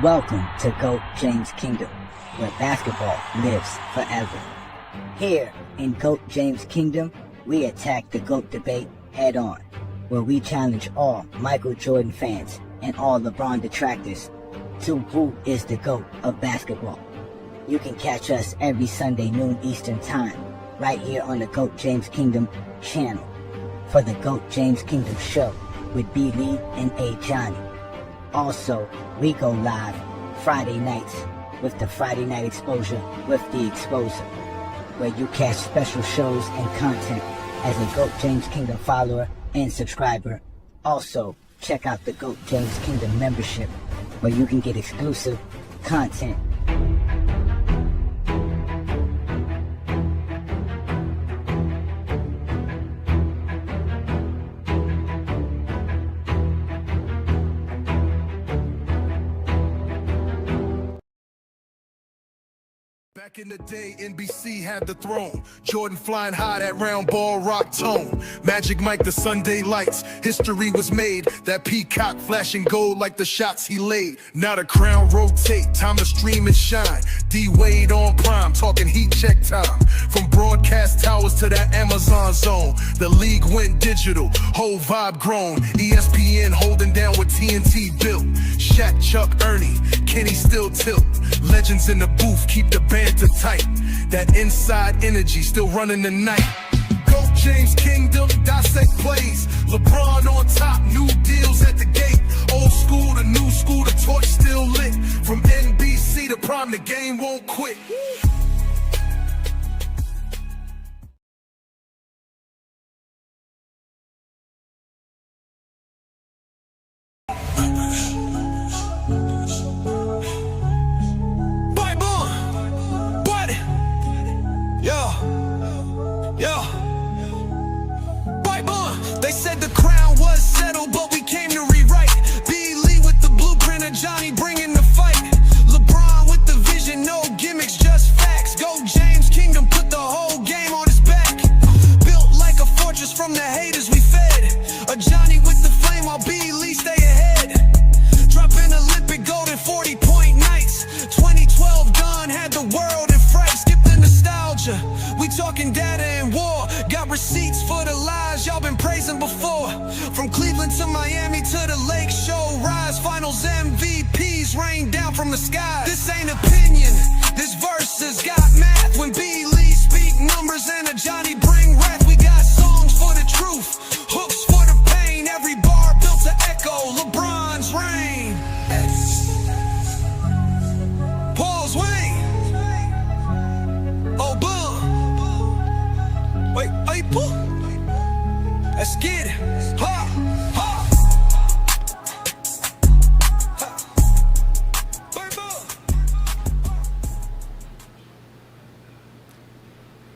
Welcome to GOAT James Kingdom, where basketball lives forever. Here in GOAT James Kingdom, we attack the GOAT debate head on, where we challenge all Michael Jordan fans and all LeBron detractors to who is the GOAT of basketball. You can catch us every Sunday noon Eastern Time, right here on the GOAT James Kingdom channel, for the GOAT James Kingdom show with B. Lee and A. Johnny. Also, we go live Friday nights with the Friday Night Exposure with the Exposer, where you catch special shows and content as a GOAT James Kingdom follower and subscriber. Also, check out the GOAT James Kingdom membership, where you can get exclusive content. Back in the day, NBC had the throne. Jordan flying high, that round ball rock tone. Magic Mike, the Sunday lights. History was made. That peacock flashing gold like the shots he laid. Now the crown rotate, time to stream and shine. D-Wade on prime, talking heat check time. From broadcast towers to that Amazon zone. The league went digital, whole vibe grown. ESPN holding down what TNT built. Shaq, Chuck, Ernie, Kenny still tilt. Legends in the booth, keep the banter tight. That inside energy still running the night. GOAT James Kingdom, dissect plays. LeBron on top, new deals at the gate. Old school to new school, the torch still lit. From NBC to Prime, the game won't quit. They said the crown was settled, but we came to rewrite. B. Lee with the blueprint of Johnny bringing the fight. LeBron with the vision, no gimmicks, just facts. GOAT James Kingdom put the whole game on his back. Built like a fortress from the haters we fed. A Johnny with the flame while B. Lee stay ahead. Dropping Olympic gold in 40-point nights. 2012 done, had the world in fright. Skip the nostalgia, we talking data and war. Got receipts for the lies y'all been praising before. From Cleveland to Miami to the Lake Show Rise, finals MVPs rain down from the sky. This ain't opinion, this verses got math. When B. Lee speak numbers and a Johnny bring wrath. We got songs for the truth, hooks for the pain. Every bar built to echo LeBron's reign. Paul's Wayne. Oh, boom. Wait, April? Let's get it. Ha, ha.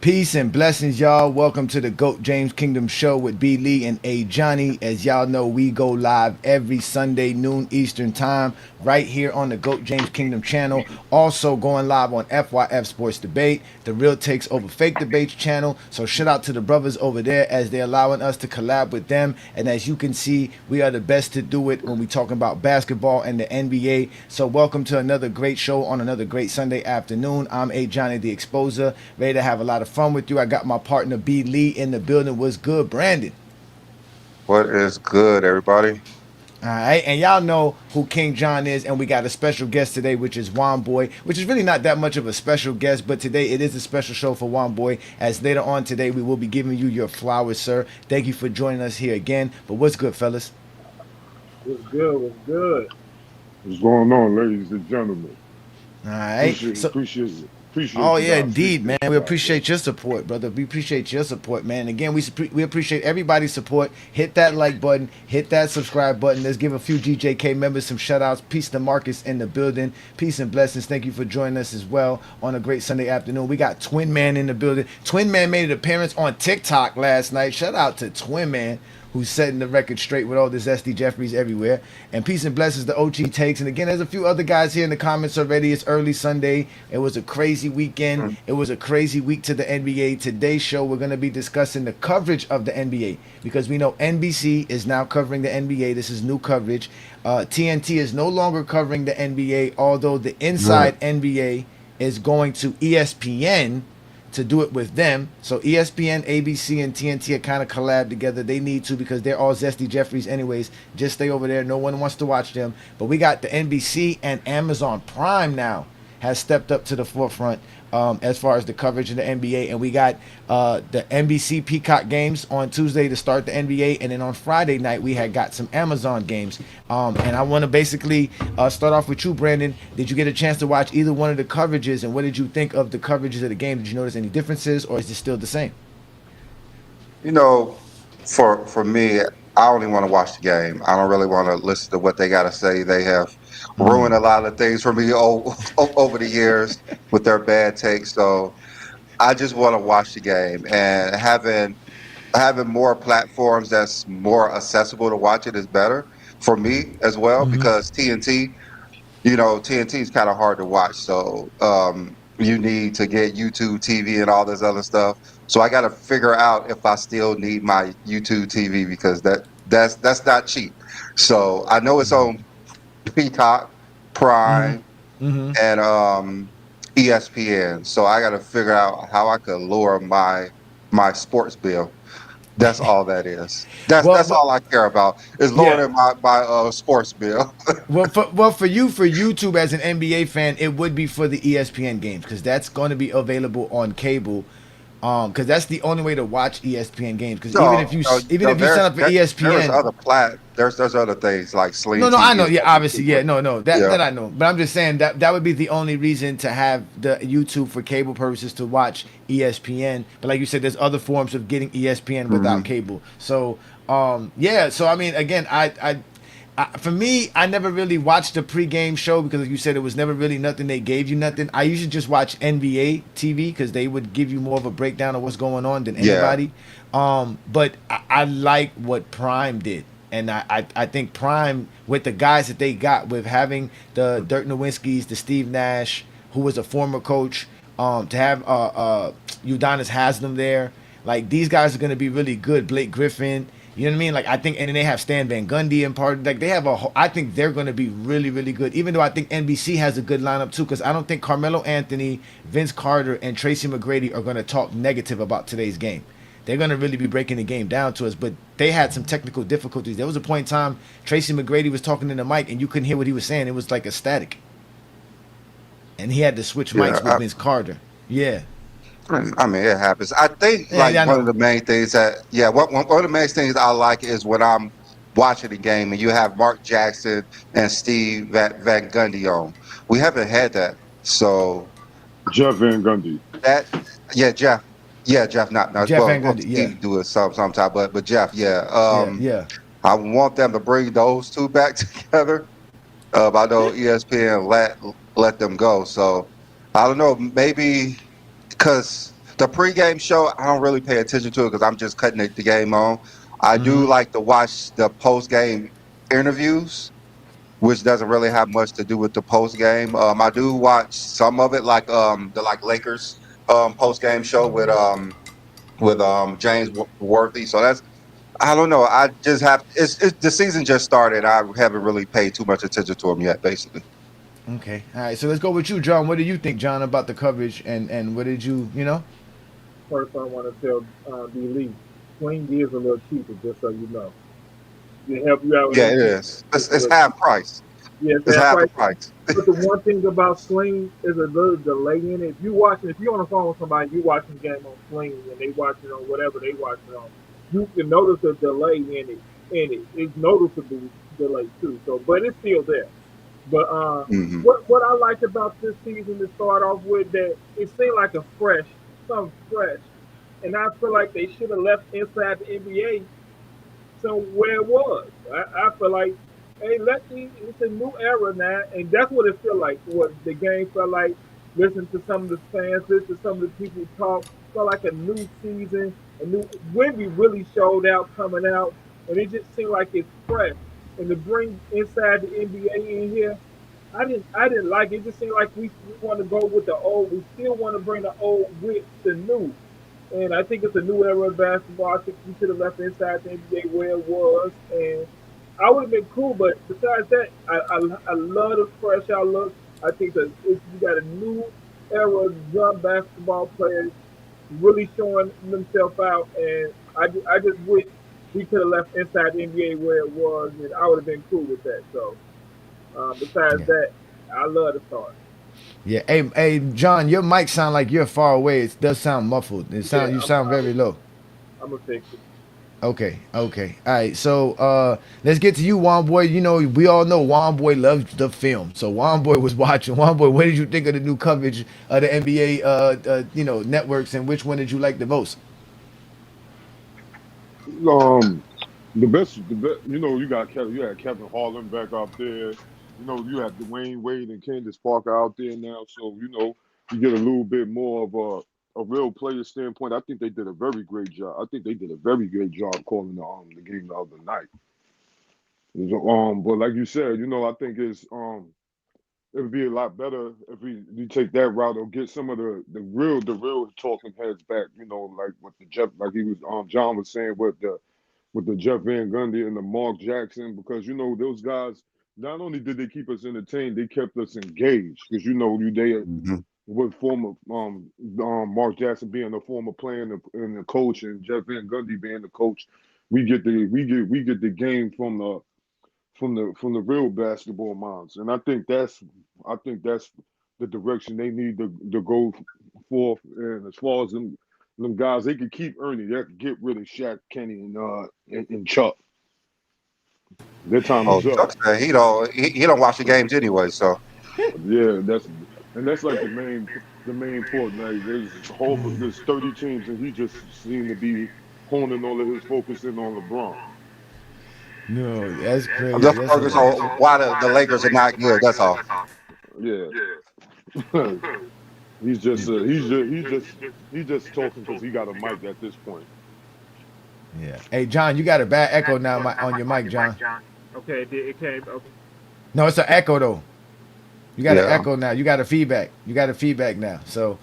Peace and blessings, y'all. Welcome to the GOAT James Kingdom show with B. Lee and A. Johnny. As y'all know, we go live every Sunday noon Eastern time right here on the GOAT James Kingdom channel. Also going live on FYF Sports Debate, the Real Takes Over Fake Debates channel. So shout out to the brothers over there as they're allowing us to collab with them. And as you can see, we are the best to do it when we talking about basketball and the NBA. So welcome to another great show on another great Sunday afternoon. I'm A. Johnny the Exposer, ready to have a lot of fun with you. I got my partner B. Lee in the building. What's good, Brandon? What is good, everybody? All right, and y'all know who King John is, and we got a special guest today, which is Wonboi, which is really not that much of a special guest, but today it is a special show for Wonboi, as later on today we will be giving you your flowers, sir. Thank you for joining us here again. But what's good, fellas? What's good? What's good? What's going on, ladies and gentlemen? All right. Appreciate oh yeah, indeed, man. We appreciate your support, brother. We appreciate your support, man. Again, we appreciate everybody's support. Hit that like button, hit that subscribe button. Let's give a few GJK members some shout outs. Peace to Marcus in the building. Peace and blessings. Thank you for joining us as well on a great Sunday afternoon. We got Twin Man in the building. Twin Man made an appearance on TikTok last night. Shout out to Twin Man. who's setting the record straight with all the Zesty Jeffries everywhere. And peace and blessings to OG Takes. And again, there's a few other guys here in the comments already. It's early Sunday. It was a crazy weekend. It was a crazy week to the NBA. Today's show, we're going to be discussing the coverage of the NBA because we know NBC is now covering the NBA. This is new coverage. TNT is no longer covering the NBA, although the Inside NBA is going to ESPN to do it with them. So ESPN, ABC, and TNT are kind of collab together. They need to because they're all Zesty Jeffries anyways. Just stay over there. No one wants to watch them. But we got the NBC and Amazon Prime now has stepped up to the forefront as far as the coverage of the NBA. And we got the NBC Peacock games on Tuesday to start the NBA. And then on Friday night, we had got some Amazon games. And I want to basically start off with you, Brandon. Did you get a chance to watch either one of the coverages? And what did you think of the coverages of the game? Did you notice any differences, or is it still the same? You know, for me, I only want to watch the game. I don't really want to listen to what they got to say. They have ruined a lot of things for me over the years with their bad takes. So I just want to watch the game, and having more platforms that's more accessible to watch it is better for me as well, because TNT is kind of hard to watch. So you need to get YouTube TV and all this other stuff. So I got to figure out if I still need my YouTube TV, because that's not cheap. So I know it's on Peacock, Prime, and ESPN. So I got to figure out how I could lower my sports bill. That's all that is. That's all I care about is lowering my sports bill. for YouTube as an NBA fan, it would be for the ESPN games, because that's going to be available on cable. Because that's the only way to watch ESPN games. Because even if you sign up for ESPN, there's other things like Sling. No, TV. I know. Yeah, obviously, yeah, that I know. But I'm just saying that would be the only reason to have the YouTube for cable purposes to watch ESPN. But like you said, there's other forms of getting ESPN without cable. So So I mean, again, I for me, I never really watched the pregame show because, like you said, it was never really nothing. They gave you nothing. I usually just watch NBA TV because they would give you more of a breakdown of what's going on than anybody. But I like what Prime did. And I think Prime, with the guys that they got, with having the Dirk Nowinskis, the Steve Nash, who was a former coach, to have Udonis Haslem there, like, these guys are going to be really good. Blake Griffin. You know what I mean? Like, I think, and then they have Stan Van Gundy and part. Like, they have I think they're going to be really, really good. Even though I think NBC has a good lineup too, because I don't think Carmelo Anthony, Vince Carter, and Tracy McGrady are going to talk negative about today's game. They're going to really be breaking the game down to us. But they had some technical difficulties. There was a point in time Tracy McGrady was talking in the mic, and you couldn't hear what he was saying. It was like a static. And he had to switch mics with Vince Carter. Yeah. I mean, it happens. I think one of the main things one of the main things I like is when I'm watching the game and you have Mark Jackson and Steve Van Gundy on. We haven't had that. So Jeff Van Gundy. Jeff. Yeah, Jeff. Not Jeff Van Gundy. Steve do it sometime, but Jeff. I want them to bring those two back together. I know ESPN let them go. So I don't know. Maybe. Because the pregame show, I don't really pay attention to it because I'm just cutting the game on. I do like to watch the postgame interviews, which doesn't really have much to do with the postgame. I do watch some of it, like the Lakers postgame show with James Worthy. So that's, I don't know. I just have the season just started. I haven't really paid too much attention to them yet, basically. Okay. All right. So let's go with you, John. What do you think, John, about the coverage, and what did you know? First, I want to tell D. Lee, Swing is a little cheaper, just so you know. It help you out. Yeah, it is. It's half price. Yeah, it's half the price. But the one thing about Sling is a little delay in it. If you're on the phone with somebody, you watching the game on Sling, and they watching on whatever they watching on, you can notice a delay in it. It's noticeable delay too. So, but it's still there. But what I like about this season to start off with, that it seemed like something fresh, and I feel like they should have left inside the NBA somewhere it was. I feel like, hey, it's a new era now, and that's what it felt like. What the game felt like. Listen to some of the fans, listen to some of the people talk. Felt like a new season. Wemby really showed out coming out. and it just seemed like it's fresh. And to bring inside the NBA in here, I didn't like it. It just seemed like we want to go with the old. We still want to bring the old with the new. And I think it's a new era of basketball. I think we should have left inside the NBA where it was, and I would have been cool. But besides that, I love the fresh outlook. I think that if you got a new era of young basketball players really showing themselves out, and I just wish we could have left inside the NBA where it was, and I would have been cool with that. So besides Yeah. that, I love the start. Yeah. Hey, John, your mic sound like you're far away. It does sound muffled. Yeah, You sound very low. I'm gonna fix it. Okay. Okay. All right. So let's get to you, Wonboi. You know, we all know Wonboi loves the film. So Wonboi was watching. Wonboi, what did you think of the new coverage of the NBA networks, and which one did you like the most? Um, the best, you had Kevin Harlan back out there. You know, you had Dwayne Wade and Candace Parker out there now. So, you get a little bit more of a real player standpoint. I think they did a very great job. I think they did a very great job calling the game the other night. But like you said, I think it would be a lot better if we take that route or get some of the real talking heads back. Like with the Jeff, like he was John was saying with the Jeff Van Gundy and the Mark Jackson, because those guys, not only did they keep us entertained, they kept us engaged, because they Mhm. with former Mark Jackson being a former player and the coach, and Jeff Van Gundy being the coach. We get the game from the real basketball minds, and I think that's the direction they need to go for. And as far as them guys, they could keep earning. They have to get rid of Shaq, Kenny, and Chuck. Their time Oh, is up. Chuck said he don't watch the games anyway. So Yeah, that's like the main point. Like there's 30 teams, and he just seemed to be honing all of his focus in on LeBron. No, that's I'm crazy. just That's focused hilarious. on why the Lakers are not good. That's all. Yeah, he's just talking because he got a mic at this point. Yeah. Hey, John, you got a bad echo now on your mic, John. Okay, it came. Okay. No, it's an echo though. You got an Yeah. echo now. You got a feedback. You got a feedback now. So,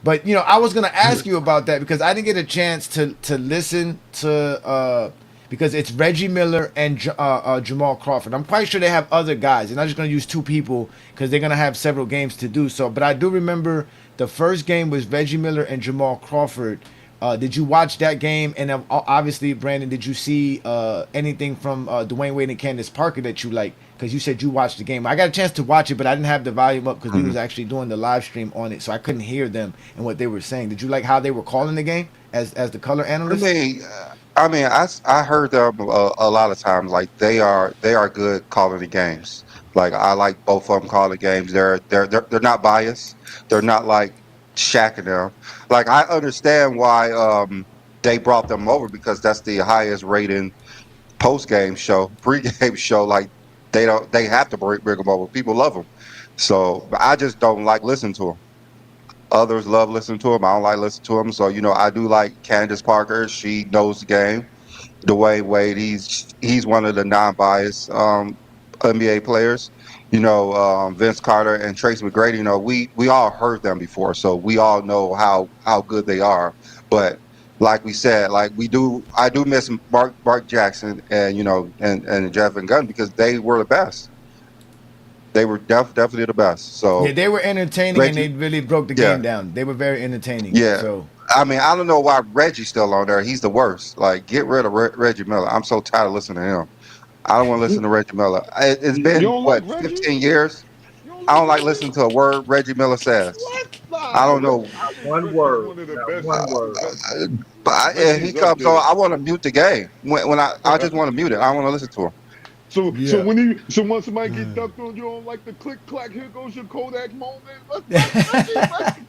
but I was gonna ask you about that because I didn't get a chance to listen to because it's Reggie Miller and Jamal Crawford. I'm quite sure they have other guys, and I'm just gonna use two people because they're gonna have several games to do so. But I do remember the first game was Reggie Miller and Jamal Crawford. Did you watch that game? And obviously, Brandon, did you see anything from Dwayne Wade and Candace Parker that you like? Because you said you watched the game. I got a chance to watch it, but I didn't have the volume up because we was actually doing the live stream on it, so I couldn't hear them and what they were saying. Did you like how they were calling the game as the color I analyst? mean, I heard them a lot of times. Like they are good calling the games. Like I like both of them calling games. They're not biased. They're not like shacking them. Like I understand why they brought them over because that's the highest rating post game show, pre-game show. Like they have to bring them over. People love them. So but I just don't like listening to them. Others love listening to him. I don't like listening to him. So, I do like Candace Parker. She knows the game. Dwayne Wade, he's one of the non-biased NBA players. Vince Carter and Tracy McGrady, we all heard them before, so we all know how good they are. But like we said, I do miss Mark Jackson and Jeff and Gunn because they were the best. They were definitely the best. Yeah, So they were entertaining and they Reggie, really broke the yeah. game down. They were very entertaining. Yeah. So I mean, I don't know why Reggie's still on there. He's the worst. Like, get rid of Reggie Miller. I'm so tired of listening to him. I don't want to listen to Reggie Miller. It's You been, don't like what, Reggie? 15 years? You don't I like don't like Reggie? listening to a word Reggie Miller says. What? I Nah, don't know. Not one Reggie's word. one of the Not best. one word. But he Reggie's up comes on, there. I want to mute the game. When I just want to mute it. I don't want to listen to him. So yeah. when somebody get ducked on, you don't like the click clack. Here goes your Kodak moment.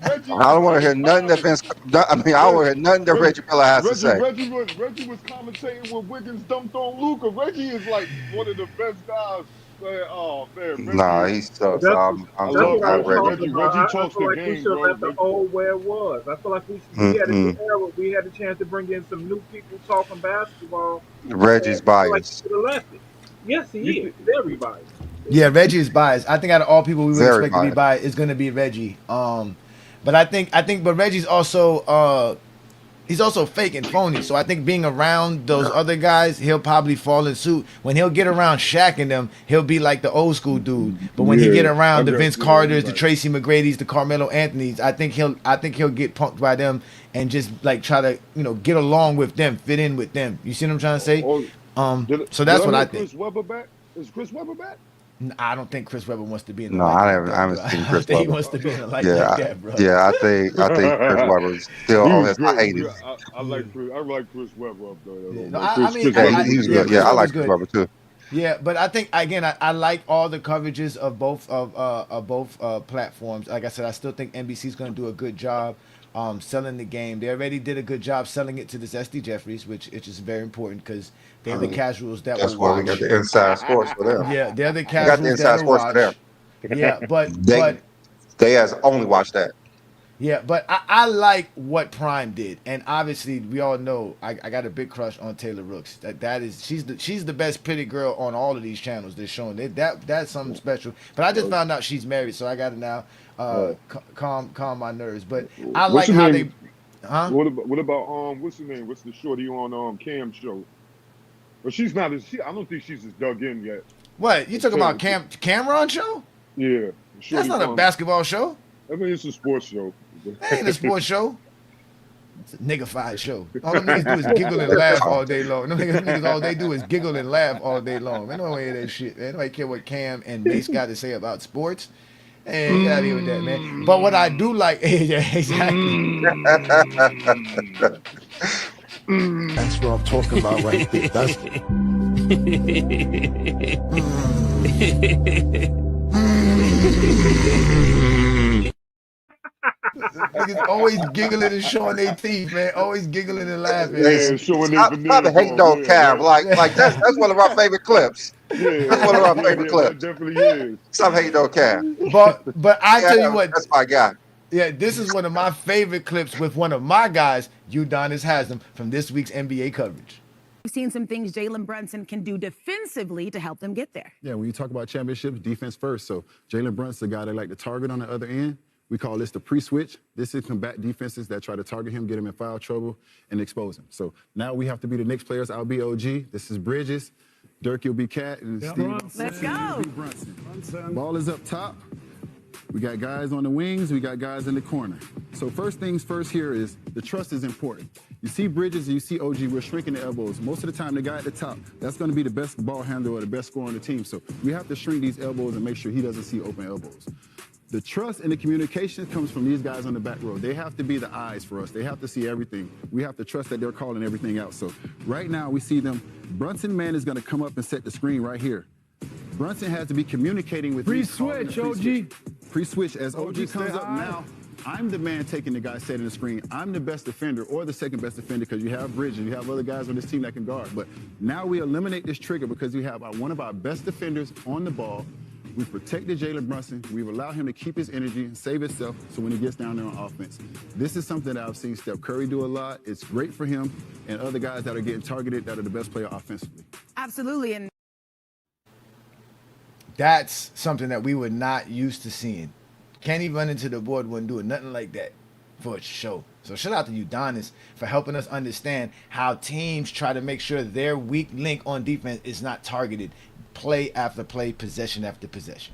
Reggie I was don't want to hear nothing that commentating. I don't want to hear nothing that Reggie, Reggie Miller has to Reggie, say. Reggie was Reggie was commentating when Wiggins dumped on Luca. Reggie is like one of the best guys Man, oh man, Nah, Reggie. he sucks. That's I I'm that's so love what I glad was Reggie. Reggie. talking Reggie about. I talks feel the like we game, should bro. let the old where it was. I feel like we had a new Mm-mm. era. We had a chance to bring in some new people talking basketball. Reggie's And I feel like we biased. should have left it. Yes, he You is. think? Very biased. Yeah, Reggie is biased. I think out of all people we would Very expect to be biased. biased, it's going to be Reggie. But but Reggie's also he's also fake and phony. So I think being around those other guys, he'll probably fall in suit. When he'll get around Shaq and them, he'll be like the old school dude. But when he get Yeah, I around the got. Vince Yeah, you're Carters, the right. Tracy McGrady's, the Carmelo Anthony's, I think he'll get punked by them and just like try to get along with them, fit in with them. You see what I'm trying to say? Oh, So did that's I what hear I think. Chris Webber back? Is Chris Webber back? I don't think Chris Webber wants to be in the No, light I like haven't. I that, haven't bro. I seen don't Chris think he Webber. wants to be in the light Yeah, like that, bro. yeah. I think Chris Webber is still He on was his great. hiatus. I like Chris. I like Chris Webber up there. Yeah. Though, No, man. I mean, Chris Yeah, Webber he was was yeah, good. good. Yeah, Chris I Webber's like Chris good. Webber too. Yeah, but I think again, I like all the coverages of both platforms. Like I said, I still think NBC's going to do a good job selling the game. They already did a good job selling it to the Zesty Jeffries, which is very important because they're the casuals that will That's why we got watch. the inside sports for them. Yeah, they're the We got the casuals inside that'll sports for them. watch. Yeah, They they has only watched that. but I like what Prime did, and obviously we all know I got a big crush on Taylor Rooks. That is she's the best pretty girl on all of these channels they're showing. That's something special. But I just found out she's married, so I got to now calm my nerves. But I What's like your how name? they, huh? What about what's the name? What's the shorty on Cam's show? But she's not as I don't think she's as dug in yet. What you talking Taylor, about? Cameron show? yeah, That's shorty not a from. basketball show. I mean, it's a sports show. That ain't a sports show. It's a nigga-fied show. All them niggas do is giggle and laugh all day long. Them niggas all they do is giggle and laugh all day long. Man, don't hear that shit, man. Nobody care what Cam and Mace got to say about sports. Hey, get out of here with that, man. But what I do like, yeah, exactly. That's what I'm talking about right there. That's Niggas always giggling and showing their teeth, man. Always giggling and laughing. Yeah, Man. showing their Stop veneers hating off. on Yeah, Cam. Like that's one of our favorite clips. yeah, That's one of our yeah, favorite yeah, that clips. definitely is. Stop hating on Cam. But I Yeah, tell you what, that's my guy. yeah, this is one of my favorite clips with one of my guys, Udonis Haslem, from this week's NBA coverage. We've seen some things Jalen Brunson can do defensively to help them get there. Yeah, when you talk about championships, defense first. So Jalen Brunson's the guy they like to target on the other end. We call this the pre-switch. This is combat defenses that try to target him, get him in foul trouble, and expose him. So now we have to be the Knicks players. I'll be OG. This is Bridges. Dirk, you'll be Cat. And Steve. Let's go. will be Brunson. Ball is up top. We got guys on the wings. We got guys in the corner. So first things first here is the trust is important. You see Bridges and you see OG, we're shrinking the elbows. Most of the time, the guy at the top, that's going to be the best ball handler or the best scorer on the team. So we have to shrink these elbows and make sure he doesn't see open elbows. The trust and the communication comes from these guys on the back row. They have to be the eyes for us. They have to see everything. We have to trust that they're calling everything out. So right now we see them. Brunson man is going to come up and set the screen right here. Brunson has to be communicating with pre-switch, OG. Pre-switch as OG comes stay up high. now. I'm the man taking the guy setting the screen. I'm the best defender or the second best defender because you have Bridges, you have other guys on this team that can guard. But now we eliminate this trigger because we have one of our best defenders on the ball. We've protected Jalen Brunson. We've allowed him to keep his energy and save himself so when he gets down there on offense. This is something that I've seen Steph Curry do a lot. It's great for him and other guys that are getting targeted that are the best player offensively. Absolutely. And That's something that we were not used to seeing. Kenny running to the board wasn't doing nothing like that for a show. So shout out to Udonis for helping us understand how teams try to make sure their weak link on defense is not targeted play after play, possession after possession.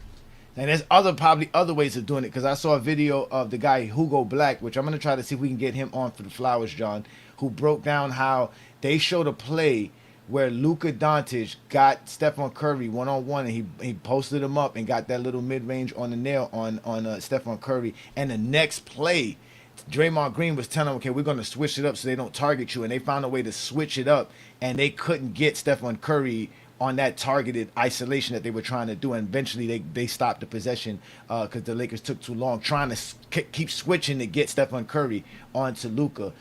And there's probably other ways of doing it because I saw a video of the guy Hugo Black, which I'm going to try to see if we can get him on for the Flowers, John, who broke down how they showed a play where Luka Doncic got Stephen Curry one-on-one, and he posted him up and got that little mid-range on the nail on Stephen Curry. And the next play, Draymond Green was telling him, okay, we're going to switch it up so they don't target you. And they found a way to switch it up, and they couldn't get Stephen Curry on that targeted isolation that they were trying to do. And eventually they stopped the possession because the Lakers took too long trying to keep switching to get Stephen Curry onto Luka.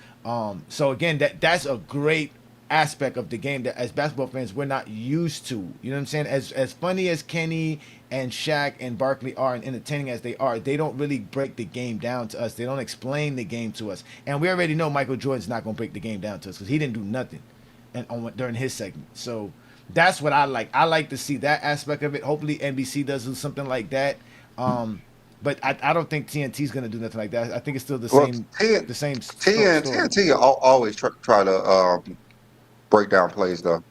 So again, that's a great aspect of the game that as basketball fans we're not used to. You know what I'm saying? As funny as Kenny and Shaq and Barkley are and entertaining as they are, they don't really break the game down to us. They don't explain the game to us. And we already know Michael Jordan's not going to break the game down to us because he didn't do nothing during his segment. So that's what I like. I like to see that aspect of it. Hopefully NBC does something like that. But I don't think TNT's going to do nothing like that. I think it's still the same story. TNT always try to break down plays though.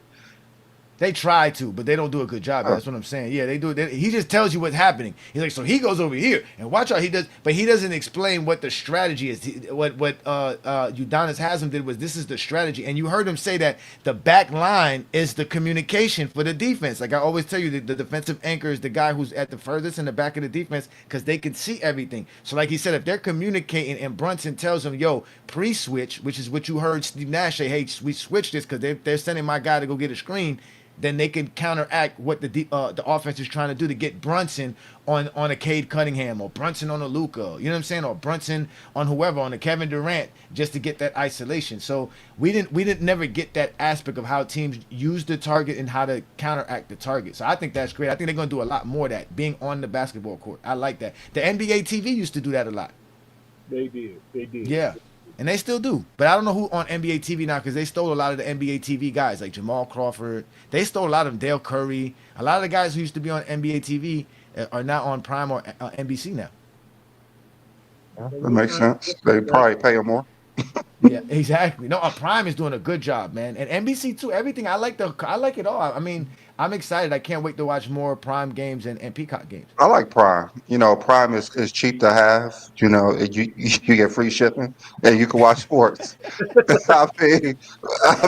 They try to, but they don't do a good job. That's what I'm saying. Yeah, they do. He just tells you what's happening. He's like, so he goes over here and watch how he does, but he doesn't explain what the strategy is. What Udonis Haslem did was this is the strategy, and you heard him say that the back line is the communication for the defense. Like I always tell you, the defensive anchor is the guy who's at the furthest in the back of the defense because they can see everything. So like he said, if they're communicating and Brunson tells them, yo, pre-switch, which is what you heard Steve Nash say, hey, we switched this because they're sending my guy to go get a screen. Then they can counteract what the offense is trying to do to get Brunson on a Cade Cunningham or Brunson on a Luka, you know what I'm saying, or Brunson on whoever, on a Kevin Durant, just to get that isolation. So we didn't never get that aspect of how teams use the target and how to counteract the target. So I think that's great. I think they're going to do a lot more of that, being on the basketball court. I like that. The NBA TV used to do that a lot. They did. Yeah. And they still do. But I don't know who on NBA TV now because they stole a lot of the NBA TV guys like Jamal Crawford. They stole a lot of them, Dale Curry. A lot of the guys who used to be on NBA TV are now on Prime or NBC now. That makes sense. They probably pay them more. Yeah, exactly. No, Prime is doing a good job, man. And NBC too, everything. I like it all. I mean, I'm excited. I can't wait to watch more Prime games and Peacock games. I like Prime. You know, Prime is cheap to have. You know, you get free shipping and you can watch sports. I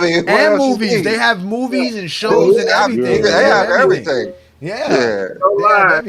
mean, and movies. They have movies and shows and everything. They have everything. Yeah. No lie.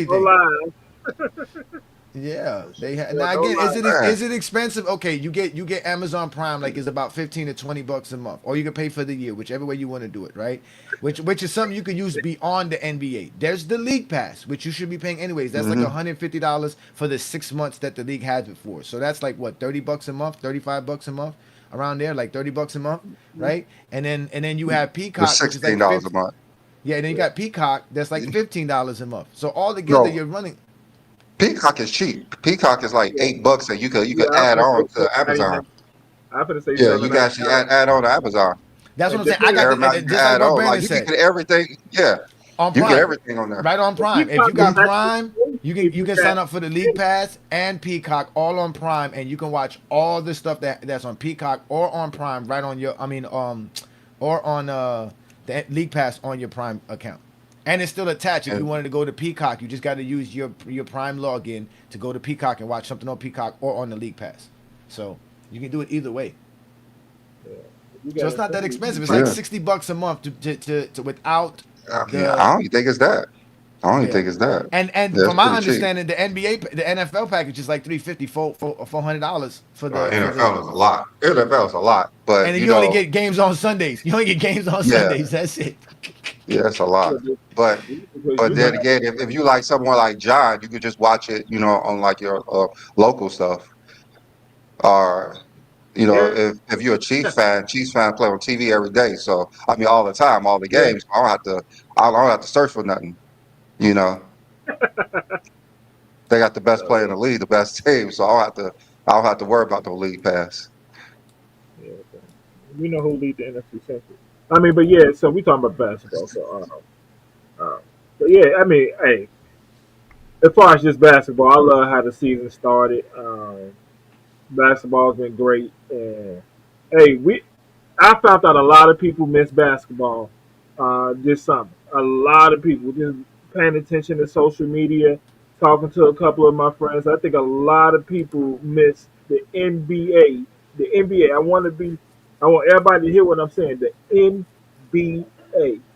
Yeah, they have. Now again, is it expensive? Okay, you get Amazon Prime, like it's about $15 to $20 a month, or you can pay for the year, whichever way you want to do it, right? Which is something you can use beyond the NBA. There's the League Pass, which you should be paying anyways. That's like $150 for the 6 months that the league has it for. So that's like what, $30 a month, $35 a month, around there, like $30 a month, right? And then you have Peacock, $16 which is like a month. Yeah, and then you got Peacock, that's like $15 a month. So all together, you're running. Peacock is cheap. Peacock is like $8, and you could add on to Amazon. I'm gonna say you can actually add on to Amazon. That's what I'm saying. I got just like what Brandon said. You can get everything. Yeah, on you Prime. get everything on there. Right on Prime. If you got Prime, you can sign up for the League Pass and Peacock all on Prime, and you can watch all the stuff that's on Peacock or on Prime right on your. Or on the League Pass on your Prime account. And it's still attached. If you wanted to go to Peacock, you just got to use your Prime login to go to Peacock and watch something on Peacock or on the League Pass. So you can do it either way. So it's not that expensive. It's like $60 a month to without. I don't even think it's that. And from my understanding, the NFL package is like $350, $400 for the NFL is a lot. NFL is a lot, but and you only get games on Sundays. Sundays. That's it. Yeah, that's a lot. But then again, if you like someone like John, you could just watch it, on like your local stuff. Or, if you're a Chiefs fan play on TV every day. So I mean, all the time, all the games. I don't have to search for nothing. They got the best player in the league, the best team. So I don't have to worry about the league pass. Yeah, we know who lead the NFC Central. I mean, but yeah, so we talking about basketball. So, but yeah, I mean, hey, as far as just basketball, I love how the season started. Basketball's been great, and hey, I found out a lot of people miss basketball this summer. A lot of people just paying attention to social media, talking to a couple of my friends. I think a lot of people miss the NBA. The NBA. I want everybody to hear what I'm saying. The NBA.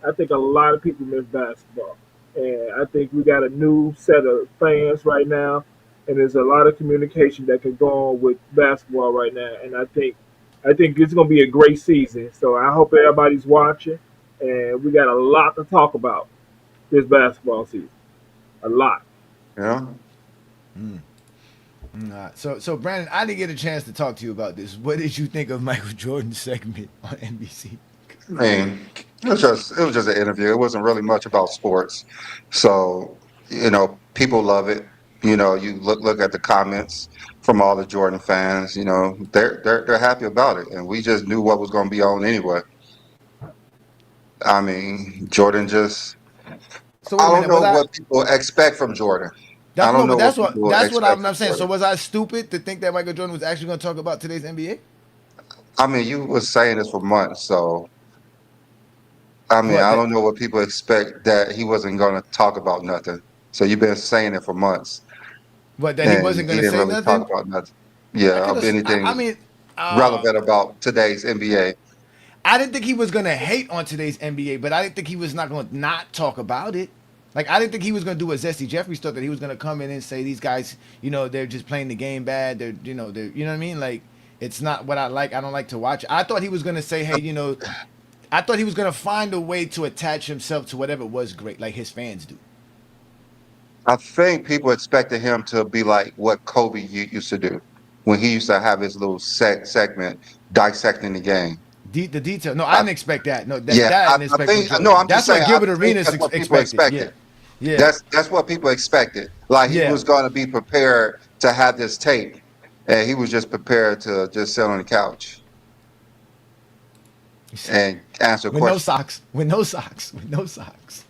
I think a lot of people miss basketball. And I think we got a new set of fans right now. And there's a lot of communication that can go on with basketball right now. And I think it's going to be a great season. So I hope everybody's watching. And we got a lot to talk about this basketball season. A lot. Yeah. So Brandon, I didn't get a chance to talk to you about this. What did you think of Michael Jordan's segment on NBC? I mean, it was just an interview. It wasn't really much about sports. So, people love it. You look at the comments from all the Jordan fans. They're happy about it, and we just knew what was going to be on anyway. I mean, Jordan just. So wait I a don't minute. know what people expect from Jordan. I don't But know what people that's what expect I'm from saying. So Jordan. was I stupid to think that Michael Jordan was actually going to talk about today's NBA? I mean, you was saying this for months, so I mean, What I that? don't know what people expect that he wasn't going to talk about nothing. So you've been saying it for months, What that he and wasn't he going to didn't say really talk nothing? about nothing. I Yeah, could of have. I anything mean, relevant about today's NBA. I didn't think he was going to hate on today's NBA, but I didn't think he was not going to not talk about it. Like I didn't think he was going to do what Zesty Jeffries thought, that he was going to come in and say these guys, they're just playing the game bad. You know what I mean? Like it's not what I like. I don't like to watch. I thought he was going to say, hey, I thought he was going to find a way to attach himself to whatever was great, like his fans do. I think people expected him to be like what Kobe used to do when he used to have his little segment dissecting the game. The detail. No, I I, didn't expect that. No, that yeah, I I, didn't I expect from think no. Jordan. I'm just That's what saying. I Gilbert think Arenas that's what people expected. Yeah, expected. yeah, That's what people expected. Like he yeah. was going to be prepared to have this tape, and he was just prepared to just sit on the couch and answer With no questions. socks. With no socks. With no socks.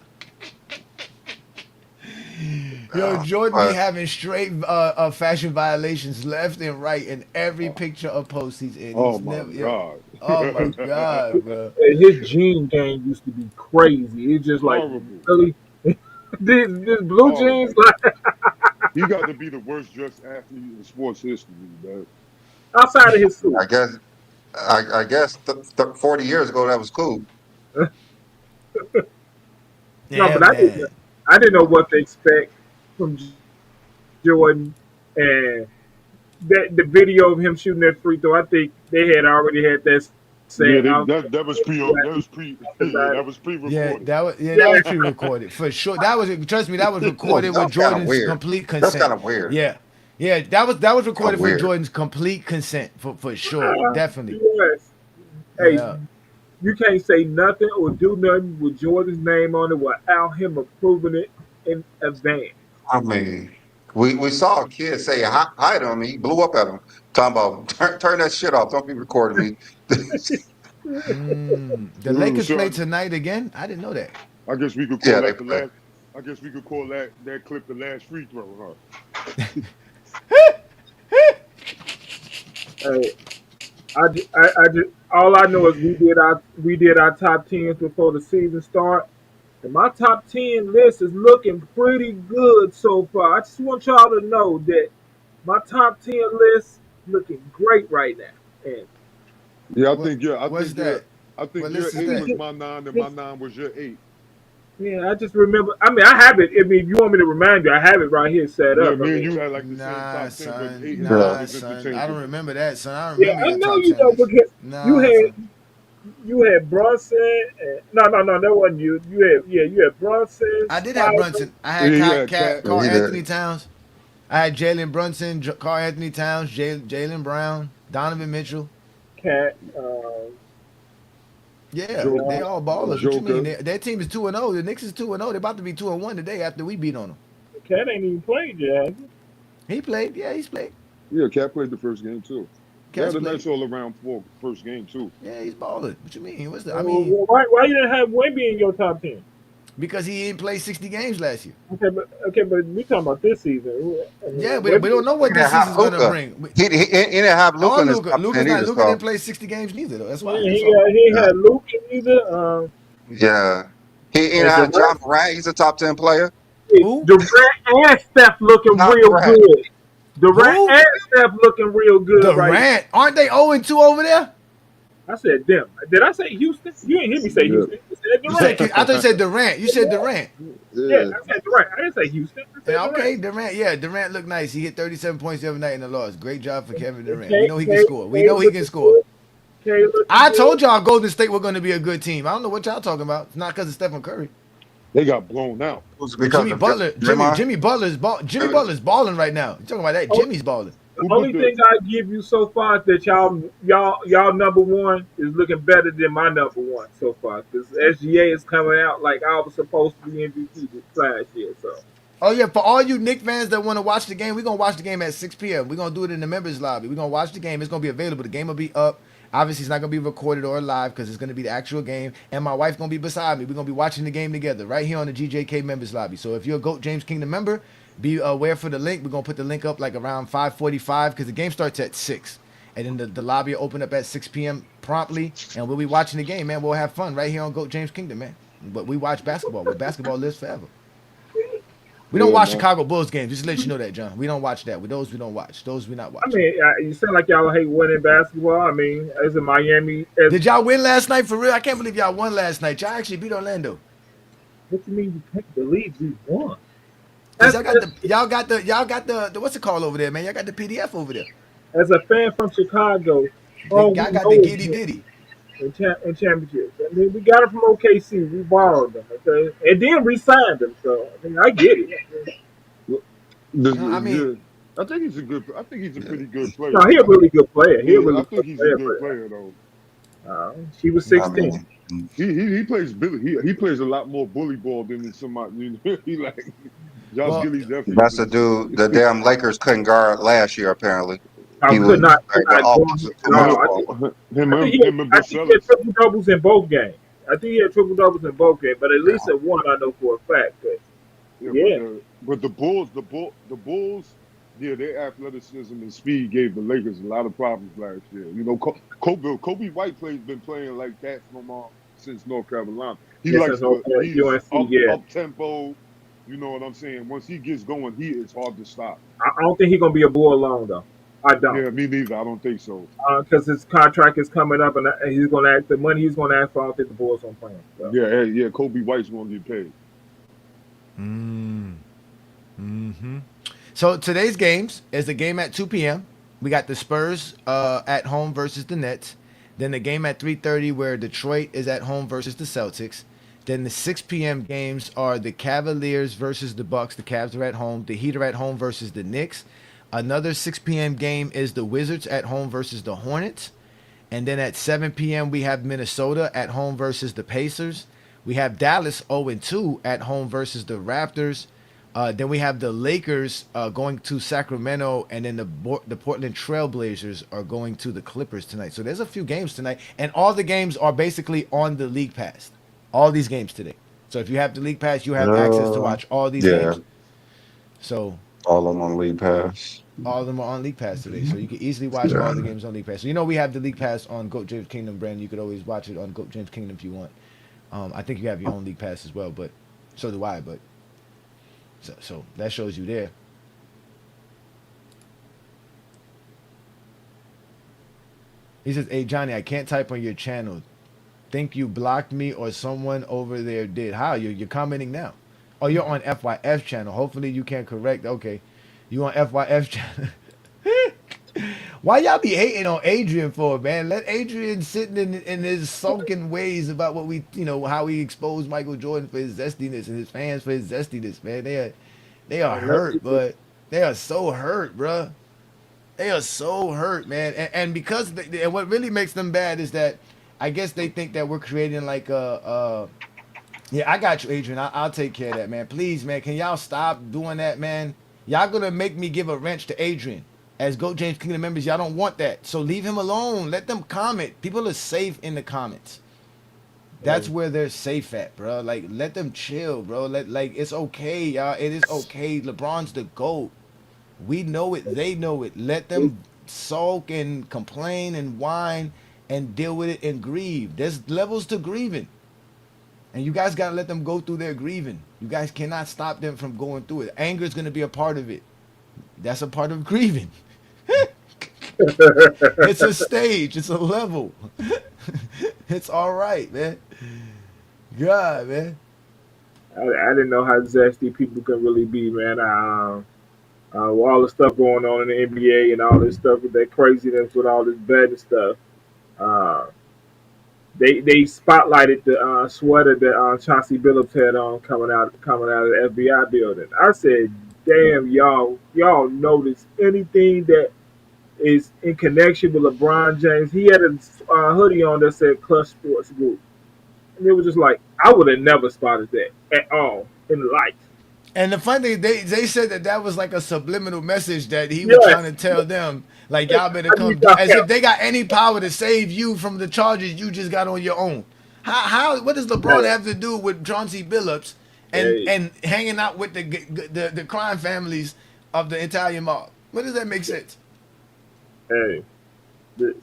Yo, Jordan be But having straight fashion violations left and right in every picture or post he's in. Oh He's my never. Yo, God. oh my god, bro. His jean game used to be crazy. It's just like Horrible. really this blue jeans Horrible. like He got to be the worst dressed athlete in sports history, man. outside of his suit. I guess, I guess 40 years ago that was cool. No, Yeah, but man. I didn't know what to expect from Jordan, and the video of him shooting that free throw. I think they had already had that Yeah, set. I was that was about it. Yeah, pre-recorded. that was pre-recorded for sure. That was trust me, that was Well, recorded that with was kind of Jordan's weird. complete That's consent. kind of weird. Yeah, yeah, that was Kind recorded of for weird. Jordan's complete consent for sure, definitely. Yes. Hey, Yeah, you can't say nothing or do nothing with Jordan's name on it without him approving it in advance. I mean, we saw a kid say hi to him. He blew up at him, talking about turn that shit off. Don't be recording me. the Lakers So play tonight again. I didn't know that. I guess we could call Yeah, they that the play. last. I guess we could call that clip the last free throw, huh? Hey, I just all I know is we did our top tens before the season start, and my top 10 list is looking pretty good so far. I just want y'all to know that my top 10 list looking great right now, and Yeah, What what's that? I What think your list is eight that? was my nine, and my nine was your eight. yeah, I just remember. I mean, I have it. I mean, if you want me to remind you, I have it right here set Yeah, up. I me and mean, you had like the same Nah, top 10, but eight son. and nine Nah, Yeah. was son. I don't interchangeable. remember that, son. I don't yeah, remember I your know top you 10 know list. because you Nah, had son. you had Brunson. And, no, that wasn't you. You had Brunson, I did have Spider, Brunson. I Yeah, had you had Cat. Yeah, Carl he did. Anthony Towns. I had Jalen Brunson, Carl Anthony Towns, Jalen Brown, Donovan Mitchell. Cat. Yeah, they Joker. all ballers. What you mean? Joker. Their team is 2-0. The Knicks is 2-0. They're about to be 2-1 today after we beat on them. Cat ain't even played yet. Has he? He played. Yeah, he's played. Yeah, Cat played the first game too. They Cat's had a played. nice all around first game too. Yeah, he's balling. What you mean? I Well, mean, why you didn't have Wemby in your top 10? because he didn't play 60 games last year. Okay, but we talking about this season. I mean, Yeah, we Wemby, don't know He what this didn't have season's gonna Luca. bring. He didn't have Luca Or in his Luca. top 10 either. Luca So didn't play 60 games neither though. That's why. That's all. he yeah, had Luke either. yeah. He didn't And have John Durant, Morant. He's a top 10 player. Who? Durant and Steph looking Not real Morant. good. Durant Who? and Steph looking real good right now. Durant. Aren't they 0-2 over there? I said them. Did I say Houston? You didn't hear me say Yeah. Houston. You said You said. Durant. I thought you said Durant. You said Durant. Yeah, Yeah. I said Durant. I didn't say Houston. I said Yeah, okay, Durant. Durant. Yeah, Durant looked nice. He hit 37 points the other night in the loss. Great job for Kevin Durant. K, We know he can K, score. We K know he can looking score. good. K looking I good. told y'all Golden State were going to be a good team. I don't know what y'all talking about. It's not because of Stephen Curry. They got blown out. It was But because Jimmy of Butler, Draymond. Jimmy Butler's balling right now. You talking about that? Oh, Jimmy's balling. The only thing I give you so far is that y'all number one is looking better than my number one so far. Because SGA is coming out like I was supposed to be MVP this last year. So Oh yeah, for all you Knicks fans that want to watch the game, we're gonna watch the game at 6 p.m. We're gonna do it in the members lobby. We're gonna watch the game. It's gonna be available. The game will be up. Obviously, it's not gonna be recorded or live because it's gonna be the actual game. And my wife's gonna be beside me. We're gonna be watching the game together right here on the GJK members lobby. So if you're a GOAT James Kingdom member, be aware for the link. We're gonna put the link up like around 5:45 because the game starts at 6. And then the lobby will open up at 6 p.m. promptly, and we'll be watching the game, man. We'll have fun right here on GOAT James Kingdom, man. But we watch basketball. Where basketball lives forever. We don't watch Chicago Bulls games. Just to let you know that, John. We don't watch that. With those, we don't watch. Those we not watching. I mean, you sound like y'all hate winning basketball. I mean, as in Miami. Did y'all win last night for real? I can't believe y'all won last night. Y'all actually beat Orlando. What you mean you can't believe we won? Y'all got the what's it called over there, man? Y'all got the PDF over there. As a fan from Chicago, Y'all got the giddy ditty. In championships. I mean, we got it from OKC. We borrowed them, okay, and then re-signed them. So I mean, I get it. I think he's a good. I think he's a pretty good player. No, he's a really good player. I think he's a good player though. She was 16. He plays Billy. He plays a lot more bully ball than somebody. He like Josh Giddey's definitely. That's the dude. The damn Lakers couldn't guard last year. Apparently, I could not. I think he had triple doubles in both games. But at least at one, I know for a fact. But the Bulls, yeah, their athleticism and speed gave the Lakers a lot of problems last year. You know, Kobe White been playing like that since North Carolina. He's up tempo. You know what I'm saying? Once he gets going, it's hard to stop. I don't think he's gonna be a Bull long though. I don't. Yeah, me neither. I don't think so. Because his contract is coming up, and he's gonna ask the money he's gonna ask for. I don't think the Bulls gonna play him. So. Yeah. Kobe White's gonna get paid. So today's games is the game at 2 p.m. We got the Spurs at home versus the Nets. Then the game at 3:30 where Detroit is at home versus the Celtics. Then the 6 p.m. games are the Cavaliers versus the Bucks. The Cavs are at home. The Heat are at home versus the Knicks. Another 6 p.m. game is the Wizards at home versus the Hornets. And then at 7 p.m. we have Minnesota at home versus the Pacers. We have Dallas 0-2 at home versus the Raptors. Then we have the Lakers going to Sacramento, and then the Portland Trailblazers are going to the Clippers tonight. So there's a few games tonight, and all the games are basically on the League Pass. All these games today. So if you have the League Pass, you have access to watch all these games. So all of them on League Pass. All of them are on League Pass today, so you can easily watch all the games on League Pass. So you know we have the League Pass on GOAT James Kingdom brand. You could always watch it on GOAT James Kingdom if you want. I think you have your own League Pass as well, but so do I. But so that shows you there. He says, "Hey Johnny, I can't type on your channel. Think you blocked me or someone over there did. How? You're commenting now. Oh, you're on FYF channel. Hopefully you can correct. Okay, you on FYF channel." Why y'all be hating on Adrian for, man? Let Adrian sit in his sulking ways about what how he exposed Michael Jordan for his zestiness and his fans for his zestiness, man. They are hurt, but they are so hurt, bruh. They are so hurt, man. And because and what really makes them bad is that I guess they think that we're creating like yeah, I got you, Adrian. I'll take care of that, man. Please, man, can y'all stop doing that, man? Y'all gonna make me give a wrench to Adrian. As GOAT James Kingdom members, y'all don't want that. So leave him alone. Let them comment. People are safe in the comments. That's where they're safe at, bro. Like, let them chill, bro. It's okay, y'all. It is okay. LeBron's the GOAT. We know it. They know it. Let them sulk and complain and whine and deal with it and grieve. There's levels to grieving. And you guys got to let them go through their grieving. You guys cannot stop them from going through it. Anger is going to be a part of it. That's a part of grieving. It's a stage. It's a level. It's all right, man. God, man. I didn't know how zesty people can really be, man. With all the stuff going on in the NBA and all this stuff with that craziness with all this bad stuff. They spotlighted the sweater that Chauncey Billups had on coming out of the FBI building. I said, "Damn, y'all notice anything that is in connection with LeBron James. He had a hoodie on that said Clutch Sports Group. And it was just like, I would have never spotted that at all in life. And the funny thing, they said that was like a subliminal message that he was trying to Yes. tell them, like, y'all better I need come, y'all as if help. they got any power to save you from the charges you just got on your own. What does LeBron Hey, have to do with Chauncey Billups hey, and hanging out with the crime families of the Italian mob? What does that make sense? hey. This,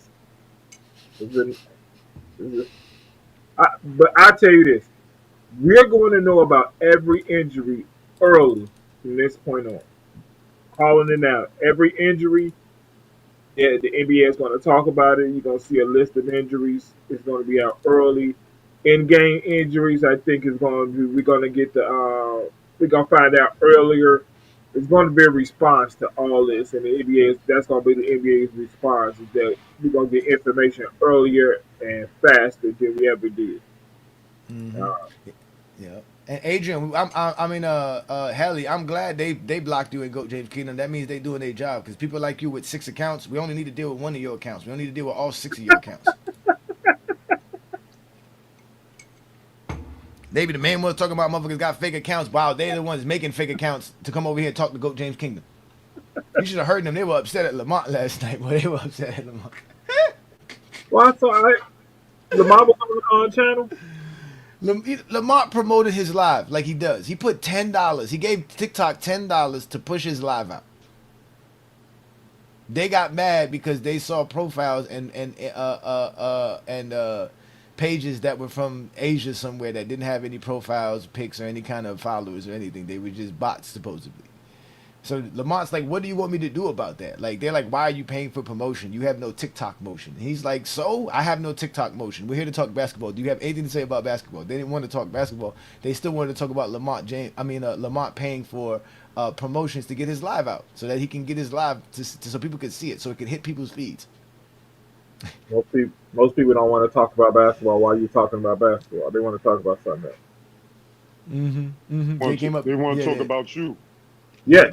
this, this, but I tell you this, we're going to know about every injury early from this point on. Calling it out. Every injury, yeah, the NBA is going to talk about it. You're going to see a list of injuries. It's going to be out early. In-game injuries, I think is going to be. We're going to get we're going to find out earlier. It's going to be a response to all this, and the NBA is that's going to be the NBA's response. Is that we're going to get information earlier and faster than we ever did. Mm-hmm. Uh, Yeah. And Adrian, Helly, I'm glad they blocked you in Goat James Kingdom. That means they doing their job because people like you with 6 accounts, we only need to deal with one of your accounts. We don't need to deal with all 6 of your accounts. They be the main ones talking about motherfuckers got fake accounts. Wow, they the ones making fake accounts to come over here and talk to Goat James Kingdom. You should have heard them. They were upset at Lamont last night. Boy, they were upset at Lamont. well, I thought Lamar was on the channel. Lamont promoted his live like he does. He put $10. He gave TikTok $10 to push his live out. They got mad because they saw profiles and pages that were from Asia somewhere that didn't have any profiles, pics, or any kind of followers or anything. They were just bots supposedly. So Lamont's like, what do you want me to do about that? Like, they're like, why are you paying for promotion? You have no TikTok motion. And he's like, so? I have no TikTok motion. We're here to talk basketball. Do you have anything to say about basketball? They didn't want to talk basketball. They still wanted to talk about Lamont paying for promotions to get his live out so that he can get his live so people can see it, so it can hit people's feeds. Most people don't want to talk about basketball while you're talking about basketball. They want to talk about something else. Mm-hmm. Mm-hmm. They want to talk about you. Yeah,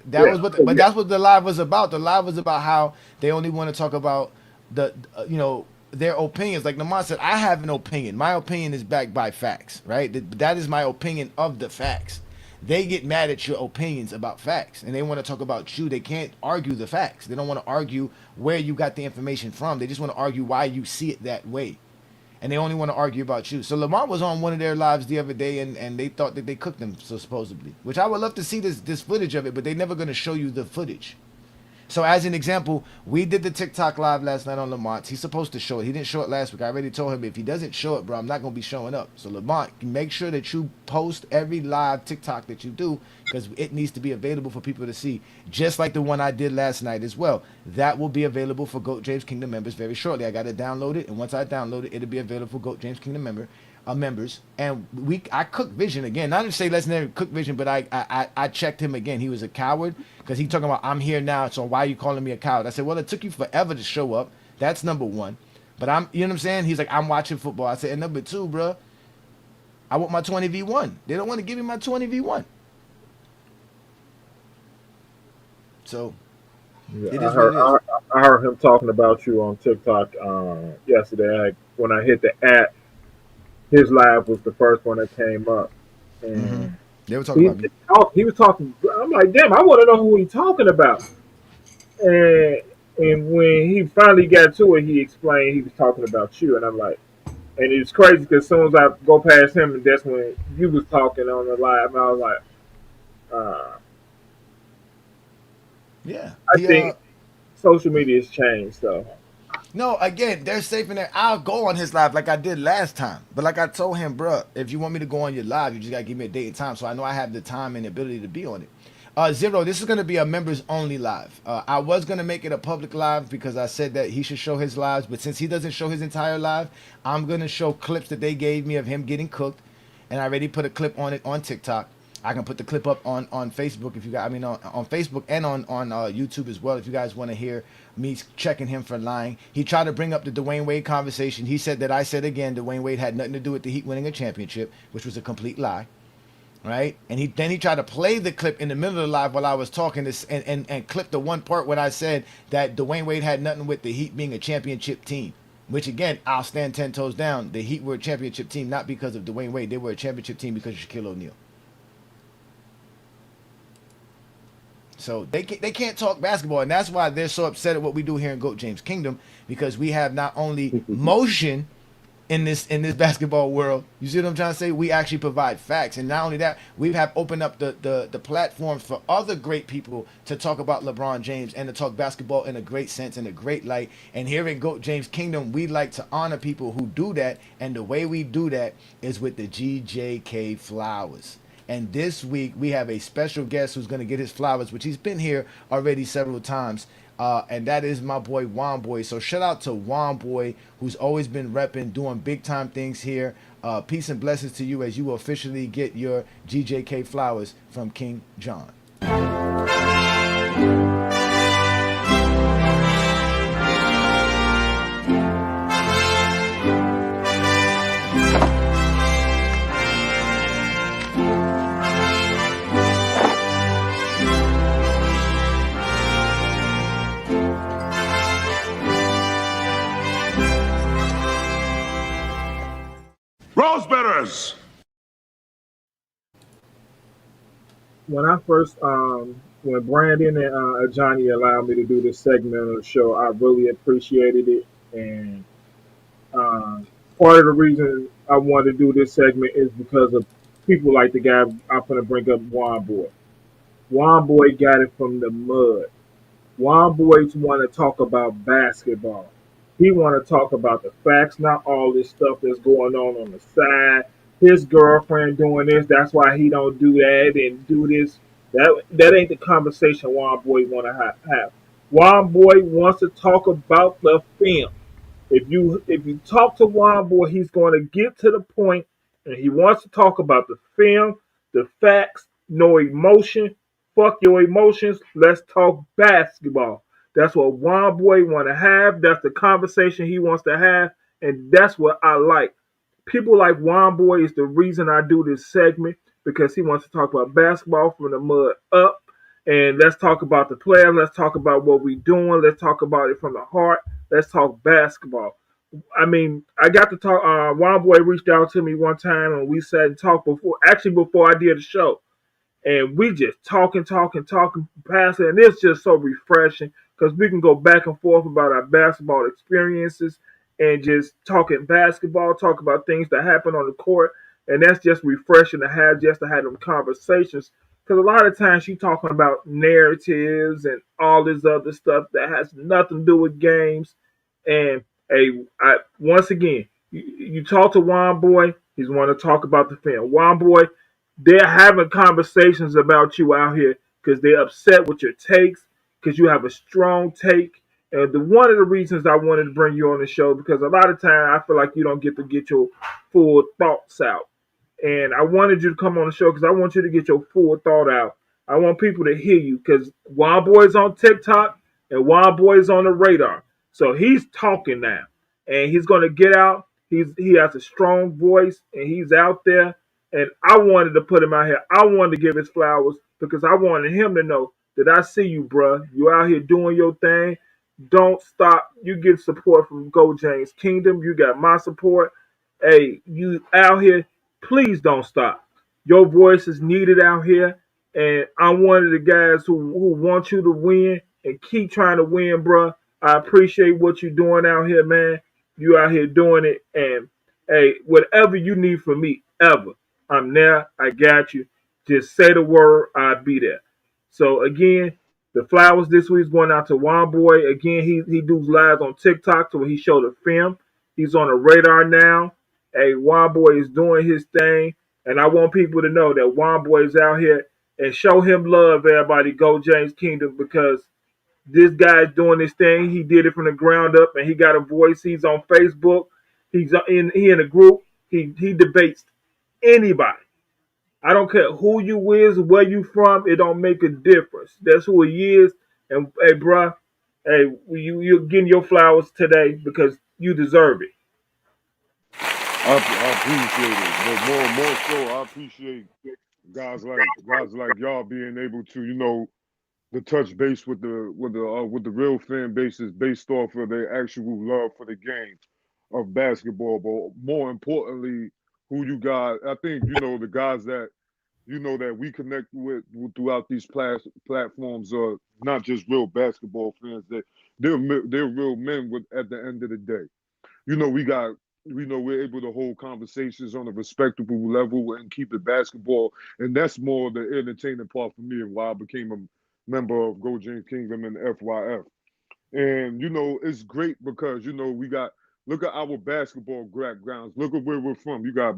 That's what the live was about. The live was about how they only want to talk about their opinions. Like Lamont said, I have an opinion. My opinion is backed by facts, right? That is my opinion of the facts. They get mad at your opinions about facts, and they want to talk about you. They can't argue the facts. They don't want to argue where you got the information from. They just want to argue why you see it that way. And they only want to argue about you. So Lamont was on one of their lives the other day, and they thought that they cooked him, so supposedly. Which I would love to see this footage of it, but they're never going to show you the footage. So as an example, we did the TikTok live last night on Lamont. He's supposed to show it. He didn't show it last week. I already told him if he doesn't show it, bro, I'm not going to be showing up. So Lamont, make sure that you post every live TikTok that you do because it needs to be available for people to see. Just like the one I did last night as well. That will be available for GOAT James Kingdom members very shortly. I got to download it, and once I download it, it'll be available for GOAT James Kingdom members. And I cooked Vision again. Not to say let's never cook Vision, but I checked him again. He was a coward because he talking about I'm here now, so why are you calling me a coward? I said, well, it took you forever to show up. That's number one. But you know what I'm saying? He's like, I'm watching football. I said, and number two, bro, I want my 20v1. They don't want to give me my 20v1. So yeah, I heard him talking about you on TikTok yesterday. When I hit the app, his live was the first one that came up. And they were talking about me. He was talking. I'm like, damn, I want to know who he's talking about. And when he finally got to it, he explained he was talking about you. And I'm like, and it's crazy because as soon as I go past him, and that's when you was talking on the live, and I was like, yeah. I think social media has changed, so. No, again, they're safe in there. I'll go on his live like I did last time. But like I told him, bro, if you want me to go on your live, you just got to give me a date and time so I know I have the time and ability to be on it. Zero, this is going to be a members only live. I was going to make it a public live because I said that he should show his lives. But since he doesn't show his entire live, I'm going to show clips that they gave me of him getting cooked. And I already put a clip on it on TikTok. I can put the clip up on Facebook if you got. On Facebook and on YouTube as well. If you guys want to hear me checking him for lying, he tried to bring up the Dwayne Wade conversation. He said that I said again Dwayne Wade had nothing to do with the Heat winning a championship, which was a complete lie. right? And he tried to play the clip in the middle of the live while I was talking this and clip the one part when I said that Dwayne Wade had nothing with the Heat being a championship team. Which again, I'll stand 10 toes down. The Heat were a championship team not because of Dwayne Wade. They were a championship team because of Shaquille O'Neal. So they can't talk basketball, and that's why they're so upset at what we do here in GOAT James Kingdom, because we have not only motion in this basketball world. You see what I'm trying to say? We actually provide facts, and not only that, we have opened up the platforms for other great people to talk about LeBron James and to talk basketball in a great sense, in a great light. And here in GOAT James Kingdom, we like to honor people who do that, and the way we do that is with the GJK flowers. And this week we have a special guest who's going to get his flowers, which he's been here already several times. And that is my boy Wonboi. So shout out to Wonboi, who's always been repping, doing big time things here. Peace and blessings to you as you officially get your GJK flowers from King John. Rosebetters! When I first, when Brandon and Johnny allowed me to do this segment of the show, I really appreciated it. And part of the reason I wanted to do this segment is because of people like the guy I'm going to bring up, Wonboi. Wonboi got it from the mud. Wonboys want to talk about basketball. He want to talk about the facts, not all this stuff that's going on the side. His girlfriend doing this, that's why he don't do that and do this. That ain't the conversation Wonboy want to have. Wonboy wants to talk about the film. If you talk to Wonboy, he's going to get to the point, and he wants to talk about the film, the facts, no emotion. Fuck your emotions. Let's talk basketball. That's what Wonboy want to have. That's the conversation he wants to have, and that's what I like. People like Wonboy is the reason I do this segment, because he wants to talk about basketball from the mud up. And let's talk about the players. Let's talk about what we're doing. Let's talk about it from the heart. Let's talk basketball. I mean, I got to talk. Wonboy reached out to me one time, and we sat and talked before I did the show. And we just talking, passing, and it's just so refreshing because we can go back and forth about our basketball experiences and just talking basketball, talk about things that happen on the court, and that's just refreshing to have them conversations. Because a lot of times she talking about narratives and all this other stuff that has nothing to do with games. And once again, you talk to Wonboy, he's want to talk about the film. Wonboy, they're having conversations about you out here because they're upset with your takes, because you have a strong take. And one of the reasons I wanted to bring you on the show, because a lot of time I feel like you don't get to get your full thoughts out. And I wanted you to come on the show because I want you to get your full thought out. I want people to hear you because Wonboy's on TikTok and Wonboy's on the radar. So he's talking now. And he's going to get out. He has a strong voice and he's out there. And I wanted to put him out here. I wanted to give his flowers because I wanted him to know that I see you, bruh. You out here doing your thing. Don't stop. You get support from GOAT James Kingdom. You got my support. Hey, you out here, please don't stop. Your voice is needed out here. And I'm one of the guys who want you to win and keep trying to win, bruh. I appreciate what you're doing out here, man. You out here doing it. And, hey, whatever you need from me, ever, I'm there. I got you. Just say the word. I'll be there. So, again, the flowers this week is going out to Wonboy. Again, he does lives on TikTok, so he showed a film. He's on the radar now. Hey, Wonboy is doing his thing. And I want people to know that Wonboy is out here and show him love, everybody. GOAT James Kingdom, because this guy's doing this thing. He did it from the ground up, and he got a voice. He's on Facebook. He in a group. He debates anybody. I don't care who you is, where you from. It don't make a difference. That's who he is. And hey, bruh, hey, you're getting your flowers today because you deserve it. I appreciate it, but more so, I appreciate guys like y'all being able to, to touch base with the real fan bases based off of their actual love for the game of basketball. But more importantly, who you got, I think, the guys that that we connect with throughout these platforms are not just real basketball fans. They're real men at the end of the day. We're able to hold conversations on a respectable level and keep it basketball. And that's more the entertaining part for me and why I became a member of GOAT James Kingdom and FYF. And, it's great because, look at our basketball backgrounds. Look at where we're from. You got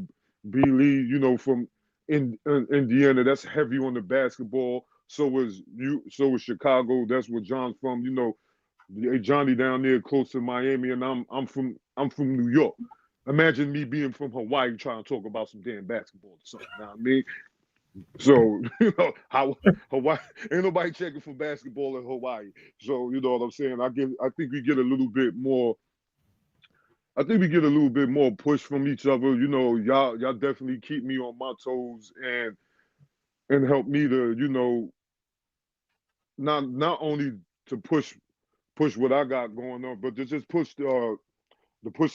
B. Lee, from Indiana. That's heavy on the basketball. So is Chicago. That's where John's from. Johnny down there close to Miami, and I'm from New York. Imagine me being from Hawaii trying to talk about some damn basketball or something. You know what I mean? So how Hawaii ain't nobody checking for basketball in Hawaii. So you know what I'm saying? I think we get a little bit more. I think we get a little bit more push from each other. Y'all definitely keep me on my toes and help me to not only to push what I got going on, but to just push the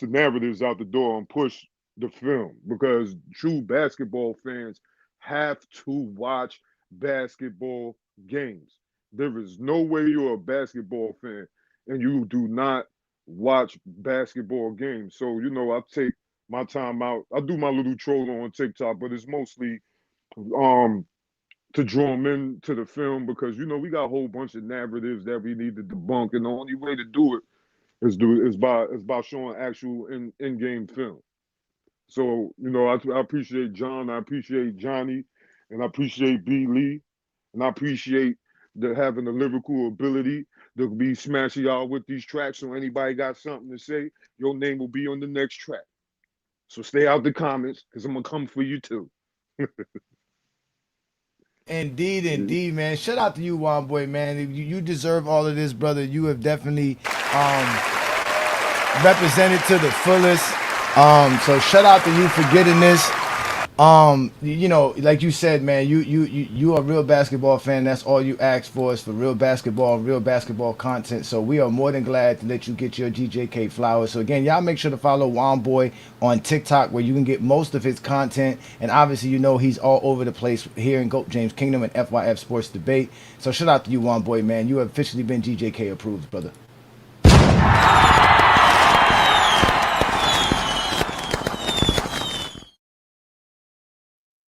narratives out the door and push the film, because true basketball fans have to watch basketball games. There is no way you're a basketball fan and you do not watch basketball games. So, I take my time out. I do my little troll on TikTok, but it's mostly to draw them into the film, because we got a whole bunch of narratives that we need to debunk, and the only way to do it is by showing actual in-game film. So I appreciate John, I appreciate Johnny, and I appreciate B. Lee, and I appreciate having the lyrical ability to be smashing y'all with these tracks. So anybody got something to say, your name will be on the next track. So stay out the comments, because I'm gonna come for you too. Indeed, man. Shout out to you, Wonboi, man. You deserve all of this, brother. You have definitely represented to the fullest. So shout out to you for getting this. Like you said, man, you are a real basketball fan. That's all you ask for, is for real basketball and real basketball content. So we are more than glad to let you get your GJK flowers. So again, y'all make sure to follow Wonboi on TikTok, where you can get most of his content. And obviously, he's all over the place here in GOAT James Kingdom and FYF Sports Debate. So shout out to you, Wonboi, man. You have officially been GJK approved, brother.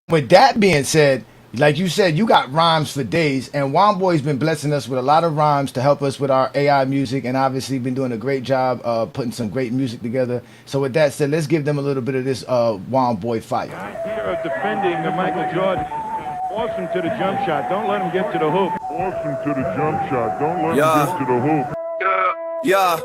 With that being said, like you said, you got rhymes for days, and Wonboi's been blessing us with a lot of rhymes to help us with our AI music, and obviously been doing a great job putting some great music together. So with that said, let's give them a little bit of this Wonboi fire. The idea of defending Michael Jordan, force him to the jump shot, don't let him get to the hoop. Force him to the jump shot, don't let him get to the hoop. Yeah.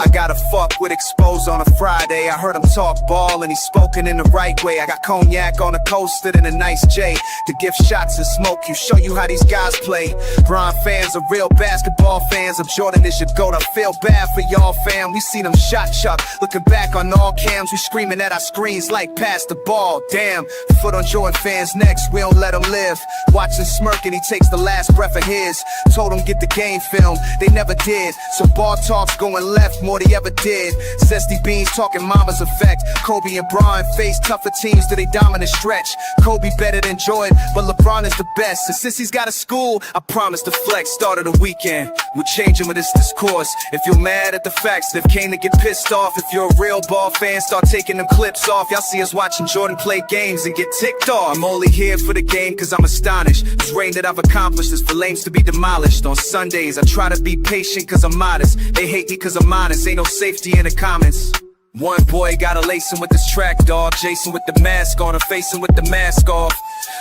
I gotta fuck with Exposed on a Friday. I heard him talk ball and he's spoken in the right way. I got cognac on a coaster and a nice J to give shots and smoke you, show you how these guys play. Bron fans are real basketball fans. Of Jordan is your GOAT. I feel bad for y'all, fam. We seen him shot chuck. Looking back on all cams, we screaming at our screens like pass the ball. Damn, foot on Jordan fans' necks, we don't let him live. Watching smirking, he takes the last breath of his. Told him get the game film, they never did. So ball talks going left more than ever did. Zesty beans talking mama's effect. Kobe and Bron face tougher teams to they dominant stretch. Kobe better than Jordan, but LeBron is the best. And since he's got a school, I promise to flex. Start of the weekend, we're changing with this discourse. If you're mad at the facts, they've came to get pissed off. If you're a real ball fan, start taking them clips off. Y'all see us watching Jordan play games and get ticked off. I'm only here for the game cause I'm astonished. This reign that I've accomplished is for lames to be demolished. On Sundays, I try to be patient cause I'm modest. They hate me cause I'm honest. Ain't no safety in the comments. Wonboi gotta lace him with this track, dog. Jason with the mask on, or facing with the mask off.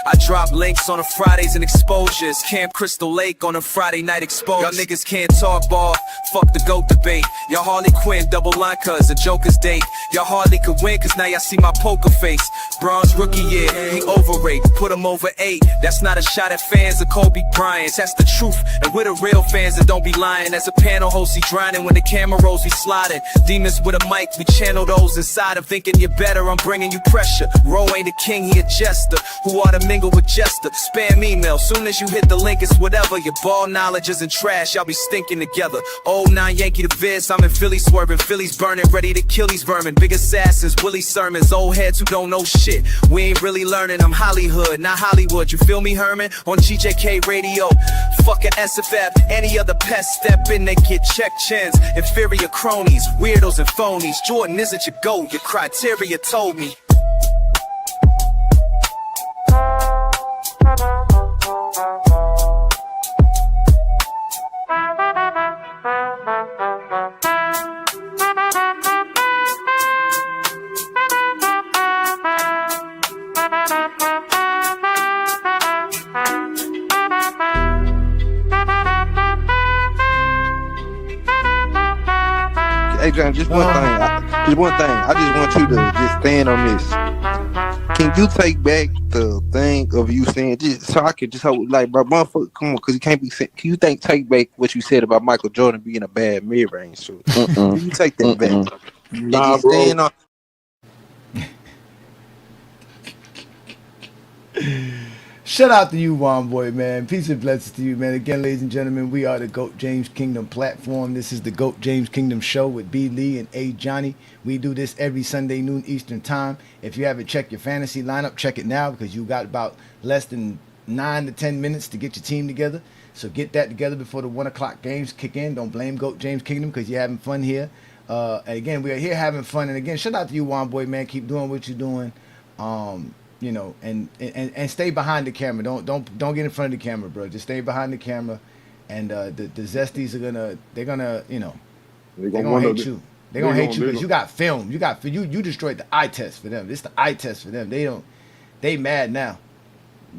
I drop links on the Fridays and exposures. Camp Crystal Lake on a Friday night exposure. Y'all niggas can't talk ball, fuck the GOAT debate. Y'all Harley Quinn double line cause a Joker's date. Y'all hardly could win cause now y'all see my poker face. Bron's rookie year, he overrated, put him over 8. That's not a shot at fans of Kobe Bryant. That's the truth, and we're the real fans that don't be lying. As a panel host, he grinding when the camera rolls, we sliding. Demons with a mic, we chant channel those inside of thinking you're better. I'm bringing you pressure. Ro ain't a king, he a jester who ought to mingle with Jester. Spam email, soon as you hit the link, it's whatever. Your ball knowledge isn't trash, y'all be stinking together. Old 9 Yankee the Viz, I'm in Philly swerving. Philly's burning, ready to kill these vermin. Big assassins, Willie sermons, old heads who don't know shit. We ain't really learning, I'm Hollywood, not Hollywood. You feel me, Herman? On GJK radio, fucking SFF. Any other pest step in, they get check chins. Inferior cronies, weirdos and phonies. Jordan isn't your GOAT, your criteria told me. Hey, John, just one thing. I just want you to just stand on this. Can you take back the thing of you saying, just so I could just hope, like, bro, motherfucker, come on, because you can't be saying. Can you take back what you said about Michael Jordan being a bad mid-range shooter? Can you take that back? Nah, and just bro. stand on. Shout out to you, Wonboi, man. Peace and blessings to you, man. Again, ladies and gentlemen, we are the GOAT James Kingdom platform. This is the GOAT James Kingdom show with B. Lee and A. Johnny. We do this every Sunday, noon Eastern time. If you haven't checked your fantasy lineup, check it now because you got about less than 9 to 10 minutes to get your team together. So get that together before the 1 o'clock games kick in. Don't blame GOAT James Kingdom because you're having fun here. And again, we are here having fun. And again, shout out to you, Wonboi, man. Keep doing what you're doing. You know, and stay behind the camera. Don't get in front of the camera, bro. Just stay behind the camera, and the Zesties are gonna you know they're gonna hate you. They're gonna hate you because you got film. You destroyed the eye test for them. It's the eye test for them. They mad now.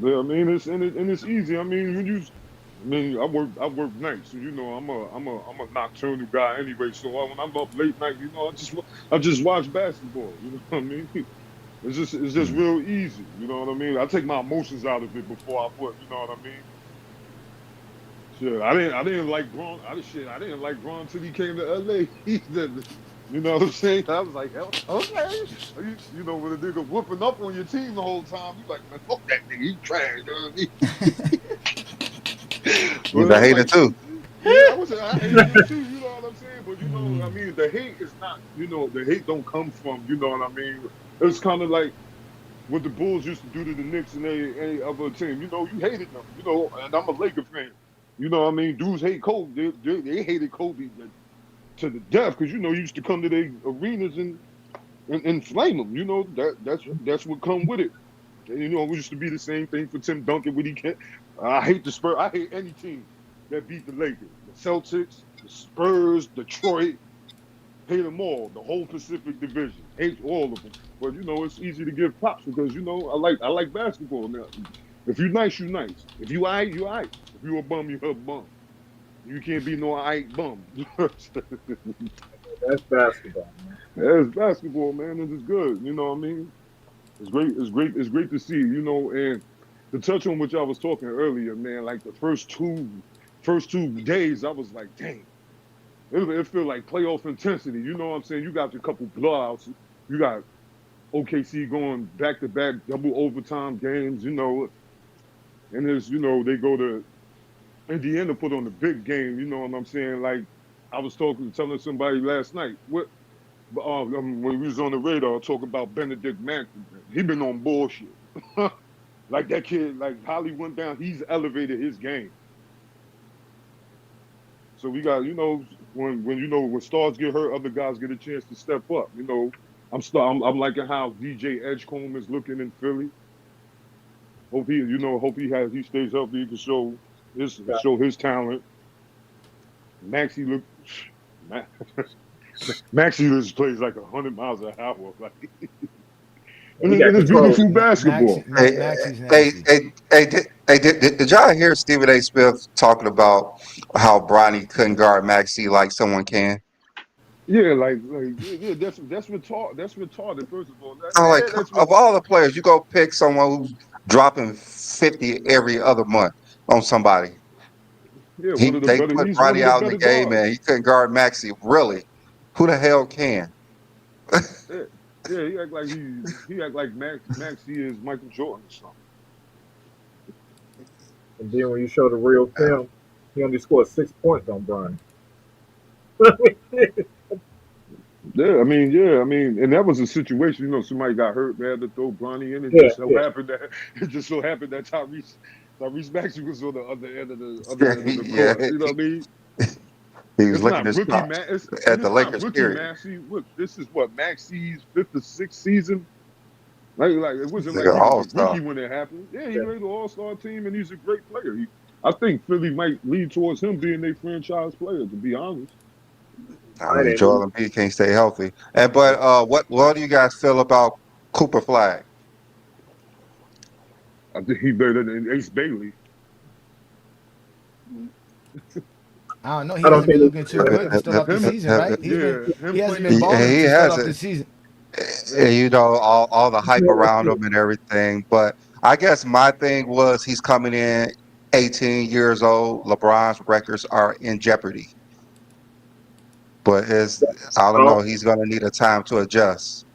Yeah, I mean it's easy. I mean I work nights, so you know I'm a nocturnal guy anyway. So when I'm up late night, you know I just watch basketball. You know what I mean? It's just real easy, you know what I mean? I take my emotions out of it before I put, you know what I mean? Shit, I didn't like Bron. I didn't like Bron till he came to LA. You know what I'm saying? I was like, hell, okay. You know, when a nigga whooping up on your team the whole time, you like, man, fuck that nigga, he trash, you know what I mean? He's a hater too. Yeah, I hate it too, you know what I'm saying? But you know, I mean, the hate is not, you know, the hate don't come from, you know what I mean? It's kind of like what the Bulls used to do to the Knicks and any other team. You know, you hated them, you know, and I'm a Laker fan. You know what I mean? Dudes hate Kobe. They hated Kobe to the death because, you know, you used to come to their arenas and flame them. You know, that's what come with it. And, you know, it used to be the same thing for Tim Duncan when he can't. I hate the Spurs. I hate any team that beat the Lakers. The Celtics, the Spurs, Detroit. Hate them all, the whole Pacific Division. Hate all of them. But you know, it's easy to give props because you know I like basketball now. If you nice, you nice. If you aight, you aight. If you a bum, you a bum. You can't be no aight bum. That's basketball, man. Yeah, it's basketball, man. It's good. You know what I mean? It's great. It's great to see. You know, and to touch on what y'all was talking earlier, man. Like the first two days, I was like, dang. It feel like playoff intensity. You know what I'm saying? You got your couple blowouts. You got OKC going back-to-back double overtime games, you know. And there's, you know, they go to Indiana put on the big game, you know what I'm saying? Like, I was telling somebody last night, when we was on the radar, talking about Benedict Matthews. He been on bullshit. Like that kid, like Holly went down, he's elevated his game. So we got, you know, when stars get hurt, other guys get a chance to step up. You know, I'm liking how DJ Edgecombe is looking in Philly. Hope he stays healthy. He can show his talent. Maxie just plays like 100 miles an hour. Like, and it's beautiful basketball. Did y'all hear Stephen A. Smith talking about how Bronny couldn't guard Maxey like someone can? Yeah, that's retarded. That's retarded. First of all, Of all the players, you go pick someone who's dropping 50 every other month on somebody. Yeah, They put Bronny out in the game, and he couldn't guard Maxey. Really, who the hell can? Yeah, yeah, he act like Maxie is Michael Jordan or something. And then when you show the real film, he only scored 6 points on Bron. Yeah, I mean, and that was a situation. Somebody got hurt, they had to throw Bronny in. It Yeah, just so yeah. happened that Tyrese Maxey was on the other Yeah, end of the yeah. court. You know what I mean? He was It's licking not his rookie chops man. at And the it's not Lakers. rookie Period. Maxey. Look, this is what Maxey's fifth or sixth season. Like it He's wasn't like like an he was all a rookie star. when it happened. Yeah, he Yeah. made the All Star team, and he's a great player. I think Philly might lead towards him being a franchise player. To be honest. I I mean, didn't Joel Embiid can't stay healthy. But what do you guys feel about Cooper Flag? I think he better than Ace Bailey. I don't know. He I don't hasn't been think looking too good to start off the Him, season, right? him He hasn't been playing. balling He to start off the hasn't. season. All the hype around him and everything. But I guess my thing was he's coming in 18 years old. LeBron's records are in jeopardy. But I don't know. He's going to need a time to adjust.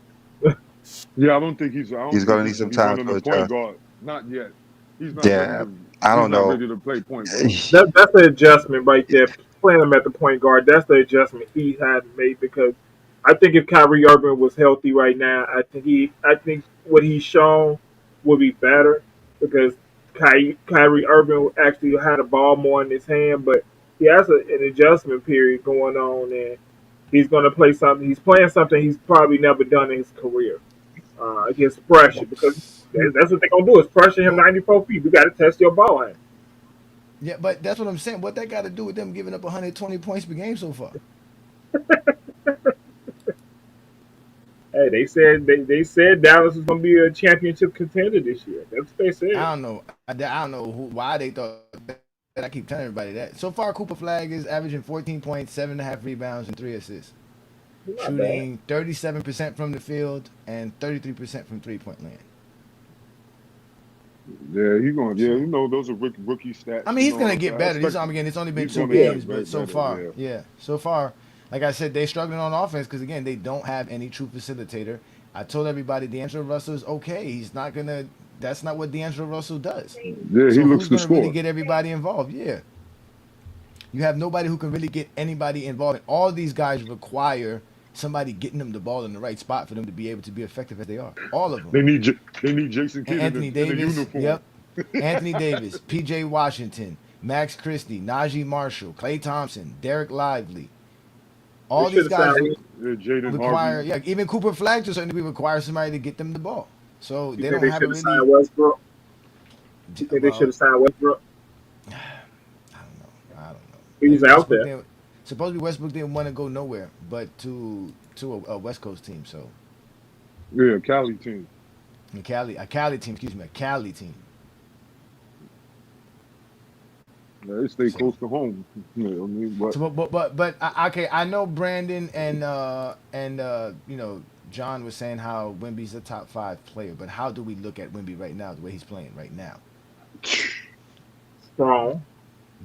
Yeah, I don't think He's going to need some he's time running to the point adjust. guard. Not yet. He's not ready Yeah, to. I He's don't not know. ready to play point guard. that's the adjustment right there. Playing him at the point guard, that's the adjustment he hadn't made because I think if Kyrie Irving was healthy right now, I think what he's shown would be better because Kyrie Irving actually had a ball more in his hand, but he has an adjustment period going on, and he's going to play something. He's playing something he's probably never done in his career against pressure because that's what they're going to do is pressure him 94 feet. We got to test your ball hand. Yeah, but that's what I'm saying. What that got to do with them giving up 120 points per game so far? Hey, they said Dallas was going to be a championship contender this year. That's what they said. I don't know. I don't know why they thought that. I keep telling everybody that. So far, Cooper Flag is averaging 14 points, 7.5 rebounds, and 3 assists. Not Shooting 37% from the field and 33% from three-point land. Yeah, he's going. Yeah, those are rookie stats. I mean, he's going to get better. It's only been 2 games, but so far, so far, like I said, they're struggling on offense because, again, they don't have any true facilitator. I told everybody D'Angelo Russell is okay. He's not going to – that's not what D'Angelo Russell does. Yeah, so he looks to who's going to really score. get everybody involved? Yeah. You have nobody who can really get anybody involved. And all these guys require somebody getting them the ball in the right spot for them to be able to be effective as they are. All of them. They need Jason Kidd Anthony in a Davis. uniform. Yep. Anthony Davis, P.J. Washington, Max Christie, Najee Marshall, Klay Thompson, Derek Lively. All these guys require, even Cooper Flag to a certain degree requires somebody to get them the ball. So they don't have a really. Signed Westbrook? You think they should have signed Westbrook? I don't know. He's out there. Supposedly Westbrook didn't want to go nowhere, but to a West Coast team. So yeah, Cali team. A Cali team. A Cali team. Yeah, they stay close to home. You know what I mean? But okay, I know Brandon and John was saying how Wemby's a top 5 player, but how do we look at Wemby right now, the way he's playing right now? Strong.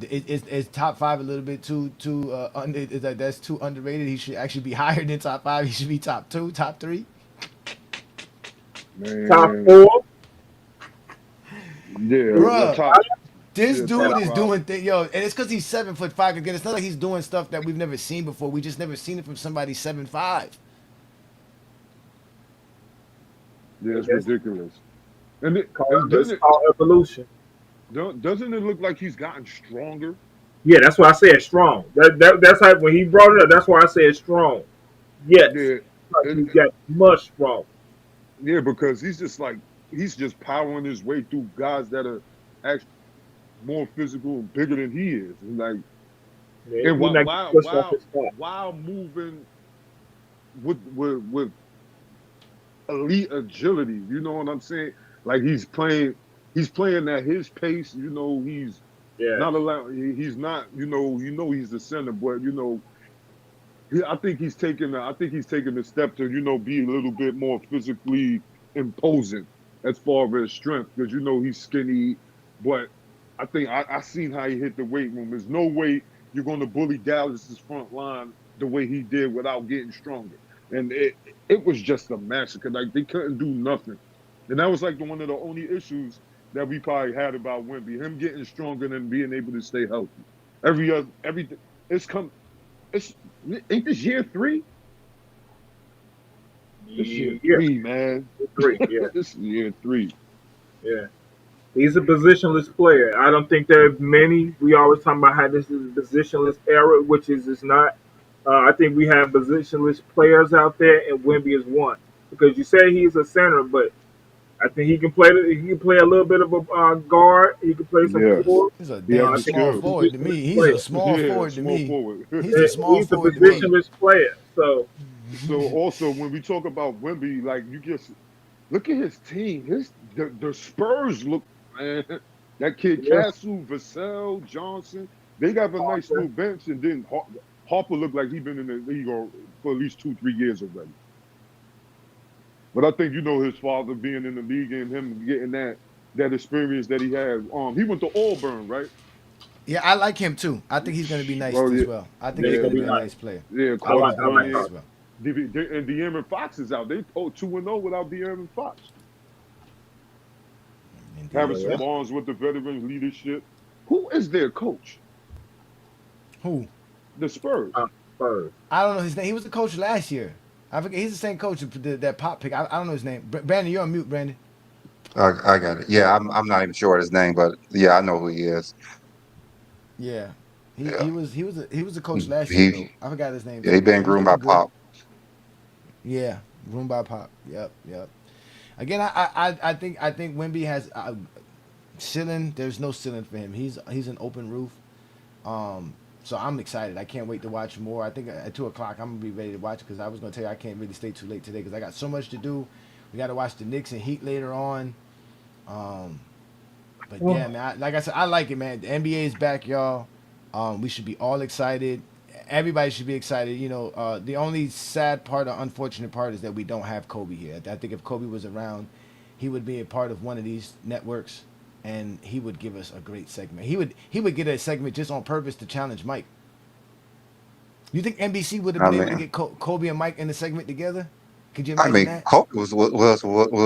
Is top 5 a little bit too that's too underrated? He should actually be higher than top 5. He should be top 2, top 3. Man. Top 4. Yeah, bruh. This dude is top doing things, and it's because he's 7'5". Again, it's not like he's doing stuff that we've never seen before. We just never seen it from somebody 7'5". Yeah, it's ridiculous. And it's called evolution. Doesn't it look like he's gotten stronger? Yeah, that's why I said strong. That's how when he brought it up. That's why I said strong. Yes, he got much strong. Yeah, because he's just powering his way through guys that are actually more physical and bigger than he is, and while moving with elite agility. You know what I'm saying? Like he's playing at his pace. He's not allowed. He's not. He's the center, but I think he's taking a step to be a little bit more physically imposing as far as strength, because he's skinny, but I think I seen how he hit the weight room. There's no way you're going to bully Dallas's front line the way he did without getting stronger. and it was just a massacre. Like they couldn't do nothing, and that was like one of the only issues that we probably had about Wemby, him getting stronger and being able to stay healthy. Everything it's ain't this year 3? This year 3, man. 3, yeah. This year 3. Yeah. He's a positionless player. I don't think there are many. We always talk about how this is a positionless era, which is it's not. I think we have positionless players out there, and Wemby is one. Because you say he's a center, but I think he can play. He can play a little bit of a guard. He can play some forward. He's a damn small forward to me. He's a small forward to me. He's a small forward to me. He's a positionless player. So also when we talk about Wemby, like you just look at his team. The Spurs look, man. That kid Castle, Vassell, Johnson, they got a nice little bench, and then Harper looked like he's been in the league for at least 2-3 years already. But I think his father being in the league and him getting that experience that he had. He went to Auburn, right? Yeah, I like him too. I think he's going to be nice as well. I think he's going to be a nice player. Yeah, I like as well. And De'Aaron Fox is out. They 2-0 without De'Aaron Fox. Harrison Barnes with the veteran leadership. Who is their coach? Who? The Spurs. Spurs. I don't know his name. He was the coach last year. I forget. He's the same coach that pop pick. I don't know his name. Brandon, you're on mute, Brandon. I got it. Yeah, I'm not even sure his name, but yeah, I know who he is. Yeah, he was a coach last year. Though. I forgot his name. Yeah, he been groomed by Pop. Yeah, groomed by Pop. Yep. Again, I think Wemby has ceiling. There's no ceiling for him. He's an open roof. So I'm excited. I can't wait to watch more. I think at 2:00 I'm gonna be ready to watch because I was gonna tell you I can't really stay too late today because I got so much to do. We got to watch the Knicks and Heat later on. But yeah, man. Like I said, I like it, man. The NBA is back, y'all. We should be all excited. Everybody should be excited. The only sad part or unfortunate part is that we don't have Kobe here. I think if Kobe was around, he would be a part of one of these networks. And he would give us a great segment. He would get a segment just on purpose to challenge Mike. You think NBC would have been able to get Kobe and Mike in the segment together? Could you imagine that? Kobe was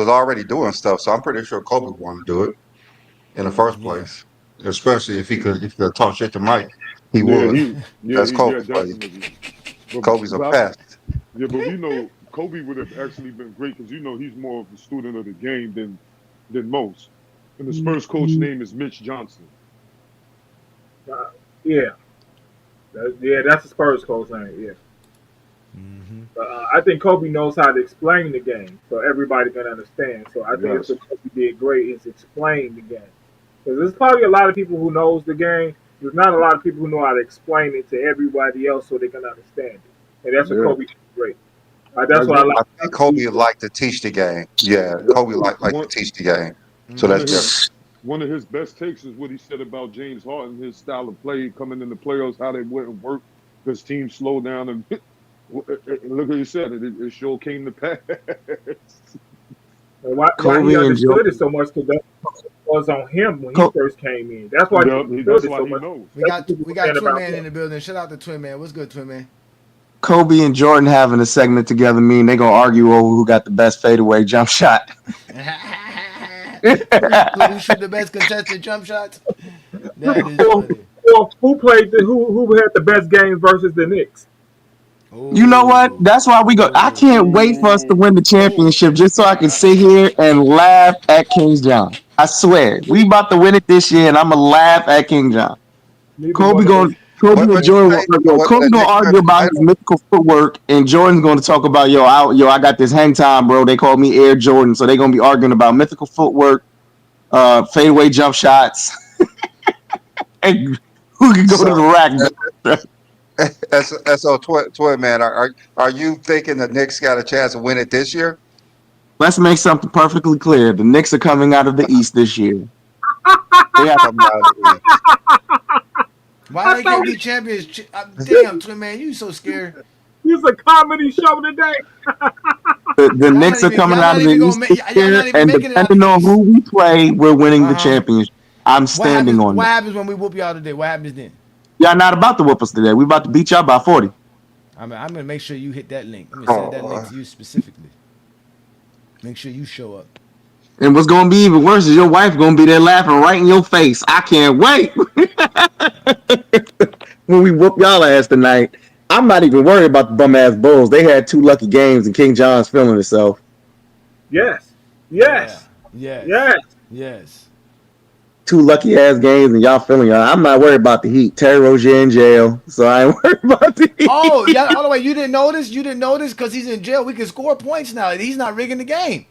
already doing stuff, so I'm pretty sure Kobe wanted to do it in the first place. Especially if he could talk shit to Mike, he would. That's Kobe. Kobe's a pest. Yeah, but Kobe would have actually been great because he's more of a student of the game than most. And the Spurs coach name is Mitch Johnson. That's the Spurs coach name. Yeah. I think Kobe knows how to explain the game so everybody can understand. So I think what Kobe did great is explain the game. Because there's probably a lot of people who knows the game. There's not a lot of people who know how to explain it to everybody else so they can understand it. And that's what Kobe did great. That's what I like. I think Kobe liked to teach the game. Yeah, Kobe liked to teach the game. So that's different. One of his best takes is what he said about James Harden, his style of play coming in the playoffs, how they wouldn't work because teams slow down. And look what he said, it sure came to pass. Why he understood it so much because that was on him when he first came in. That's why he knows. We got Twin Man in the building. Shout out to Twin Man. What's good, Twin Man? Kobe and Jordan having a segment together mean they're going to argue over who got the best fadeaway jump shot. Who shoot the best contested jump shots? That is funny. Who had the best games versus the Knicks? You know what? That's why we go. I can't wait for us to win the championship just so I can sit here and laugh at King John. I swear. We about to win it this year and I'm going to laugh at King John. Kobe and Jordan Kobe gonna argue about his mythical footwork, and Jordan's gonna talk about I got this hang time, bro. They call me Air Jordan, so they're gonna be arguing about mythical footwork, fadeaway jump shots, and who can go to the rack. So Twin Man, are you thinking the Knicks got a chance to win it this year? Let's make something perfectly clear. The Knicks are coming out of the East this year. They have to come out of the East. Why they can't be champions? Damn, Twin Man, you so scared. It's a comedy show today. The Knicks are coming out of the East this year, and depending on who we play, we're winning the championship. I'm standing on that. What happens when we whoop y'all today? What happens then? Y'all not about to whoop us today. We about to beat y'all by 40. All I'm gonna make sure you hit that link. I'm gonna send that link to you specifically. Make sure you show up. And what's gonna be even worse is your wife gonna be there laughing right in your face. I can't wait. When we whoop y'all ass tonight, I'm not even worried about the bum ass Bulls. They had 2 lucky games and King John's feeling himself. Yes. Yeah. 2 lucky ass games and y'all feeling y'all. I'm not worried about the Heat. Terry Rozier in jail, so I ain't worried about the Heat. Oh, yeah. By the way, you didn't notice? You didn't notice because he's in jail. We can score points now. He's not rigging the game.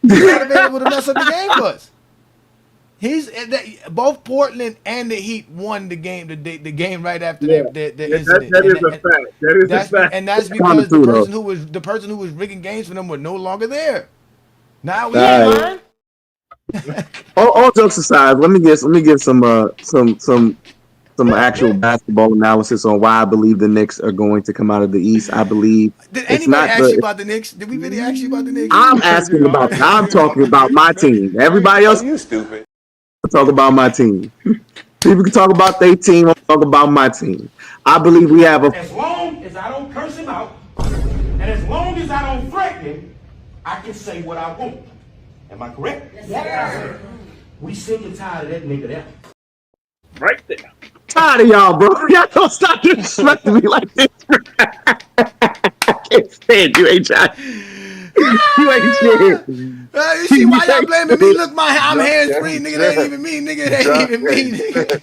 He's not available to mess up the game for us. Both Portland and the Heat won the game. The game right after the incident. That is a fact. That is a fact. And that's because the person who was rigging games for them were no longer there. Now we ain't all jokes aside, let me give some actual basketball analysis on why I believe the Knicks are going to come out of the East. I believe. Did anybody ask you about the Knicks? Did we really ask you about the Knicks? I'm talking about my team. Everybody else, you stupid. Talk about my team. People can talk about their team. I'll talk about my team. I believe we have As long as I don't curse him out, and as long as I don't threaten him, I can say what I want. Am I correct? Yes, sir. We sick and tired of that nigga there. Right there. Tired of y'all, bro. Y'all don't stop disrespecting me like this. I can't stand you, H.I. You ain't shit. You see why y'all blaming me? Look, I'm hands free, nigga. That ain't even me, nigga. That ain't even me, nigga.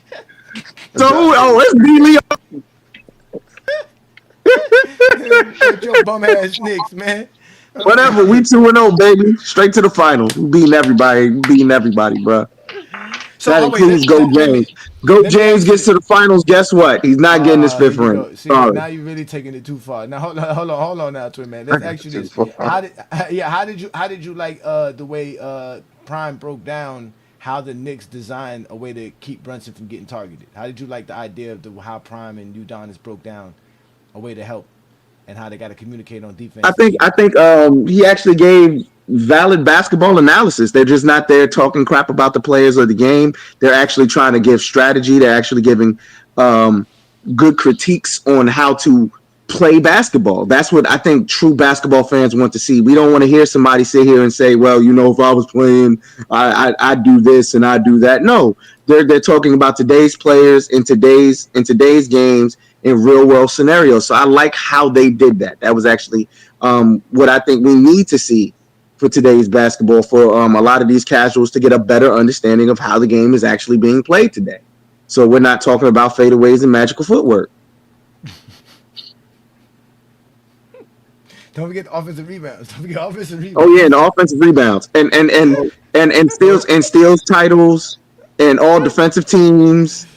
So, it's B. Shut your bum ass Knicks, man. Whatever, we 2-0, baby. Straight to the finals. We beating everybody, bro. So, that includes Go James. Go James gets to the finals. Guess what? He's not getting his 5th ring. See, now you're really taking it too far. Now hold on now, Twin Man. Let's ask you this. How did you like the way Prime broke down how the Knicks designed a way to keep Brunson from getting targeted? How did you like the idea of how Prime and Udonis broke down a way to help and how they got to communicate on defense? I think he actually gave valid basketball analysis. They're just not there talking crap about the players or the game. They're actually trying to give strategy. They're actually giving good critiques on how to play basketball. That's what I think true basketball fans want to see. We don't want to hear somebody sit here and say, well, if I was playing, I'd do this and I'd do that. No, they're talking about today's players in today's games in real world scenarios. So I like how they did that. That was actually what I think we need to see for today's basketball, for a lot of these casuals to get a better understanding of how the game is actually being played today. So we're not talking about fadeaways and magical footwork. Don't forget the offensive rebounds. Oh yeah, and the offensive rebounds, and steals titles, and all defensive teams.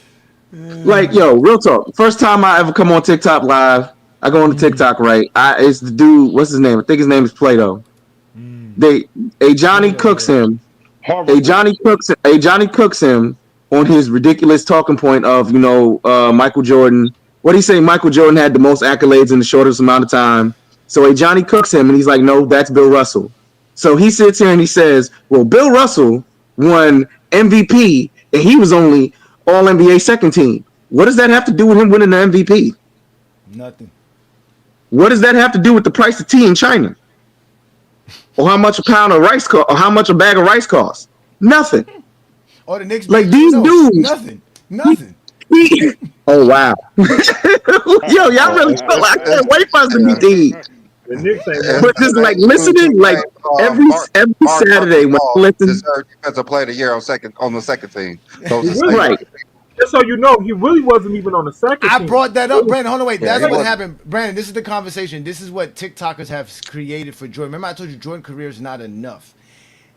Like, real talk. First time I ever come on TikTok live, I go on the TikTok, right? It's the dude. What's his name? I think his name is Plato. Johnny cooks him. Johnny cooks him on his ridiculous talking point of Michael Jordan. What do you say? Michael Jordan had the most accolades in the shortest amount of time. So Johnny cooks him, and he's like, no, that's Bill Russell. So he sits here and he says, well, Bill Russell won MVP, and he was only All-NBA second team. What does that have to do with him winning the MVP? Nothing. What does that have to do with the price of tea in China? Or how much a pound of rice costs? Or how much a bag of rice costs? Nothing. Or the Knicks. Like these dudes. Nothing. Oh wow. Yo, y'all really feel like I can't wait for us to be deep. The Knicks ain't But just like listening, like every Saturday when I listen. Defensive player of the year on the second team. Right. Just so you know, he really wasn't even on the second team. I brought that up, Brandon. Hold on, wait. That's what happened. Brandon, this is the conversation. This is what TikTokers have created for Jordan. Remember I told you Jordan career is not enough.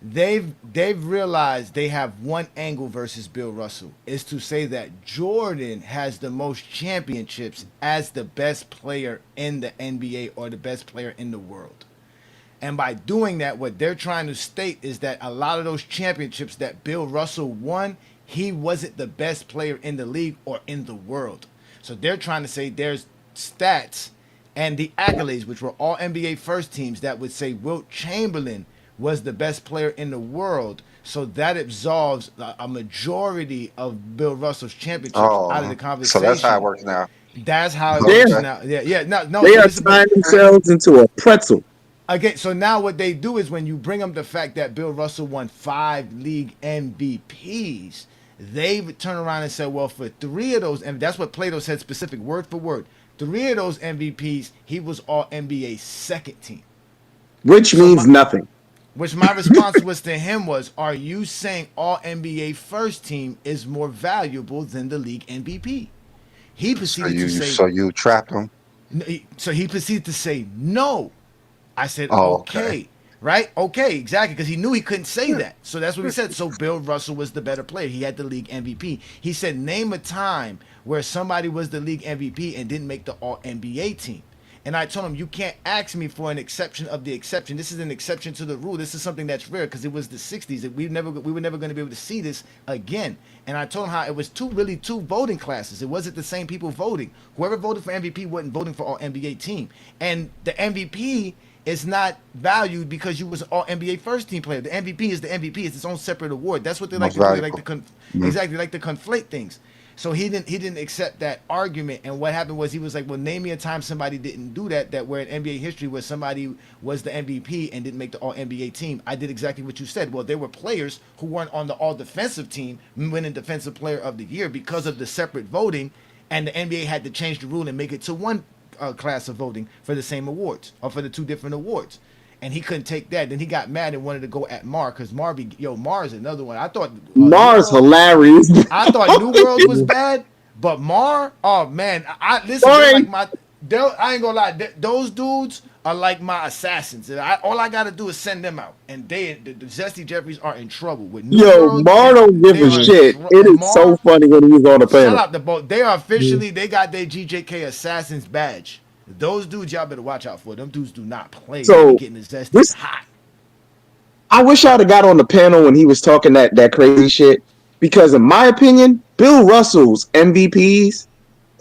They've realized they have one angle versus Bill Russell, is to say that Jordan has the most championships as the best player in the NBA or the best player in the world. And by doing that, what they're trying to state is that a lot of those championships that Bill Russell won, he wasn't the best player in the league or in the world. So they're trying to say there's stats and the accolades, which were all NBA first teams, that would say Wilt Chamberlain was the best player in the world. So that absolves a majority of Bill Russell's championships out of the conversation. So that's how it works now. That's how it They're, works now. Yeah. No. they So are this is tying themselves into a pretzel. again. So now what they do is when you bring up the fact that Bill Russell won 5 league MVPs, they would turn around and say, well, for 3 of those, and that's what Plato said specific word for word. 3 of those MVPs, he was all NBA second team. Which means nothing. Which my response was to him was, are you saying all NBA first team is more valuable than the league MVP? He proceeded to say. So you trapped him. So he proceeded to say no. I said, Oh, okay. Right? Okay, exactly. Because he knew he couldn't say that. So that's what he said. So Bill Russell was the better player. He had the league MVP. He said, name a time where somebody was the league MVP and didn't make the all NBA team. And I told him, you can't ask me for an exception of the exception. This is an exception to the rule. This is something that's rare because it was the 60s. We were never going to be able to see this again. And I told him how it was two voting classes. It wasn't the same people voting. Whoever voted for MVP wasn't voting for all NBA team. And the MVP is not valued because you was an all NBA first team player. The MVP is the MVP. It's its own separate award. That's what they like to do. They like to exactly like to conflate things. So he didn't accept that argument, and what happened was he was like, well, name me a time somebody didn't do that where in NBA history where somebody was the MVP and didn't make the all NBA team. I did exactly what you said. Well, there were players who weren't on the all defensive team winning defensive player of the year because of the separate voting, and the NBA had to change the rule and make it to one class of voting for the same awards or for the 2 different awards. And he couldn't take that. Then he got mad and wanted to go at Mar because Mar is another one. I thought Mar's hilarious. I thought New World was bad, but Mar, oh man, I listen. Like I ain't gonna lie, those dudes are like my assassins. All I gotta do is send them out, and the Zesty Jeffries are in trouble with New World. Mar don't give a shit. It is Mar, so funny when he was on the panel. Shout out the boat. They are officially they got their GJK Assassins badge. Those dudes, y'all better watch out for. Them dudes do not play. So getting the Zesty hot. I wish I'd have got on the panel when he was talking that crazy shit, because in my opinion, Bill Russell's MVPs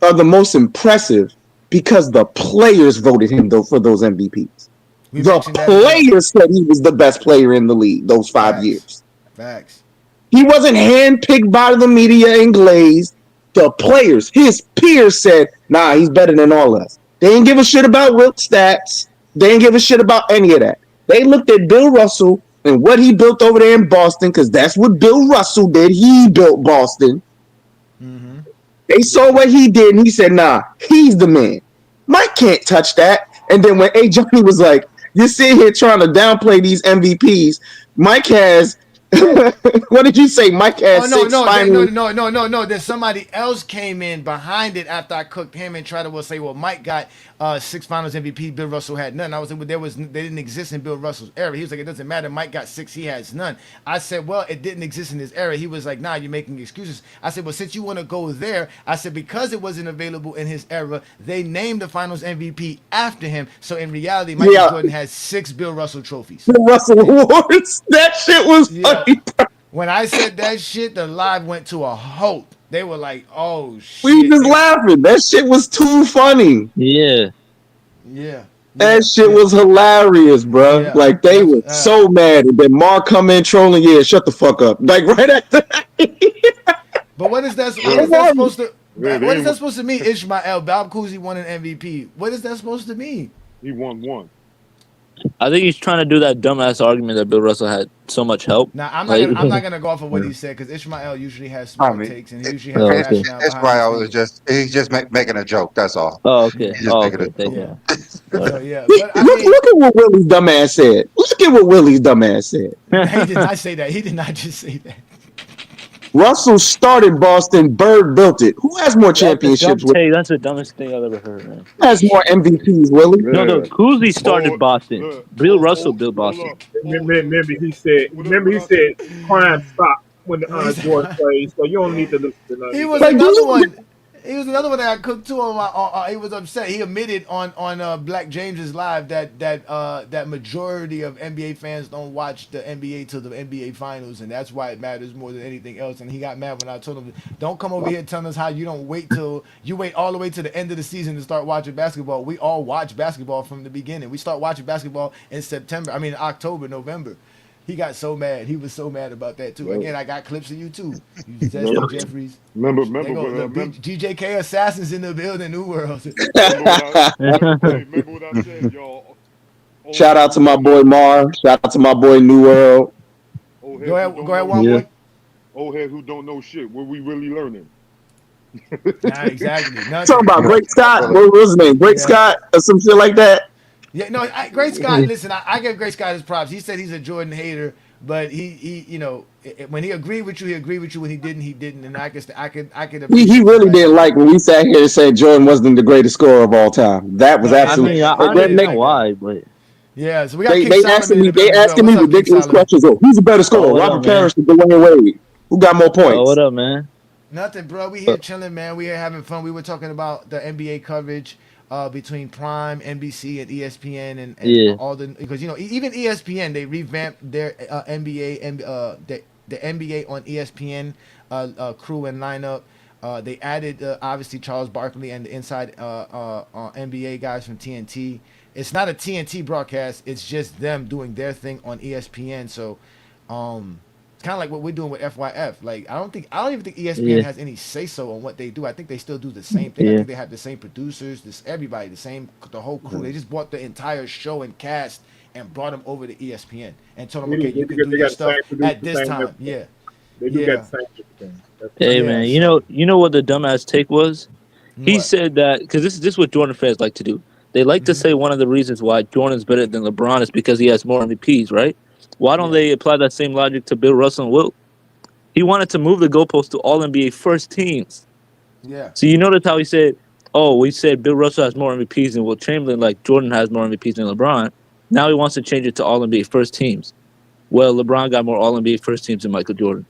are the most impressive because the players voted him for those MVPs. The players said he was the best player in the league those 5 years. Facts. He wasn't handpicked by the media and glazed. The players, his peers said, nah, he's better than all of us. They didn't give a shit about Wilt's stats. They didn't give a shit about any of that. They looked at Bill Russell and what he built over there in Boston, because that's what Bill Russell did. He built Boston. Mm-hmm. They saw what he did, and he said, nah, he's the man. Mike can't touch that. And then when A. Johnny was like, you're sitting here trying to downplay these MVPs, Mike has... what did you say? Mike has no. Then somebody else came in behind it after I cooked him and tried to say, well, Mike got 6 Finals MVP. Bill Russell had none. I was like, well, they didn't exist in Bill Russell's era. He was like, it doesn't matter. Mike got 6. He has none. I said, well, it didn't exist in his era. He was like, nah, you're making excuses. I said, well, since you want to go there, I said, because it wasn't available in his era, they named the Finals MVP after him. So in reality, Michael Jordan has 6 Bill Russell trophies. Bill Russell awards. That shit was funny. When I said that shit, the live went to a halt. They were like, oh, shit. We just laughing. That shit was too funny. Yeah. That shit was hilarious, bro. Yeah. Like, they were so mad. And then Mark come in trolling, shut the fuck up. Like, right after that. But what is that supposed to... What is that supposed to mean, Ishmael? Bob Cousy won an MVP. What is that supposed to mean? He won one. I think he's trying to do that dumbass argument that Bill Russell had so much help. Now I'm not gonna go off of what he said because Ishmael usually has smart takes and he usually has rationale. Ishmael he's just making a joke. That's all. Oh, okay. He's just making a joke. Yeah. But look at what Willie's dumbass said. Look at what Willie's dumbass said. He did not say that. He did not just say that. Russell started Boston. Bird built it. Who has more championships? That's the dumbest thing I've ever heard, man. Who has more MVPs, Willie? No, Cousy started Boston. Bill Russell built Boston. Remember he said crime stopped when Jordan played, so you don't need to listen to nothing. He was another one. He was another one that I cooked too on he was upset. He admitted on Black James's live that majority of NBA fans don't watch the NBA till the NBA finals, and that's why it matters more than anything else. And he got mad when I told him, don't come over here telling us how you don't wait till you wait all the way to the end of the season to start watching basketball. We all watch basketball from the beginning. We start watching basketball in October, November. He got so mad. He was so mad about that too. Again, I got clips of you too. You Remember, Zesty Jeffries. remember, They go look. GJK Assassins in the building. New World. remember what I said, y'all. Shout out to my boy Mar. Shout out to my boy New World. Go ahead, Wonboi. Old heads who don't know shit. What we really learning? Nah, exactly. Talking about Great Scott. What was his name? Great Scott or some shit like that. Yeah, no, Great Scott. Listen, I give Great Scott his props. He said he's a Jordan hater, but he, you know, when he agreed with you, he agreed with you. When he didn't, he didn't. And I could. He really didn't like when we sat here and said Jordan wasn't the greatest scorer of all time. That was absolutely. I don't know why, but yeah. So we got. They asking me ridiculous questions. Oh, who's a better scorer, Robert Parrish or Dwayne Wade? Who got more points? Oh, what up, man? Nothing, bro. We here chilling, man. We here having fun. We were talking about the NBA coverage. Between Prime, NBC, and ESPN, and all the, because you know even ESPN, they revamped their NBA and the NBA on ESPN crew and lineup. They added obviously Charles Barkley and the inside NBA guys from TNT. It's not a TNT broadcast; it's just them doing their thing on ESPN. So it's kind of like what we're doing with FYF. Like I don't even think ESPN has any say so on what they do. I think they still do the same thing. I think they have the same producers, everybody, the whole crew. They just bought the entire show and cast and brought them over to ESPN and told them, okay, you can do your stuff at this time. Yeah, they do that same thing. Hey man, you know what the dumbass take was? He said that because this is what Jordan fans like to do. They like to say one of the reasons why Jordan's better than LeBron is because he has more MVPs, right? Why don't they apply that same logic to Bill Russell and Wilt? He wanted to move the goalpost to all NBA first teams. Yeah. So you notice how he said, oh, we said Bill Russell has more MVPs than Wilt Chamberlain, like Jordan has more MVPs than LeBron. Now he wants to change it to all NBA first teams. Well, LeBron got more all NBA first teams than Michael Jordan.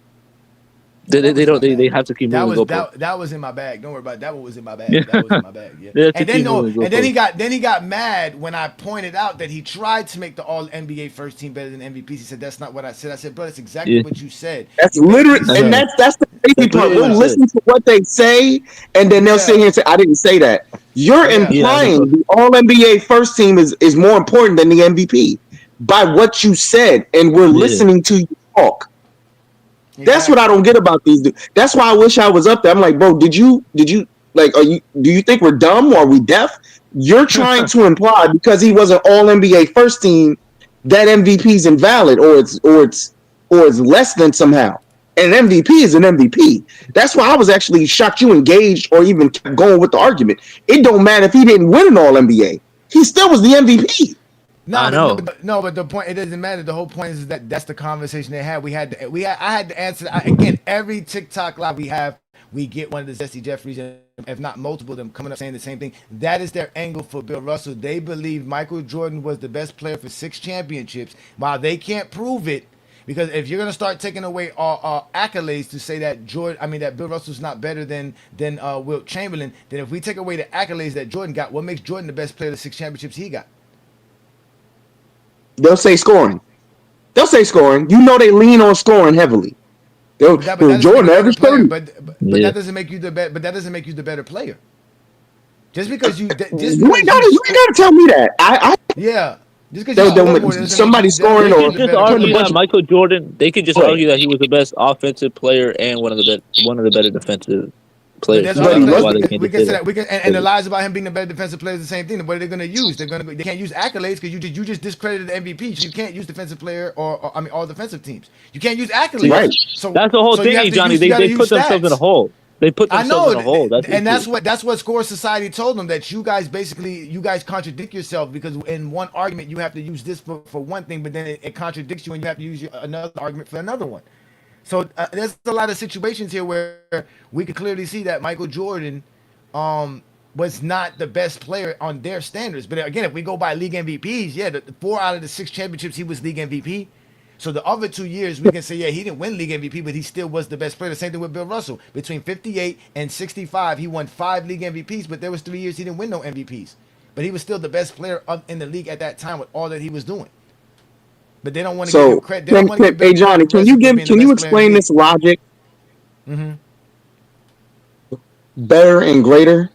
They have to keep moving the goalpost. That was in my bag. Don't worry about it. That one was in my bag. That was in my bag. Yeah. And then he got mad when I pointed out that he tried to make the All NBA first team better than MVPs. He said that's not what I said. I said, bro, that's exactly what you said. That's literally, and that's the crazy part. We'll listen to what they say, and then they'll sit here and say, "I didn't say that." You're implying the All NBA first team is more important than the MVP by what you said, and we're listening to you talk. That's what I don't get about these dudes. That's why I wish I was up there. I'm like, bro, did you like, do you think we're dumb or are we deaf? You're trying to imply because he was an all NBA first team that MVP's invalid or it's less than somehow. And an MVP is an MVP. That's why I was actually shocked you engaged or even kept going with the argument. It don't matter if he didn't win an all NBA. He still was the MVP. No, but the point, it doesn't matter. The whole point is that that's the conversation they had. I had to answer again. Every TikTok live we get one of the Zesty Jeffries, if not multiple of them, coming up saying the same thing. That is their angle for Bill Russell. They believe Michael Jordan was the best player for 6 championships. While they can't prove it, because if you're gonna start taking away all accolades to say that that Bill Russell's not better than Wilt Chamberlain, then if we take away the accolades that Jordan got, what makes Jordan the best player of the 6 championships he got? They'll say scoring. You know they lean on scoring heavily. Jordan average 30. But that doesn't make you the better. But that doesn't make you the better player. Just because you ain't gotta tell me that. Just because somebody scoring or just argue that Michael Jordan. They could just argue that he was the best offensive player and one of the better defensive players. We can say that. And the lies about him being the better defensive player is the same thing. What are they going to use? They can't use accolades because you just discredited the MVP. You can't use defensive player or all defensive teams. You can't use accolades. Right. So that's the whole thing, Johnny. They put themselves in a hole. They put themselves in a hole. That's what Score Society told them, that you guys contradict yourself, because in one argument you have to use this for one thing, but then it contradicts you and you have to use another argument for another one. So there's a lot of situations here where we can clearly see that Michael Jordan was not the best player on their standards. But again, if we go by league MVPs, the 4 out of the 6 championships, he was league MVP. So the other 2 years, we can say, he didn't win league MVP, but he still was the best player. The same thing with Bill Russell. Between 58 and 65, he won 5 league MVPs, but there was 3 years he didn't win no MVPs. But he was still the best player in the league at that time with all that he was doing. But they don't want to give him credit. Hey, Johnny, can you explain this logic? Mm-hmm. Better and greater.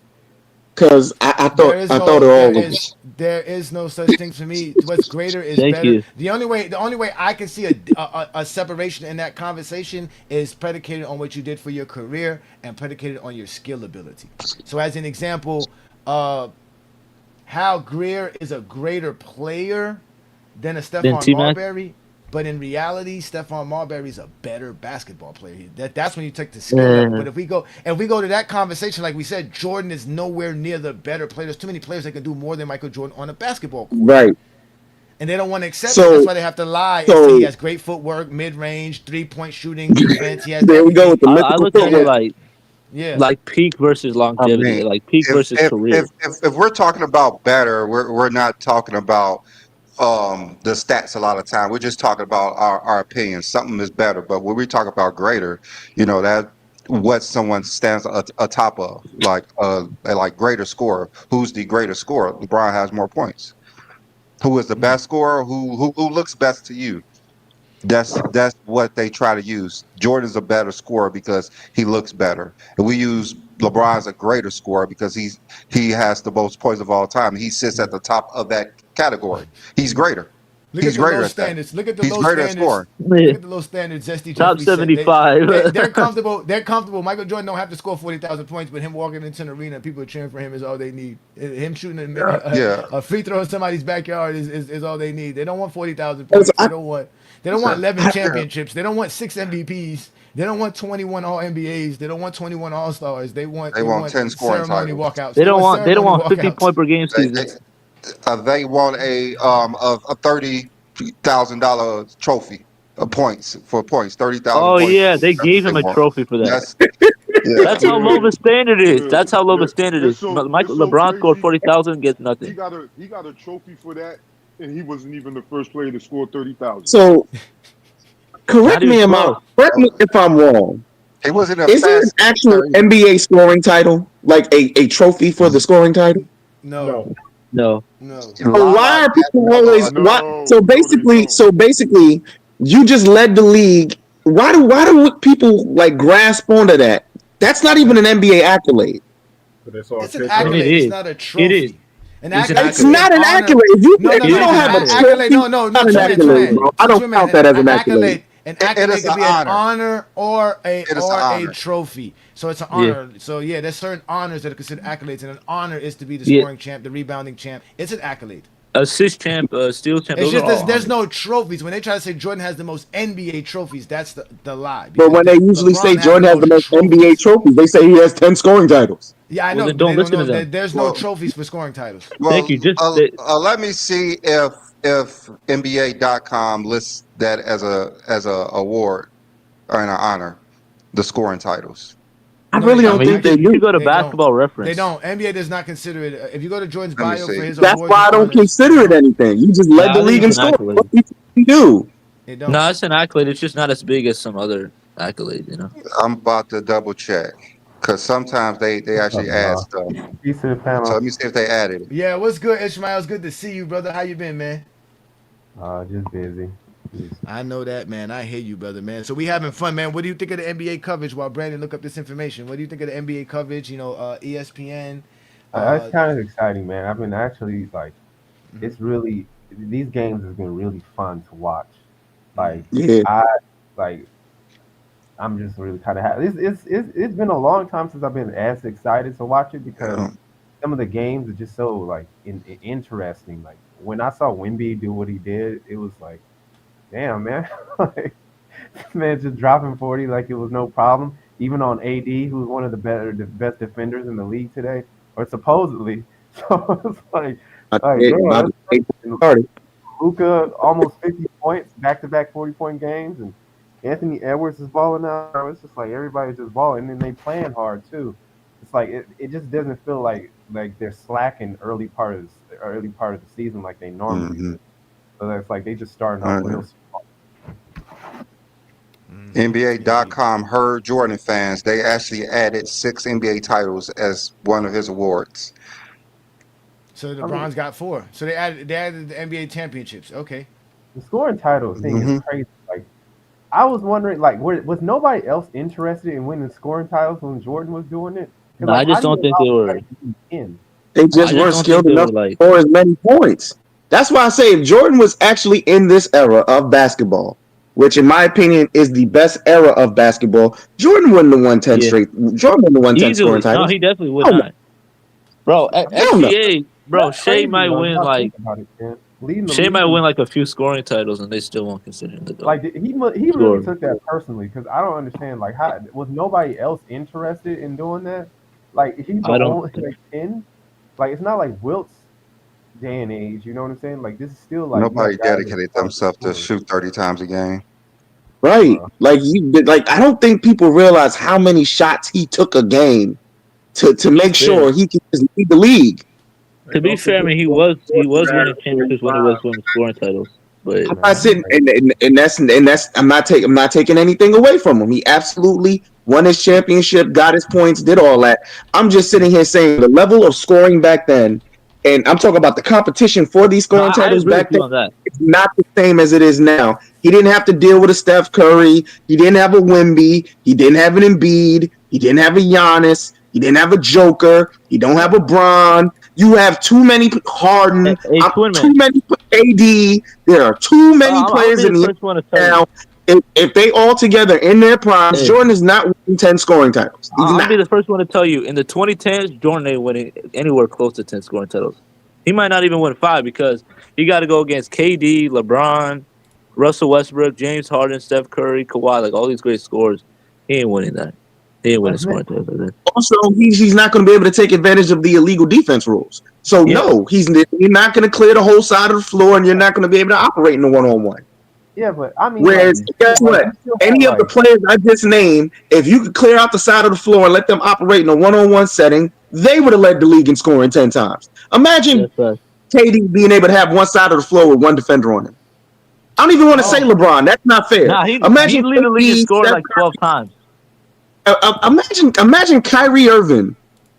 because I thought it all was. There is no such thing for me. What's greater is Thank better. you. The only way I can see a separation in that conversation is predicated on what you did for your career and predicated on your skill ability. So, as an example, Hal Greer is a greater player than a Stephon T-Mac? Marbury, but in reality, Stephon Marbury is a better basketball player. That's when you take the skill level. But if we go to that conversation, like we said, Jordan is nowhere near the better player. There's too many players that can do more than Michael Jordan on a basketball court. Right. And they don't want to accept it. That's why they have to lie and say he has great footwork, mid-range, three-point shooting, defense. He has there we go with the I look at it like peak versus longevity, like peak versus career. If we're talking about better, we're not talking about the stats a lot of time. We're just talking about our opinions. Something is better, but when we talk about greater, that what someone stands atop of, like greater scorer. Who's the greater scorer? LeBron has more points. Who is the best scorer? Who looks best to you? That's what they try to use. Jordan's a better scorer because he looks better, and we use LeBron's a greater scorer because he has the most points of all time. He sits at the top of that category. He's greater. He's greater at standards. that. Look at the He's low greater standards. at scoring. Look at the low standards. Zesty Top Jeffrey said. 75. They're comfortable. They're comfortable. Michael Jordan don't have to score 40,000 points, but him walking into an arena and people are cheering for him is all they need. Him shooting a free throw in somebody's backyard is all they need. They don't want 40,000 points. They don't want 11 championships. They don't want 6 MVPs. They don't want 21 All NBAs. They don't want 21 All Stars. They want 10 scoring ceremony titles. walkouts. They don't want 50 point per game season. They want a $30,000 trophy of points for points. 30,000. Oh points. yeah, they gave him a trophy for that. That's how low the standard is. That's how low the standard is. LeBron scored 40,000, gets nothing. He got a trophy for that, and he wasn't even the first player to score 30,000. So, correct me if I'm wrong. It wasn't Is there an actual NBA scoring title, like a trophy for the scoring title? No. Why are people always? So basically, you just led the league. Why do people like grasp onto that? That's not even an NBA accolade. It's an accolade. It's not a trophy. It is. It's not an accolade. If you don't have a trophy, not an accolade, bro. I don't count that as an accolade. An accolade could be an honor or a trophy. So it's an honor. Yeah. So there's certain honors that are considered accolades, and an honor is to be the scoring champ, the rebounding champ. It's an accolade. Assist champ, steal champ. It's just there's no trophies. When they try to say Jordan has the most NBA trophies, that's the lie. But when they usually say Jordan has the most NBA trophies, they say he has 10 scoring titles. Yeah, I know. Well, don't listen to them. There's no trophies for scoring titles. Well, thank you. Let me see if NBA.com lists that as a award or an honor, the scoring titles. I really don't think they do. You go to Basketball Reference. They don't. NBA does not consider it. If you go to Jordan's bio for his that's awards, why I don't consider it anything. You just led the league in scoring. What do you do? No, it's an accolade. It's just not as big as some other accolades, I'm about to double check because sometimes they actually add stuff. So let me see if they added it. Yeah, what's good, Ishmael? It's good to see you, brother. How you been, man? Just busy. I know that, man. I hear you, brother, man. So we having fun, man. What do you think of the NBA coverage while Brandon look up this information? What do you think of the NBA coverage? ESPN. It's kind of exciting, man. I've been actually it's really these games have been really fun to watch. I'm just really kind of happy. It's been a long time since I've been as excited to watch it because some of the games are just so interesting. Like when I saw Wemby do what he did, it was like, damn, man, this man just dropping 40 like it was no problem. Even on AD, who's one of the best defenders in the league today, or supposedly. So it's Luka almost 50 points, back-to-back 40-point games, and Anthony Edwards is balling out. It's just like everybody's just balling, and they playing hard too. It's like it just doesn't feel like they're slacking early part of the season like they normally do. So that's like they just starting off real small. NBA.com heard Jordan fans. They actually added 6 NBA titles as one of his awards. So LeBron's got 4. So they added the NBA championships. Okay. The scoring title thing is crazy. Like I was wondering, like, was nobody else interested in winning scoring titles when Jordan was doing it? No, I just don't think they were. They just weren't skilled enough to score as many points. That's why I say if Jordan was actually in this era of basketball, which in my opinion is the best era of basketball, Jordan wouldn't have won 10 straight. Jordan wouldn't have won 10 scoring titles. No, he definitely would not. Bro, SGA, bro, Shea might win like Shea might win like a few scoring titles, and they still won't consider him the GOAT. Like he really took that personally because I don't understand. Like, how was nobody else interested in doing that? Like, he's the only like 10. Like, it's not like Wilt's day and age. You know what I'm saying? Like, this is still like nobody dedicated themselves to shoot 30 times a game. Right. Like I don't think people realize how many shots he took a game to make sure he can just lead the league. To be fair, I mean he was winning championships when he was winning scoring titles. But I'm not sitting and that's I'm not taking anything away from him. He absolutely won his championship, got his points, did all that. I'm just sitting here saying the level of scoring back then, and I'm talking about the competition for these scoring titles back then. It's not the same as it is now. He didn't have to deal with a Steph Curry. He didn't have a Wemby. He didn't have an Embiid. He didn't have a Giannis. He didn't have a Joker. He don't have a Bron. You have too many Harden. Too many AD. There are too many players in the NBA now. If they all together in their primes, Jordan is not winning 10 scoring titles. I'll be the first one to tell you, in the 2010s, Jordan ain't winning anywhere close to 10 scoring titles. He might not even win 5 because he got to go against KD, LeBron, Russell Westbrook, James Harden, Steph Curry, Kawhi, like all these great scorers. He ain't winning that. He ain't winning scoring titles like that. Also, he's not going to be able to take advantage of the illegal defense rules. So, no, you're not going to clear the whole side of the floor, and you're not going to be able to operate in the one-on-one. Yeah, but I mean, whereas guess what? Any of the players I just named, if you could clear out the side of the floor and let them operate in a one-on-one setting, they would have led the league in scoring 10 times. Imagine KD being able to have one side of the floor with one defender on him. I don't even want to say LeBron. That's not fair. Nah, imagine he lead the league in scoring like 12 times. Imagine Kyrie Irving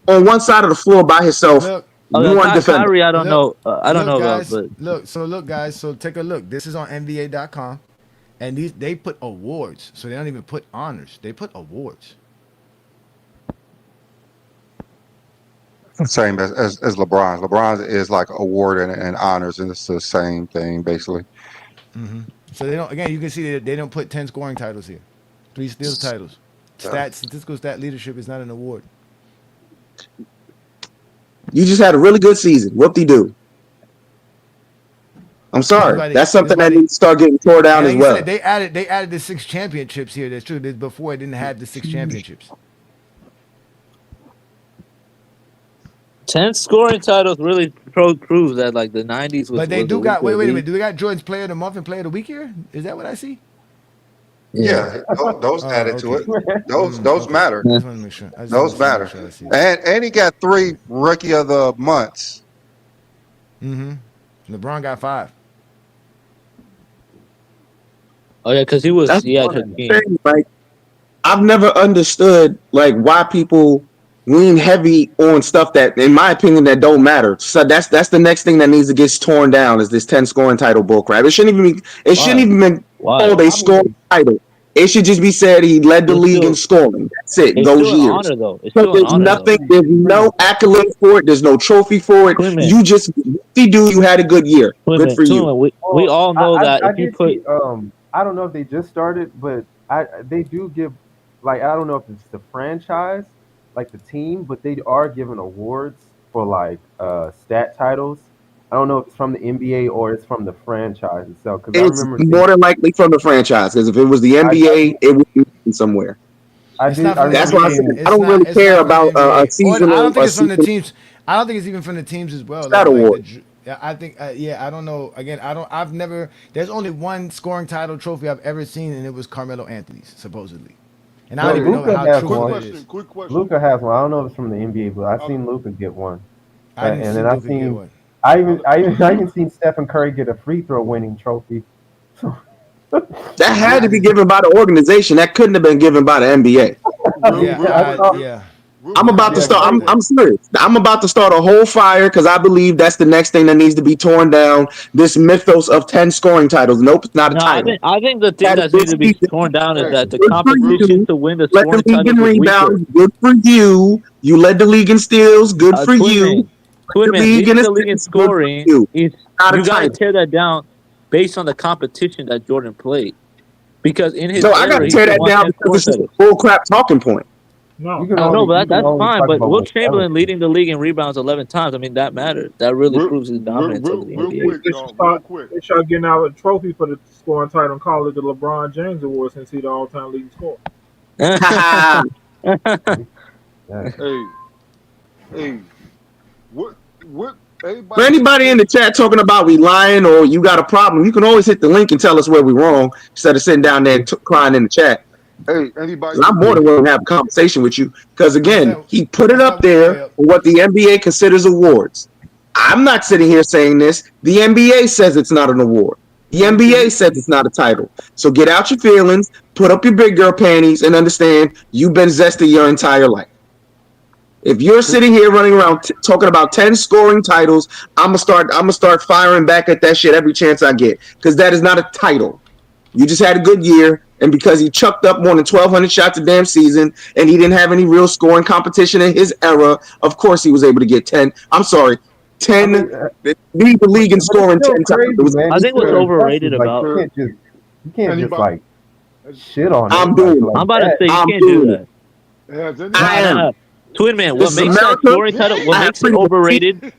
on one side of the floor by himself. One defender. Kyrie, I don't know. I don't know guys, about, but look, guys. So take a look. This is on NBA.com, and they put awards. So they don't even put honors. They put awards. Same as LeBron's. LeBron's is like award and honors, and it's the same thing basically. Mm-hmm. So they don't. Again, you can see that they don't put 10 scoring titles here. 3 steals titles. Statistical stat leadership is not an award. You just had a really good season. Whoop-de-doo. I'm sorry. That's something that needs to start getting tore down as well. They added the 6 championships here. That's true. Before it didn't have the 6 championships. 10 scoring titles really proves that like the 90s was. But they was do got. Wait a league. minute. Do they got Jordan's Player of the Month and Player of the Week here? Is that what I see? Yeah, those added to it. Those matter. I just want to make sure. Those matter. And he got 3 Rookie of the Months. Mm-hmm. LeBron got 5. Oh yeah, because he was. Like, I've never understood like why people lean heavy on stuff that, in my opinion, that don't matter. So that's the next thing that needs to get torn down is this 10 scoring title bullcrap. It shouldn't even be. It shouldn't even be called a scoring title. It should just be said he led the league in scoring. That's it. Those years. Honor, though. So there's nothing. There's no accolade for it. There's no trophy for it. You just you had a good year. Good for you. We all know that if you put. I don't know if they just started, but they do give, like, I don't know if it's the franchise, like the team, but they are giving awards for like stat titles. I don't know if it's from the NBA or it's from the franchise itself. It's more than likely from the franchise, because if it was the NBA, it would be somewhere. That's why I said I don't really care about a season. I don't think it's from the teams. I don't think it's even from the teams as well. Stat award. I think, I don't know. Again, I've never. There's only one scoring title trophy I've ever seen, and it was Carmelo Anthony's, supposedly. And I don't even know how true it is. Quick question. Luka has one. I don't know if it's from the NBA, but I've seen Luka get one. I even seen Stephen Curry get a free throw winning trophy. That had to be given by the organization. That couldn't have been given by the NBA. I'm about to start. I'm serious. I'm about to start a whole fire because I believe that's the next thing that needs to be torn down. This mythos of 10 scoring titles. Nope, it's not a title. I think the thing that needs to be torn down is that the Good for competition you. to win the Led the scoring league in titles is weaker. rebounds. Good for you. You led the league in steals. Good for you. Twin man, leading the league in assists. Good for scoring you. is Not a you got to title. tear that down based on the competition that Jordan played. Because in his So I got to tear that down because it's just a bull crap talking point. No, but that's fine. talk But about Will what's Chamberlain relevant. leading the league in rebounds 11 times. I mean, that matters. That really proves his dominance over the NBA. They start getting out a trophy for the scoring title and call it the LeBron James Award since he's the all-time leading scorer. Hey, what? For anybody in the chat talking about we lying or you got a problem, you can always hit the link and tell us where we're wrong instead of sitting down there crying in the chat. Hey, anybody? I'm more than willing to have a conversation with you because again, he put it up there for what the NBA considers awards. I'm not sitting here saying this. The NBA says it's not an award. The NBA says it's not a title. So get out your feelings, put up your big girl panties, and understand you've been zesty your entire life. If you're sitting here running around talking about 10 scoring titles, I'm gonna start firing back at that shit every chance I get because that is not a title. You just had a good year, and because he chucked up more than 1,200 shots a damn season, and he didn't have any real scoring competition in his era, of course he was able to get 10. I'm sorry, 10. Lead the league in scoring 10 times. I think what's overrated about you can't just like shit on. I'm doing it. I'm about to say you can't do that. I am. Twin man, what This is makes that America. scoring title? What makes it overrated?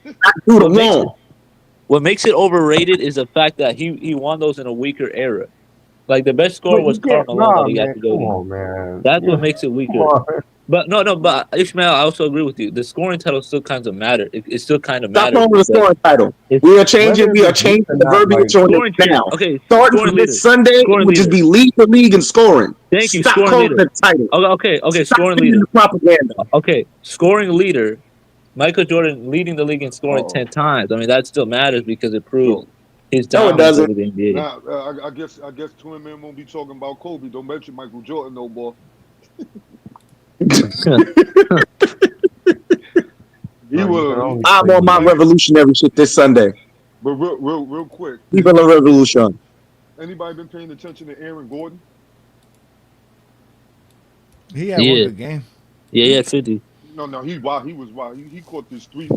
What makes it overrated is the fact that he won those in a weaker era. Like the best scorer was Karl Malone that he got to go to. Man. That's what makes it weaker. But but Ishmael, I also agree with you. The scoring title still kind of matter. It still kind of matters. Stop calling the scoring title. We are changing the verbiage on it now. Okay, starting from this Sunday, it would just be lead the league in scoring. Thank you. Stop Scoring calling leader. it a title. Okay. Stop Scoring giving leader. the propaganda. Okay, scoring leader. Michael Jordan leading the league in scoring 10 times. I mean, that still matters because it proves his dominance over the NBA. Nah, I guess Twin Man won't be talking about Kobe. Don't mention Michael Jordan no more. I'm on my revolutionary shit this Sunday. But real quick. Viva la revolution. Anybody been paying attention to Aaron Gordon? He had one good game. Yeah, he had 50. No, he was wild. He caught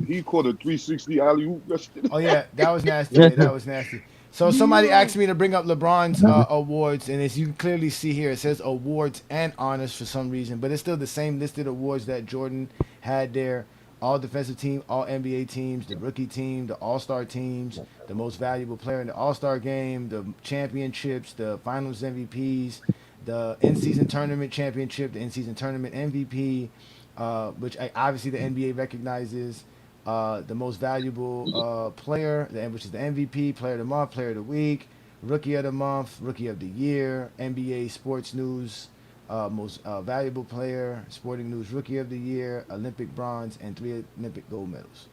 he caught a 360 alley oop. Oh yeah, that was nasty. That was nasty. So somebody asked me to bring up LeBron's awards, and as you can clearly see here, it says awards and honors for some reason, but it's still the same listed awards that Jordan had there. All defensive team, all NBA teams, the rookie team, the all-star teams, the most valuable player in the all-star game, the championships, the finals MVPs, the in-season tournament championship, the in-season tournament MVP, which obviously the NBA recognizes, the most valuable player, which is the MVP, player of the month, player of the week, rookie of the month, rookie of the year, NBA sports news, most valuable player, sporting news rookie of the year, Olympic bronze, and 3 Olympic gold medals.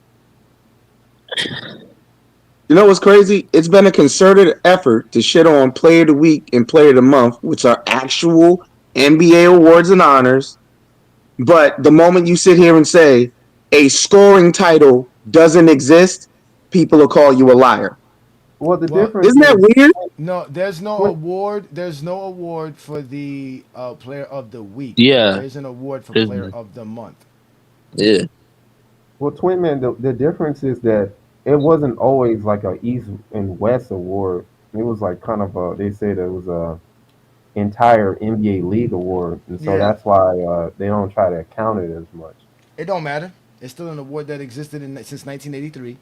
You know what's crazy? It's been a concerted effort to shit on player of the week and player of the month, which are actual NBA awards and honors. But the moment you sit here and say a scoring title doesn't exist, people will call you a liar. Well, difference isn't that weird? No, there's no award. There's no award for the player of the week. Yeah, there is an award for player of the month. Yeah. Well, Twin Man, the difference is that it wasn't always like a East and West award. It was like kind of they said it was a entire NBA league award, and so that's why they don't try to count it as much. It don't matter. It's still an award that existed since 1983,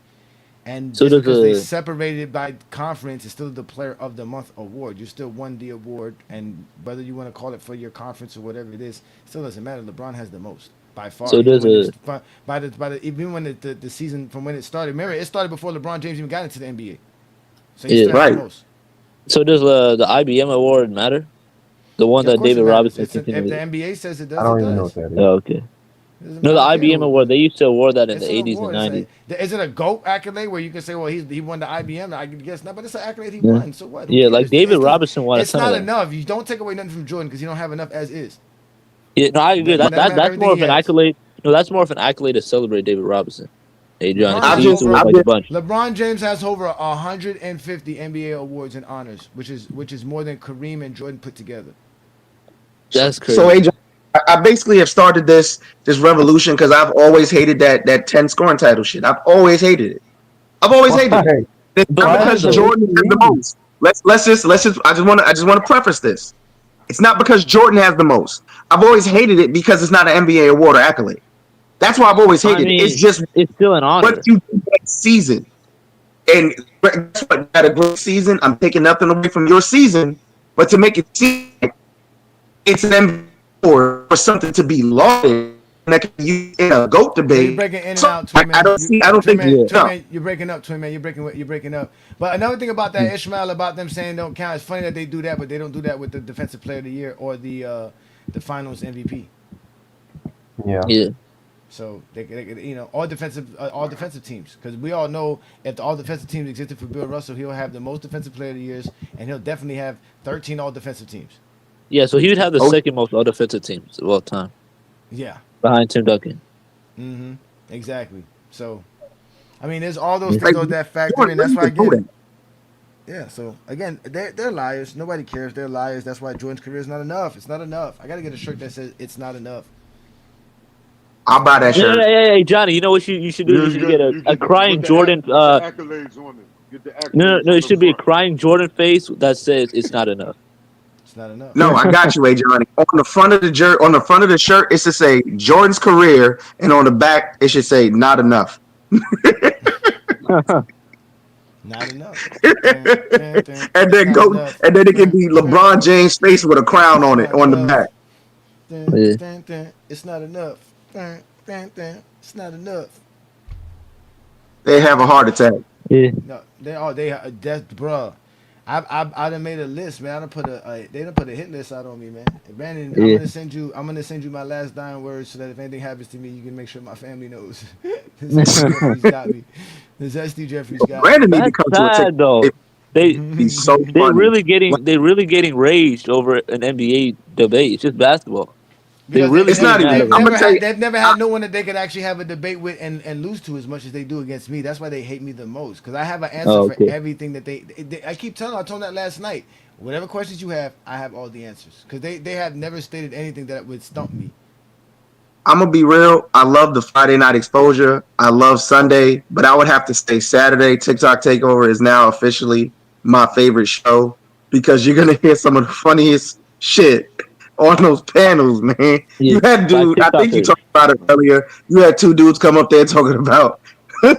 and so just because they separated it by conference, it's still the Player of the Month award. You still won the award, and whether you want to call it for your conference or whatever it is, still doesn't matter. LeBron has the most by far. So there's even when the season from when it started. Remember, it started before LeBron James even got into the NBA. So he still has the most. So does the IBM award matter? The one that David Robinson. If the NBA says it does, I don't even know what that is. Oh, okay. No, the IBM award, they used to award that in the 80s and 90s. Is it a GOAT accolade where you can say, well, he won the IBM? I guess not, but it's an accolade he won. So what? Yeah, like David Robinson won. It's not enough. You don't take away nothing from Jordan because you don't have enough as is. Yeah, no, I agree. That's more of an accolade No, that's more of an accolade to celebrate David Robinson. Hey, Johnny, LeBron 'cause has he used to over- win like a bunch. LeBron James has over 150 NBA awards and honors, which is more than Kareem and Jordan put together. That's crazy. So, AJ, I basically have started this revolution because I've always hated that 10 scoring title shit. I've always hated it. I've always hated it. It's not because Jordan has the most. Let's just. I just want to preface this. It's not because Jordan has the most. I've always hated it because it's not an NBA award or accolade. That's why I've always hated it. It's just it's still an honor. What you do next season, and that's what had a great season. I'm taking nothing away from your season, but to make it seem like it's an MVP award for something to be lauded that can use in a GOAT debate. You're breaking in and out, Twin Man. I don't think. Twin Man, you're breaking up, Twin Man. You're breaking up. But another thing about that, Ishmael, about them saying don't count. It's funny that they do that, but they don't do that with the Defensive Player of the Year or the Finals MVP. Yeah. So they all defensive teams, because we all know if all defensive teams existed for Bill Russell, he'll have the most Defensive Player of the Years, and he'll definitely have 13 all defensive teams. Yeah, so he would have the second most all defensive teams of all time. Yeah. Behind Tim Duncan. Mm-hmm. Exactly. So, I mean, there's all those things that factor in. That's why I get it. Yeah. So again, they're liars. Nobody cares. They're liars. That's why Jordan's career is not enough. It's not enough. I gotta get a shirt that says it's not enough. I'll buy that shirt. Hey, Johnny, you know what you should do? You should get a crying Jordan. Accolades on it. Get the accolades. No, it should be a crying Jordan face that says it's not enough. It's not enough. No, I got you, Johnny. On the front of the shirt, it should say Jordan's career, and on the back, it should say not enough. Not enough. And then it can be LeBron James' face with a crown on it on the back. It's not enough. It's not enough. They have a heart attack. Yeah. No, that's bruh. I done made a list, man. They done put a hit list out on me, man. Brandon, I'm gonna send you my last dying words so that if anything happens to me, you can make sure my family knows. Jeffrey's got me. Jeffrey's got Brandon me. need to come to a take. Though. He's so funny. They're really getting raged over an NBA debate. It's just basketball. They've never had no one that they could actually have a debate with and lose to as much as they do against me. That's why they hate me the most, because I have an answer for everything that they I keep telling them. I told them that last night. Whatever questions you have, I have all the answers, because they have never stated anything that would stump me. I'm gonna be real. I love the Friday night exposure. I love Sunday, but I would have to say Saturday TikTok Takeover is now officially my favorite show, because you're gonna hear some of the funniest shit on those panels, man. Yeah, you had dude, I think you talked about it earlier. You had two dudes come up there talking about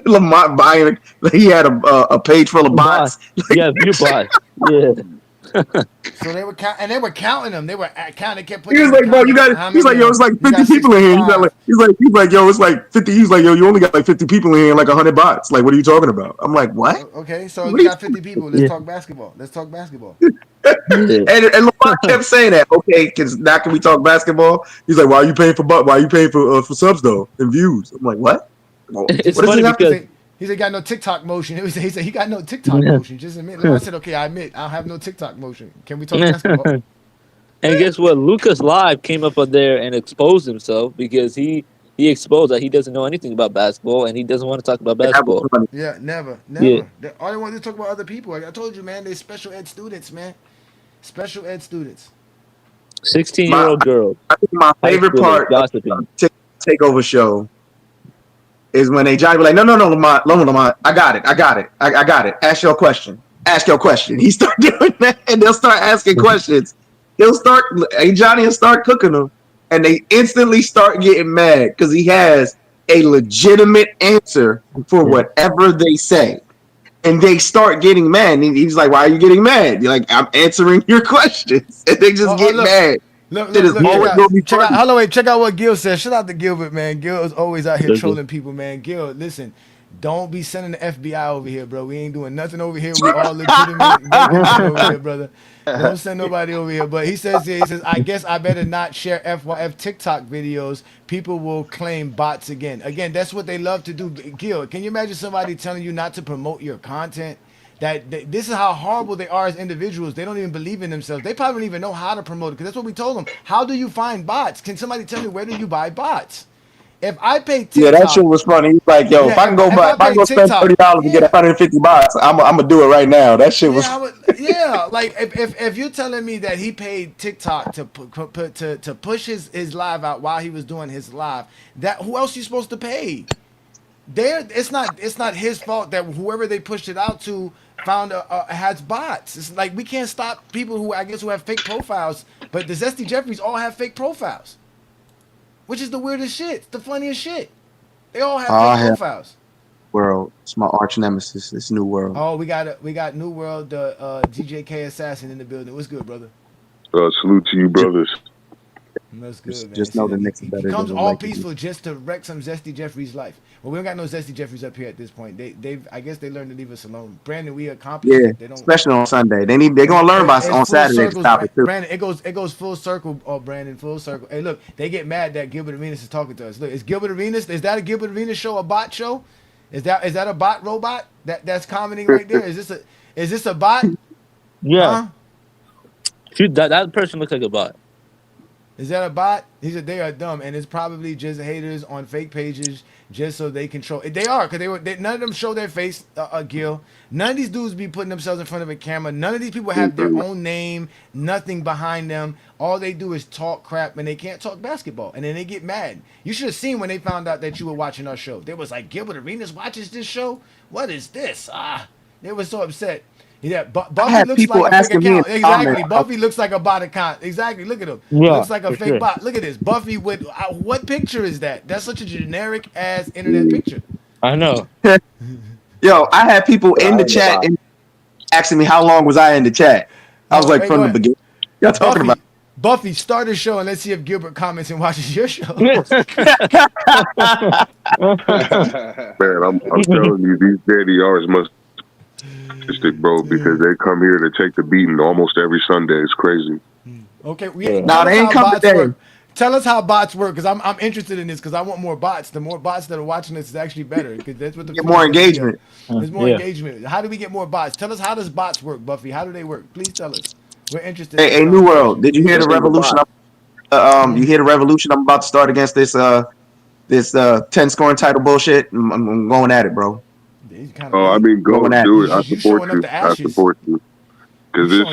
Lamont buying. He had a page full of bots. Yeah, view bots. Yeah. So they were counting them. They were counting. Kept putting. He was like, bro, you got. He's like, yo, it's like 50 people in here. He's like, yo, it's like 50. He's like, yo, you only got like 50 people in here, and like 100 bots. Like, what are you talking about? I'm like, what? Okay, so you got 50 people. Let's talk basketball. And Lamont kept saying that. Okay, because now can we talk basketball? He's like, why are you paying for subs though and views? I'm like, what? It's funny because he said, "Got no TikTok motion." He said, "He got no TikTok motion." Just admit. I said, "Okay, I admit, I don't have no TikTok motion. Can we talk basketball?" And guess what? Lucas Live came up on there and exposed himself, because he exposed that he doesn't know anything about basketball and he doesn't want to talk about basketball. Yeah, never. Yeah. All they want to talk about other people. Like I told you, man, they're special ed students, man. Special ed students. 16-year-old girl. I think my favorite part of the Takeover show is when they Johnny be like, no, Lamont, I got it. Ask your question. He start doing that, and they'll start asking questions. Johnny will start cooking them, and they instantly start getting mad because he has a legitimate answer for whatever they say. And they start getting mad. And he's like, why are you getting mad? You're like, I'm answering your questions. And they just get mad. Check out what Gil says. Shout out to Gilbert, man. Gil is always out here trolling people, man. Gil, listen, don't be sending the FBI over here, bro. We ain't doing nothing over here. We all legitimate over here, brother. Don't send nobody over here. But he says, I guess I better not share FYF TikTok videos. People will claim bots again. Again, that's what they love to do. Gil, can you imagine somebody telling you not to promote your content? That this is how horrible they are as individuals. They don't even believe in themselves. They probably don't even know how to promote it, because that's what we told them. How do you find bots? Can somebody tell me, where do you buy bots? if I pay TikTok, yeah, that shit was funny. He's like, yo, if I can go buy, if I can go spend $30 to get 150 bucks, I'm gonna do it right now. That shit was. Like if you're telling me that he paid TikTok to push his live out while he was doing his live, that who else you supposed to pay? It's not his fault that whoever they pushed it out to found has bots. It's like we can't stop people who have fake profiles, but the Zesty Jeffries all have fake profiles, which is the weirdest shit. It's the funniest shit. They all have fake profiles. World, it's my arch nemesis. It's New World. Oh, we got New World, DJK Assassin in the building. What's good, brother? Salute to you, brothers. That's good, man. Just know the Knicks are better. He comes all peaceful just to wreck some Zesty Jeffries' life. Well, we don't got no Zesty Jeffries up here at this point. I guess they learned to leave us alone. Brandon, we accomplished. Yeah, they don't, especially on Sunday. They're gonna learn by on Saturday to stop it too. Brandon, it goes full circle. Oh, Brandon, full circle. Hey, look, they get mad that Gilbert Arenas is talking to us. Look, is Gilbert Arenas? Is that a Gilbert Arenas show? A bot show? Is that a bot robot that's commenting right there? Is this a bot? Yeah. Huh? That person looks like a bot. Is that a bot? He said they are dumb, and it's probably just haters on fake pages just so they control. They are, because none of them show their face, Gil. None of these dudes be putting themselves in front of a camera. None of these people have their own name, nothing behind them. All they do is talk crap, and they can't talk basketball, and then they get mad. You should have seen when they found out that you were watching our show. They was like, Gilbert Arenas watches this show? What is this? They were so upset. Yeah, Buffy looks like a fake account. Exactly. Buffy looks like a bot account. Exactly. Look at him. Yeah, looks like a fake bot. Look at this. Buffy with what picture is that? That's such a generic ass internet picture. I know. Yo, I had people in the chat asking me how long was I in the chat. I was like, from the beginning. Y'all talking about Buffy, start a show and let's see if Gilbert comments and watches your show. Man, I'm telling you, these daddy R's must bro, because they come here to take the beating almost every Sunday. It's crazy. Okay, they ain't come today. Tell us how bots work, because I'm interested in this, because I want more bots. The more bots that are watching this is actually better, because that's what the get more engagement. There's more engagement. How do we get more bots? Tell us, how does bots work, Buffy? How do they work? Please tell us. We're interested. Hey, New World, did you hear the revolution? You hear the revolution I'm about to start against this 10 scoring title bullshit? I'm going at it, bro. Oh, I mean, go do it. I support you. I support you. Because it's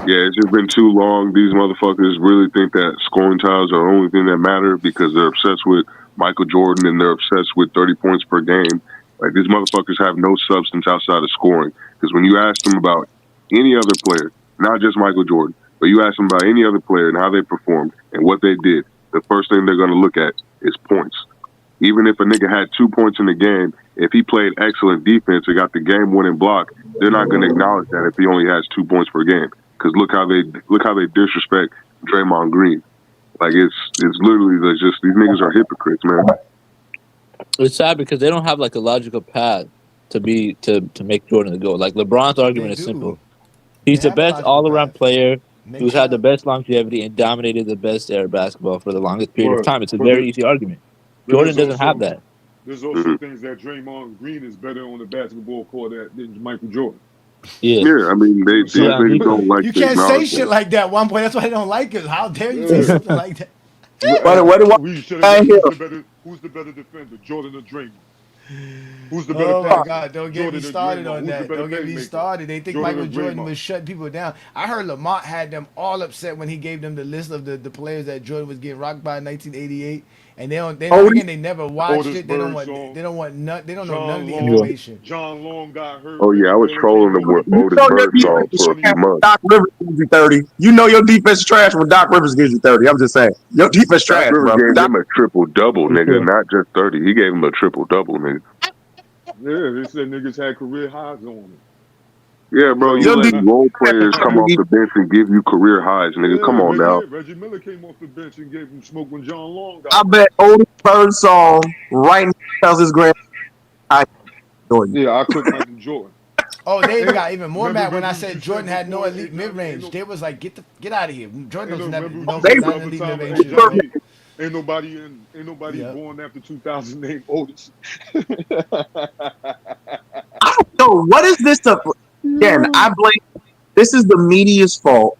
it's just been too long. These motherfuckers really think that scoring titles are the only thing that matter because they're obsessed with Michael Jordan and they're obsessed with 30 points per game. Like, these motherfuckers have no substance outside of scoring. Because when you ask them about any other player, not just Michael Jordan, but you ask them about any other player and how they performed and what they did, the first thing they're going to look at is points. Even if a nigga had 2 points in the game, if he played excellent defense and got the game-winning block, they're not going to acknowledge that if he only has 2 points per game. Because look how they disrespect Draymond Green. Like, it's literally just these niggas are hypocrites, man. It's sad because they don't have like a logical path to make Jordan the GOAT. Like, LeBron's argument is simple. He's the best all-around player who's had the best longevity and dominated the best era of basketball for the longest period of time. It's a very easy argument. Jordan doesn't have that. There's also things that Draymond Green is better on the basketball court than Michael Jordan. Yeah, I mean, they don't like. You can't say shit like that. One point. That's why they don't like it. How dare you say something like that? Who's the better defender, Jordan or Draymond? Who's the better? Oh my God! Don't get me started on that. Don't get me started. They think Michael Jordan was shutting people down. I heard Lamont had them all upset when he gave them the list of the players that Jordan was getting rocked by in 1988. And they never watched it. They don't want none. They don't know none of the information. John Long got hurt. Oh yeah, I was trolling them with Otis Bird song for a few months. Doc Rivers gives you 30. You know your defense is trash when Doc Rivers gives you 30. I'm just saying, your defense trash, bro. Doc Rivers gave him a triple double, nigga, not just 30. He gave him a triple double, nigga. Yeah, they said niggas had career highs on him. Yeah, bro, you let role players come off the bench and give you career highs, nigga. Come on now. Reggie Miller came off the bench and gave him smoke when John Long got I bet Otis Bird song right now tells his grand. Yeah, I clicked Michael Jordan. Oh, they got even more mad when I said Jordan had no elite mid-range. They was like, get out of here. Jordan was never not elite mid-range. Ain't nobody born after 2000 named Otis. I don't know. What is this? Again, I blame. This is the media's fault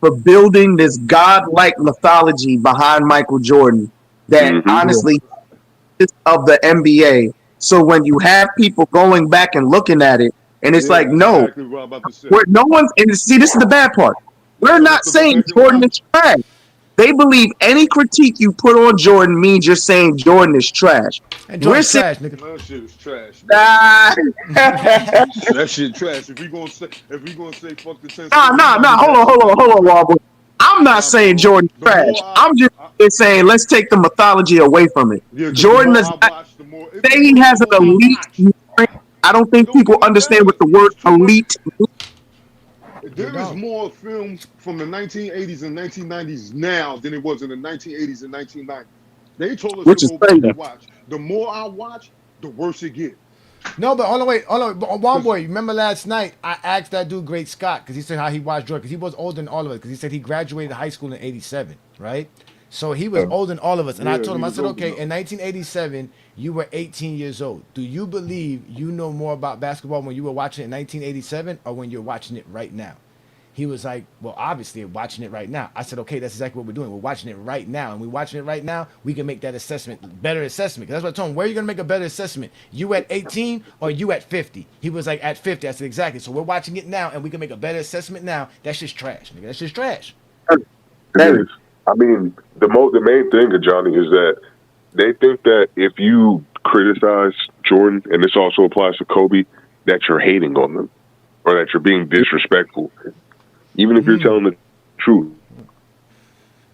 for building this godlike mythology behind Michael Jordan that honestly is of the NBA. So when you have people going back and looking at it, and it's Yeah, like, that's no, exactly what I'm about to say. no one's. And see, this is the bad part. We're So not let's go saying back and Jordan watch. is trash. They believe any critique you put on Jordan means you're saying Jordan is trash. And We're Jordan's saying, trash, nigga. That shit is trash. nah, That shit trash. If we gonna say fuck the 10 nah, stickers, nah, might nah. as well Hold on, say Wobble. I'm not nah, saying bro. Jordan's The trash. more I'm just saying let's take the mythology away from it. yeah, because the Jordan more does I not watch, the more say he has an the more I elite. watch. I don't think It don't people even understand what matter. the word It's too much. elite means. There is more film from the 1980s and 1990s now than it was in the 1980s and 1990s. They told us to Which is go back crazy. and watch. The more I watch, the worse it gets. No, but hold on. Wonboi, remember last night I asked that dude Great Scott because he said how he watched Jordan because he was older than all of us because he said he graduated high school in '87, right? So he was older than all of us, and I told him, I said, okay, in 1987 you were 18 years old. Do you believe you know more about basketball when you were watching it in 1987 or when you're watching it right now? He was like, well, obviously, watching it right now. I said, okay, that's exactly what we're doing. We're watching it right now. And we're watching it right now, we can make that assessment, better assessment. Because that's what I told him. Where are you going to make a better assessment? You at 18 or you at 50? He was like, at 50. I said, exactly. So we're watching it now, and we can make a better assessment now. That's just trash, nigga. That's just trash. It is. I mean, the main thing, Johnny, is that they think that if you criticize Jordan, and this also applies to Kobe, that you're hating on them or that you're being disrespectful. Even if you're telling the truth.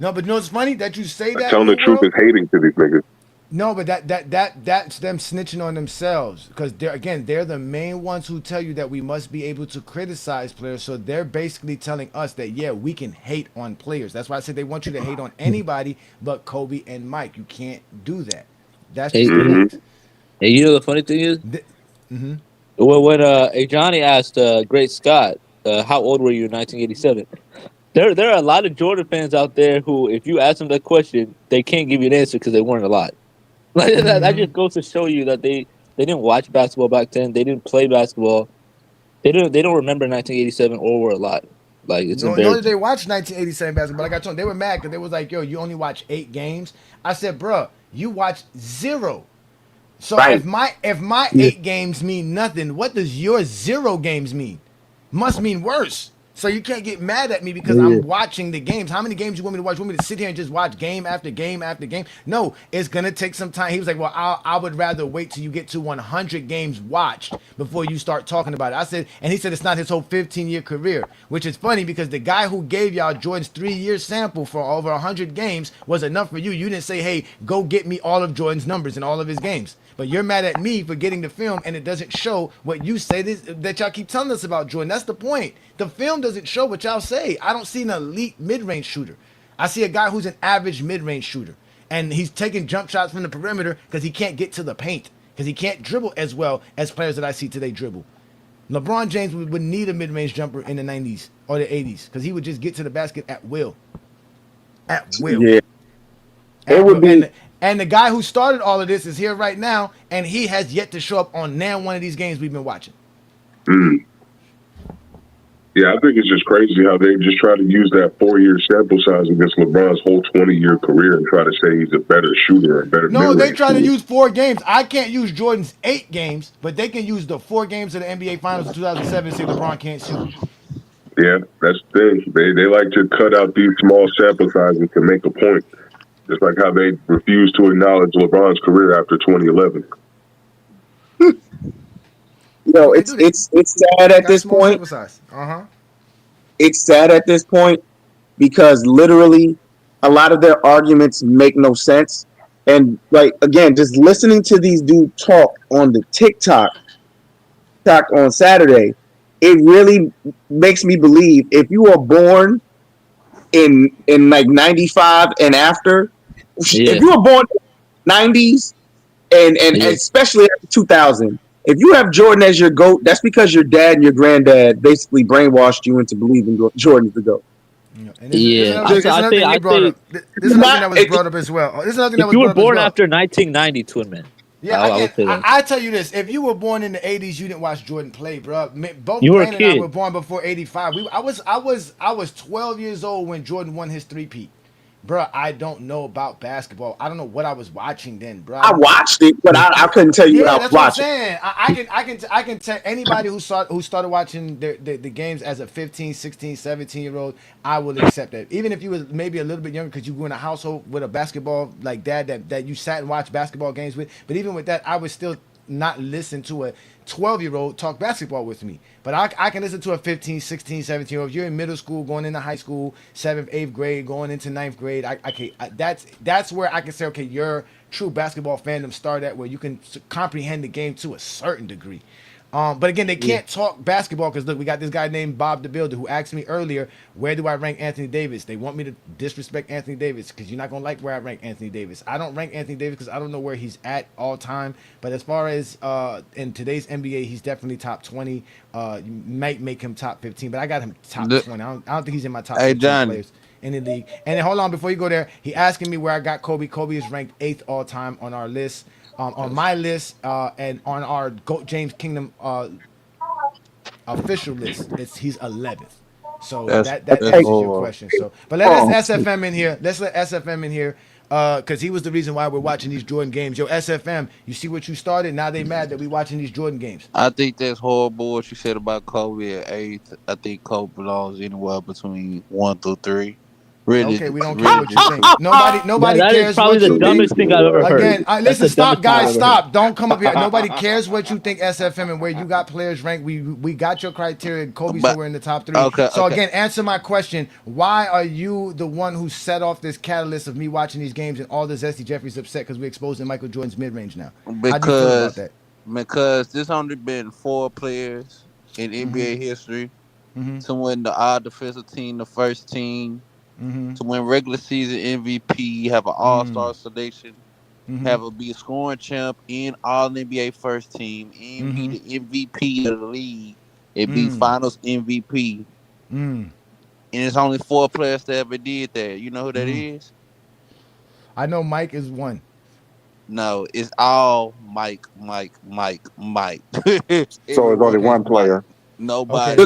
No, but you know what's funny? That you say that. Telling the truth is hating to these niggas. No, but that's them snitching on themselves because they're the main ones who tell you that we must be able to criticize players. So they're basically telling us that yeah, we can hate on players. That's why I said they want you to hate on anybody but Kobe and Mike. You can't do that. That's just And you know the funny thing is, when Johnny asked Great Scott, how old were you in 1987? There are a lot of Jordan fans out there who, if you ask them that question, they can't give you an answer because they weren't alive. Like that just goes to show you that they didn't watch basketball back then. They didn't play basketball. They don't remember 1987 or were alive. Like it's nor embarrassing. did they watch 1987 basketball. Like I told them, they were mad because they was like, "Yo, you only watch 8 games." I said, "Bruh, you watch 0." So if my 8 games mean nothing, what does your 0 games mean? Must mean worse. So you can't get mad at me because I'm watching the games. How many games you want me to watch? You want me to sit here and just watch game after game after game? No, it's gonna take some time. He was like, "Well, I would rather wait till you get to 100 games watched before you start talking about it." I said, and he said it's not his whole 15-year career, which is funny because the guy who gave y'all Jordan's 3-year sample for over 100 games was enough for you. You didn't say, "Hey, go get me all of Jordan's numbers in all of his games." But you're mad at me for getting the film and it doesn't show what you say that y'all keep telling us about Jordan. That's the point. The film doesn't show what y'all say. I don't see an elite mid-range shooter. I see a guy who's an average mid-range shooter. And he's taking jump shots from the perimeter because he can't get to the paint. Because he can't dribble as well as players that I see today dribble. LeBron James would need a mid-range jumper in the 90s or the 80s because he would just get to the basket at will. At will. Yeah. It would be. And the guy who started all of this is here right now, and he has yet to show up on now one of these games we've been watching. Yeah, I think it's just crazy how they just try to use that 4-year sample size against LeBron's whole 20-year career and try to say he's a better shooter, a better. No, they try to use 4 games. I can't use Jordan's 8 games, but they can use the 4 games of the NBA Finals of 2007 and say LeBron can't shoot. Yeah, that's the thing. They like to cut out these small sample sizes to make a point. Just like how they refused to acknowledge LeBron's career after 2011. Yo, it's sad at this point. It's sad at this point because literally a lot of their arguments make no sense. And like again, just listening to these dudes talk on the TikTok on Saturday, it really makes me believe if you were born in like 95 and after, if you were born in the 90s and especially after 2000, if you have Jordan as your GOAT, that's because your dad and your granddad basically brainwashed you into believing Jordan's the GOAT. This is another thing that was brought up as well. This is another thing that was you were brought up as born well. after 1990, Twin Man. Yeah, I tell you this: if you were born in the '80s, you didn't watch Jordan play, bro. Both you were Brandon and I were born before '85. I was 12 years old when Jordan won his 3-peat. bro, I don't know about basketball. I don't know what I was watching then, bro. I watched it, but I couldn't tell you what I was That's what I'm watching. saying. I can tell anybody who started watching the games as a 15, 16, 17-year-old, I will accept that. Even if you was maybe a little bit younger because you grew in a household with a basketball like dad that you sat and watched basketball games with. But even with that, I would still not listen to a 12-year-old talk basketball with me. But I can listen to a 15, 16, 17-year-old. If you're in middle school, going into high school, 7th, 8th grade, going into 9th grade, that's where I can say, okay, your true basketball fandom start at, where you can comprehend the game to a certain degree. But again, they can't talk basketball because look, we got this guy named Bob the Builder who asked me earlier, where do I rank Anthony Davis? They want me to disrespect Anthony Davis because you're not gonna like where I rank Anthony Davis. I don't rank Anthony Davis because I don't know where he's at all time. But as far as in today's NBA, he's definitely top 20. You might make him top 15, but I got him top 20. I don't think he's in my top 15 players in the league. And then hold on, before you go there, he asking me where I got Kobe. Kobe is ranked 8th all time on our list. On my list and on our GOAT James Kingdom official list, he's 11th. So that answers your question. So, but let's SFM in here. Let's let SFM in here because he was the reason why we're watching these Jordan games. Yo, SFM, you see what you started? Now they mad that we watching these Jordan games. I think that's horrible what you said about Kobe at 8th. I think Kobe belongs anywhere between 1 through 3. Really, okay, we don't care what you think. Nobody that cares is probably what the you dumbest think. thing I've ever heard. Again, listen, stop, guys, stop. Don't come up here. Nobody cares what you think, SFM, and where you got players ranked. We got your criteria. Kobe's somewhere in the top 3. So again, answer my question. Why are you the one who set off this catalyst of me watching these games and all the Zesty Jeffrey's upset because we're exposing Michael Jordan's mid-range now? How do you feel about that? Because there's only been 4 players in NBA history to win the All Defensive Team, the first team. To win regular season MVP, have an all-star selection, be a scoring champ in all NBA first team, and be the MVP of the league, and be finals MVP. And it's only 4 players that ever did that. You know who that is? I know Mike is one. No, it's all Mike. So it's only one player. Nobody.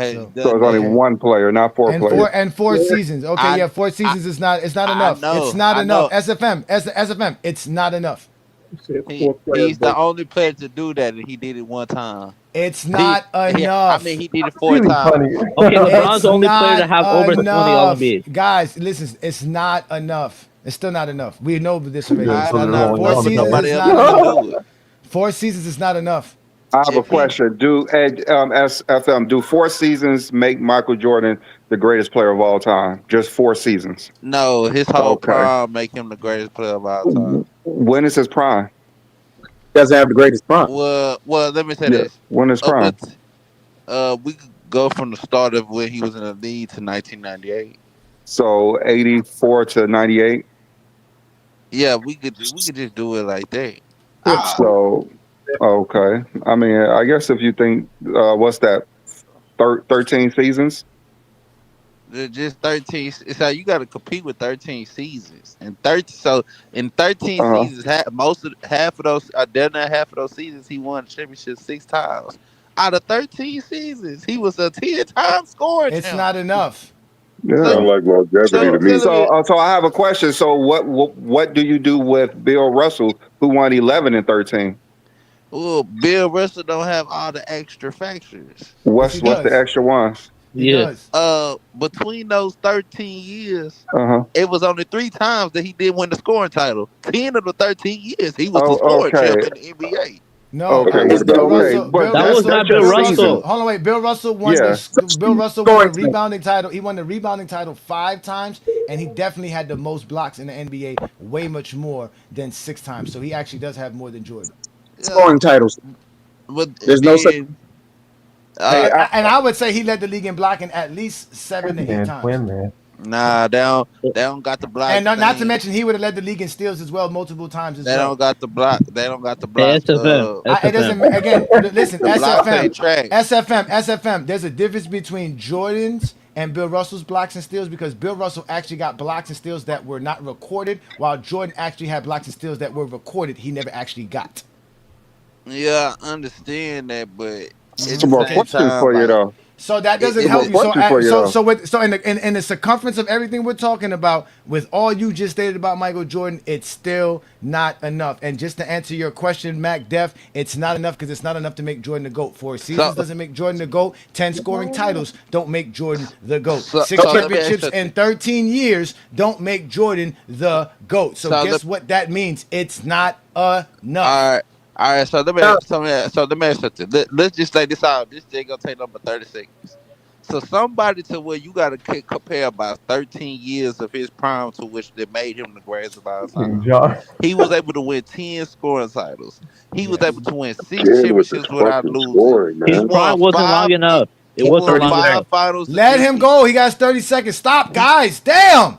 Okay. So it's only one player, not 4 players. And 4 seasons. Okay, 4 seasons is not. It's not enough. It's not enough. SFM. It's not enough. He's the only player to do that, and he did it one time. It's not enough. I mean, he did it 4 times. Okay, LeBron's the only player to have over 20 All-NBAs. Guys, listen, it's not enough. It's still not enough. We know this already. It's not enough. 4 seasons is not enough. I have a question. Do SFM, do 4 seasons make Michael Jordan the greatest player of all time? Just 4 seasons? No, his whole prime make him the greatest player of all time. When is his prime? Doesn't have the greatest prime. Well, let me say this. When is prime? We could go from the start of when he was in the league to 1998. So 84 to 98? Yeah, we could just do it like that. So, okay. I mean, I guess if you think, what's that, 13 seasons? Just 13. So you got to compete with 13 seasons, and 13 seasons, half of those seasons, he won the championship 6 times. Out of 13 seasons, he was a 10-time scorer. It's not enough. Yeah, I like longevity to me. So I have a question. So what do you do with Bill Russell, who won 11 and 13? Well, Bill Russell don't have all the extra factors. What's the extra ones? Between those 13 years, it was only 3 times that he did win the scoring title. 10 of the 13 years, he was the scoring champ in the NBA. No, that was not Bill Russell. Hold on, wait. Bill Russell won the rebounding title. He won the rebounding title 5 times, and he definitely had the most blocks in the NBA, way much more than 6 times. So he actually does have more than Jordan. Scoring titles. But there's no such. And I would say he led the league in blocking at least 7 to 8 times. Nah, they don't got the block. And not to mention, he would have led the league in steals as well, multiple times as well. They don't got the block. It doesn't. Again, listen, SFM. There's a difference between Jordan's and Bill Russell's blocks and steals because Bill Russell actually got blocks and steals that were not recorded, while Jordan actually had blocks and steals that were recorded. He never actually got. Yeah, I understand that, but it's more questions for you though. So that doesn't It help was you. So working for you, though. in the circumference of everything we're talking about, with all you just stated about Michael Jordan, it's still not enough. And just to answer your question, Mac Def, it's not enough because it's not enough to make Jordan the GOAT. 4 seasons doesn't make Jordan the GOAT. 10 scoring titles don't make Jordan the GOAT. 6 let me ask championships you in 13 years don't make Jordan the GOAT. So guess what that means? It's not enough. All right. So let me ask you something. Let's just say this out. This thing gonna take number 30 seconds. So somebody to where you gotta compare about 13 years of his prime to which that made him the greatest of all time. He was able to win 10 scoring titles. He was able to win 6 Again with the championships without fucking losing. scoring, His man. prime wasn't long enough. It wasn't long enough. Finals. Let him go. He got 30 seconds. Stop, guys. Damn.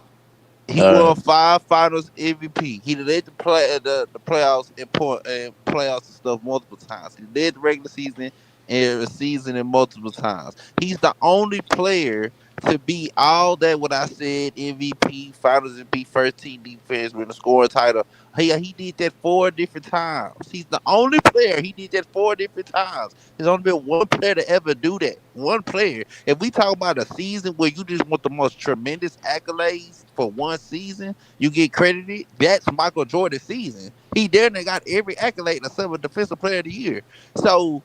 He won 5 finals MVP. He led the playoffs and playoffs and stuff multiple times. He led the regular season and the season and multiple times. He's the only player to be all that what I said: MVP, Finals MVP, first team defense, win the scoring title. He did that 4 different times. He's the only player. He did that 4 different times. There's only been one player to ever do that. One player. If we talk about a season where you just want the most tremendous accolades for one season, you get credited. That's Michael Jordan's season. He there and got every accolade except for Defensive Player of the Year. So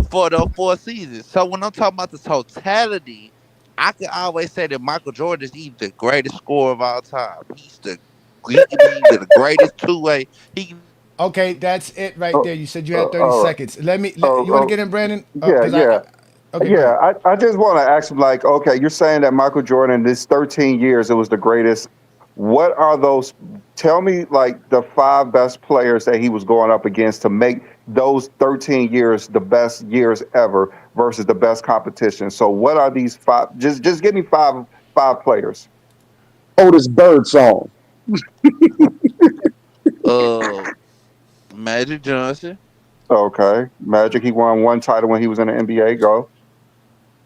for the 4 seasons. So when I'm talking about the totality, I can always say that Michael Jordan is either the greatest scorer of all time. He's the greatest two-way. Okay, that's it right there. You said you had 30 seconds. You want to get in, Brandon? Yeah. I just want to ask him, like, okay, you're saying that Michael Jordan, this 13 years, it was the greatest. What are those? Tell me, like, the 5 best players that he was going up against to make those 13 years the best years ever versus the best competition. So what are these 5? Just give me five players. Otis Bird song. Magic Johnson. Okay. Magic, he won 1 title when he was in the NBA. Go.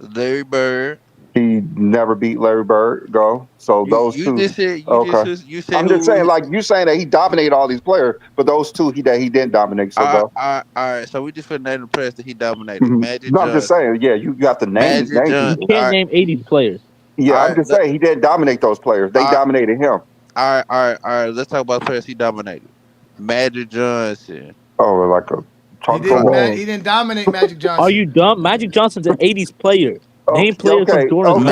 Larry Bird. He never beat Larry Bird. Go. So those 2. You said I'm just saying, like, you saying that he dominated all these players, but those 2 that he didn't dominate. So go. All right. So we just put name the players that he dominated. Magic No, I'm just saying, yeah, you got to name these names. You can't name 80 players. Yeah, I'm just saying he didn't dominate those players. They dominated him. All right. Let's talk about players he dominated. Magic Johnson. Oh, like a he didn't dominate Magic Johnson. Are you dumb? Magic Johnson's an 80s player. Name players from Jordan's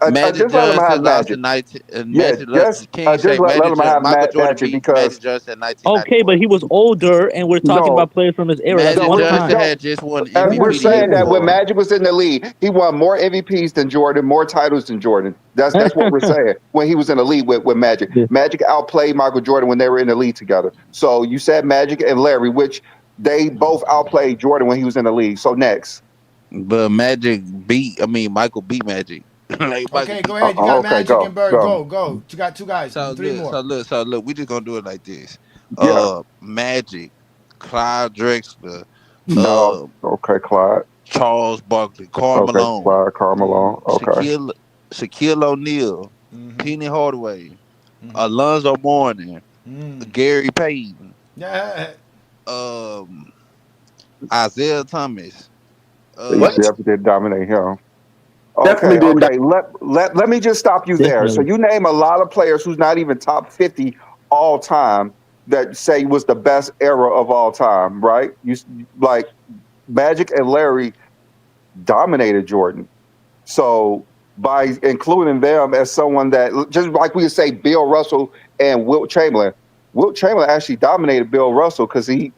Magic Johnson lost in 19. Just let him have Magic because Magic Johnson 1994. Okay, but he was older, and we're talking about players from his era. Magic Johnson had just won MVP. And we're saying that when Magic was in the league, he won more MVPs than Jordan, more titles than Jordan. That's what we're saying. When he was in the league with Magic, Magic outplayed Michael Jordan when they were in the league together. So you said Magic and Larry, which they both outplayed Jordan when he was in the league. So next. But Michael beat Magic. Okay, go ahead. You got Magic and Bird. Go. You got 2 guys. So 3 more. So look, we just gonna do it like this. Yeah. Magic, Clyde Drexler. Okay, Clyde. Charles Barkley, Karl Malone. Clyde, Karl Malone. Okay. Shaquille O'Neal, Penny Hardaway, Alonzo Mourning, Gary Payton. Yeah. Isaiah Thomas. He definitely did dominate him. Okay. Let me just stop you there. So you name a lot of players who's not even top 50 all time that say was the best era of all time, right? You like Magic and Larry dominated Jordan. So by including them as someone that, just like we would say Bill Russell and Wilt Chamberlain actually dominated Bill Russell because he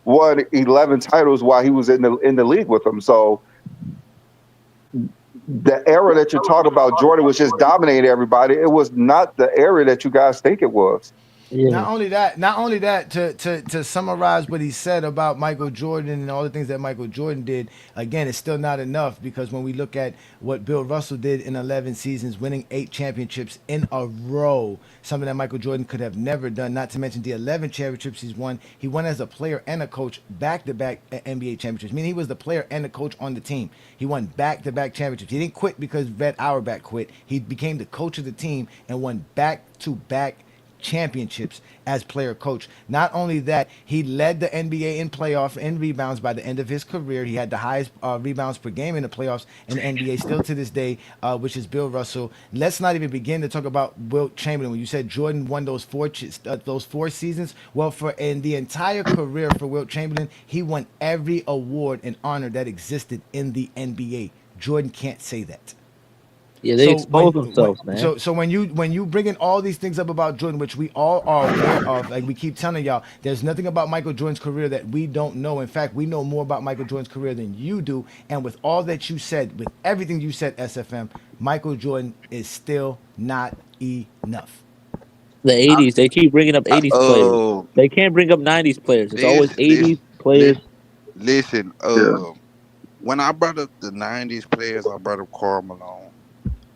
won 11 titles while he was in the league with them. So the era that you're talking about, Jordan was just dominating everybody. It was not the era that you guys think it was. Yeah. Not only that, to summarize what he said about Michael Jordan and all the things that Michael Jordan did, again, it's still not enough because when we look at what Bill Russell did in 11 seasons, winning 8 championships in a row, something that Michael Jordan could have never done, not to mention the 11 championships he's won. He won as a player and a coach back-to-back NBA championships, meaning he was the player and the coach on the team. He won back-to-back championships. He didn't quit because Red Auerbach quit. He became the coach of the team and won back-to-back championships as player coach. Not only that, he led the NBA in playoff in rebounds by the end of his career. He had the highest rebounds per game in the playoffs in the NBA still to this day, which is Bill Russell. Let's not even begin to talk about Wilt Chamberlain. When you said Jordan won those four seasons, well, for in the entire career for Wilt Chamberlain, he won every award and honor that existed in the NBA. Jordan can't say that. Yeah, they expose themselves, man. So when you bring in all these things up about Jordan, which we all are aware of, like we keep telling y'all, there's nothing about Michael Jordan's career that we don't know. In fact, we know more about Michael Jordan's career than you do. And with all that you said, with everything you said, SFM, Michael Jordan is still not enough. The 80s, they keep bringing up 80s players. They can't bring up 90s players. It's always 80s players. Listen, when I brought up the 90s players, I brought up Karl Malone.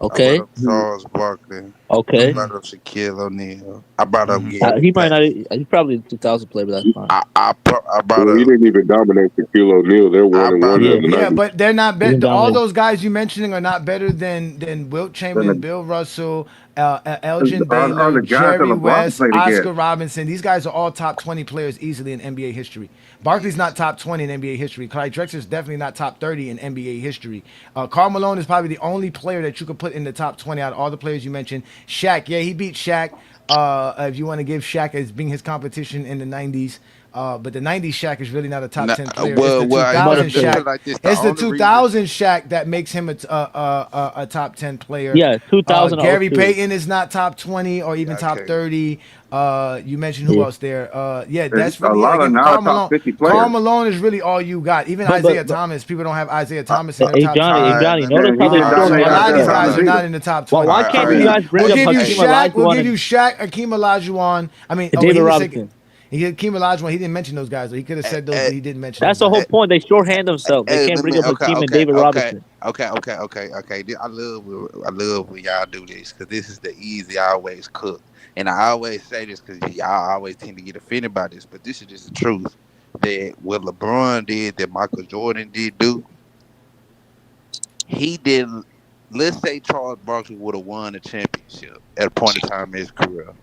Okay. I brought up Charles Barkley. Okay. I brought up Shaquille O'Neal. I brought up he might not. He's probably a 2000 player, but that's fine. I brought up. He didn't even dominate Shaquille O'Neal. They're 1-1. Yeah, but they're not better. All those guys you mentioning are not better than Wilt Chamberlain, Bill Russell, Elgin Baylor, Jerry West, Oscar Robinson. These guys are all top 20 players easily in NBA history. Barkley's not top 20 in NBA history. Clyde Drexler's definitely not top 30 in NBA history. Karl Malone is probably the only player that you could put in the top 20 out of all the players you mentioned. Shaq, yeah, he beat Shaq. If you want to give Shaq as being his competition in the 90s. But the 90s Shaq is really not a top 10 player. It's the 2000 Shaq that makes him a top 10 player. Yeah, 2000. Gary Payton is not top 20 or even top 30. You mentioned who else there? That's really a lot of now top 50 players. Karl Malone is really all you got. Even Isaiah Thomas, people don't have Isaiah Thomas in their top 10. Johnny, notice how they a lot of these guys are not in the top 20. Why can't you guys bring up Hakeem Olajuwon? We'll give you Shaq, Hakeem Olajuwon. I mean, David Robinson. Hakeem Olajuwon, he didn't mention those guys. He could have said those. He didn't mention. That's the whole point. They shorthand themselves. They can't bring up Hakeem and David Robinson. Okay. I love when y'all do this because this is the easy always cook. And I always say this because y'all always tend to get offended by this, but this is just the truth. That what LeBron did, that Michael Jordan did do, he did. Let's say Charles Barkley would have won a championship at a point in time in his career.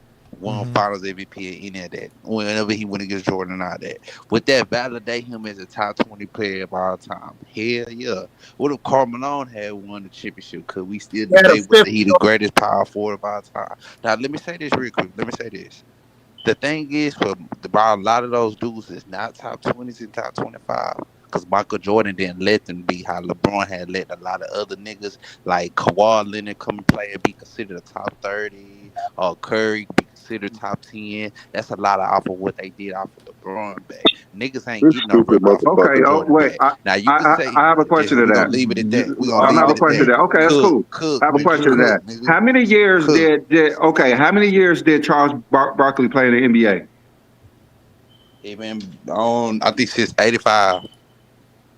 Won Finals MVP in any of that. Whenever he went against Jordan and all that. Would that validate him as a top 20 player of all time? Hell yeah. What if Karl Malone had won the championship? Could we still debate whether he the greatest power forward of all time? Now, let me say this real quick. The thing is, for a lot of those dudes is not top 20s and top 25. Because Michael Jordan didn't let them be how LeBron had let a lot of other niggas like Kawhi Leonard come and play and be considered a top 30 or Curry be considered top 10. That's a lot off of what they did off of LeBron back. Niggas ain't getting no rip off of Jordan wait. Now you can say I have a question to that. Leave it at that. I have a question to that. Okay, that's cool. I have a question to that. Nigga. How many years did Charles Barkley play in the NBA? He been on, I think since 85.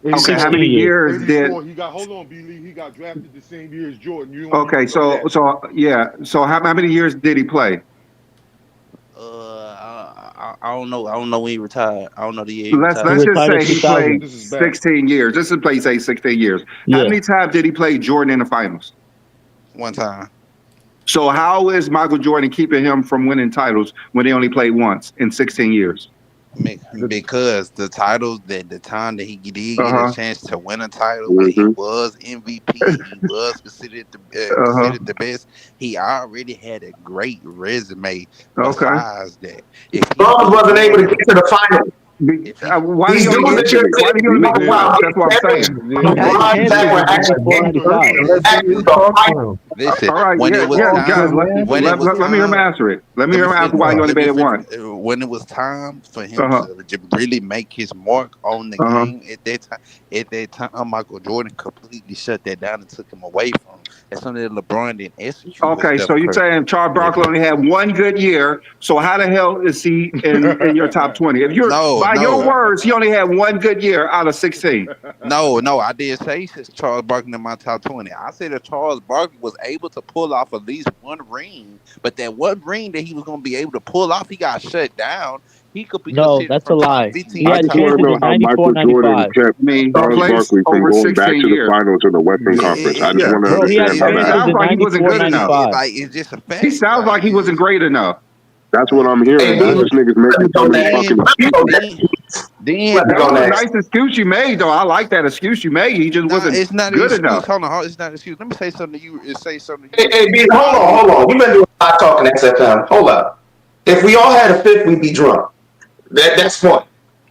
Okay, how many years did? He got he got drafted the same year as Jordan. So how many years did he play? I don't know. I don't know when he retired. I don't know the year. Let's just say he played 16 years. This is play say 16 years. How many times did he play Jordan in the finals? One time. So how is Michael Jordan keeping him from winning titles when they only played once in 16 years? Because the titles that the time that he did get a chance to win a title, when he was MVP, he was considered the best. He already had a great resume. Besides that, Bron wasn't able to get to the final. Why do you make it? That's what I'm saying. Listen, all right, when it was time, let me hear him answer it. Let me hear him answer why you only made it once. When it was time for him to really make his mark on the game at that time, Michael Jordan completely shut that down and took him away from him. That's something that LeBron didn't execute. Okay, so you're saying Charles Barkley only had one good year. So how the hell is he in your top 20? If you're by your words, he only had one good year out of 16. No, I did say Charles Barkley in my top 20. I said that Charles Barkley was able to pull off at least one ring, but that one ring that he was going to be able to pull off, he got shut down. He could be that's a lie. He had chances in 94, 95. Charles Barkley from going back to the finals in the Western Conference. I just want to understand how that. Sounds like he wasn't good enough. Like, it's just a fact. He sounds like he wasn't great enough. That's what I'm hearing. These niggas making so many fucking excuses. That was a nice excuse you made, though. I like that excuse you made. He just wasn't It's not good an excuse. enough. Hold on, it's not an excuse. Let me say something to you. Say something to you. Hey, B, hold on. You've been doing a lot of talking XFM. Hold up. If we all had a fifth, we'd be drunk. That's fun.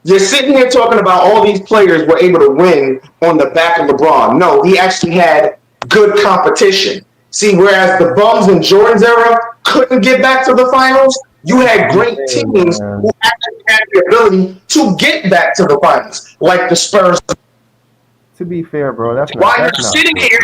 You're sitting here talking about all these players were able to win on the back of LeBron. No, he actually had good competition. See, whereas the Bums in Jordan's era couldn't get back to the finals, you had great teams who actually had the ability to get back to the finals, like the Spurs. To be fair, bro, that's not. While you're sitting here,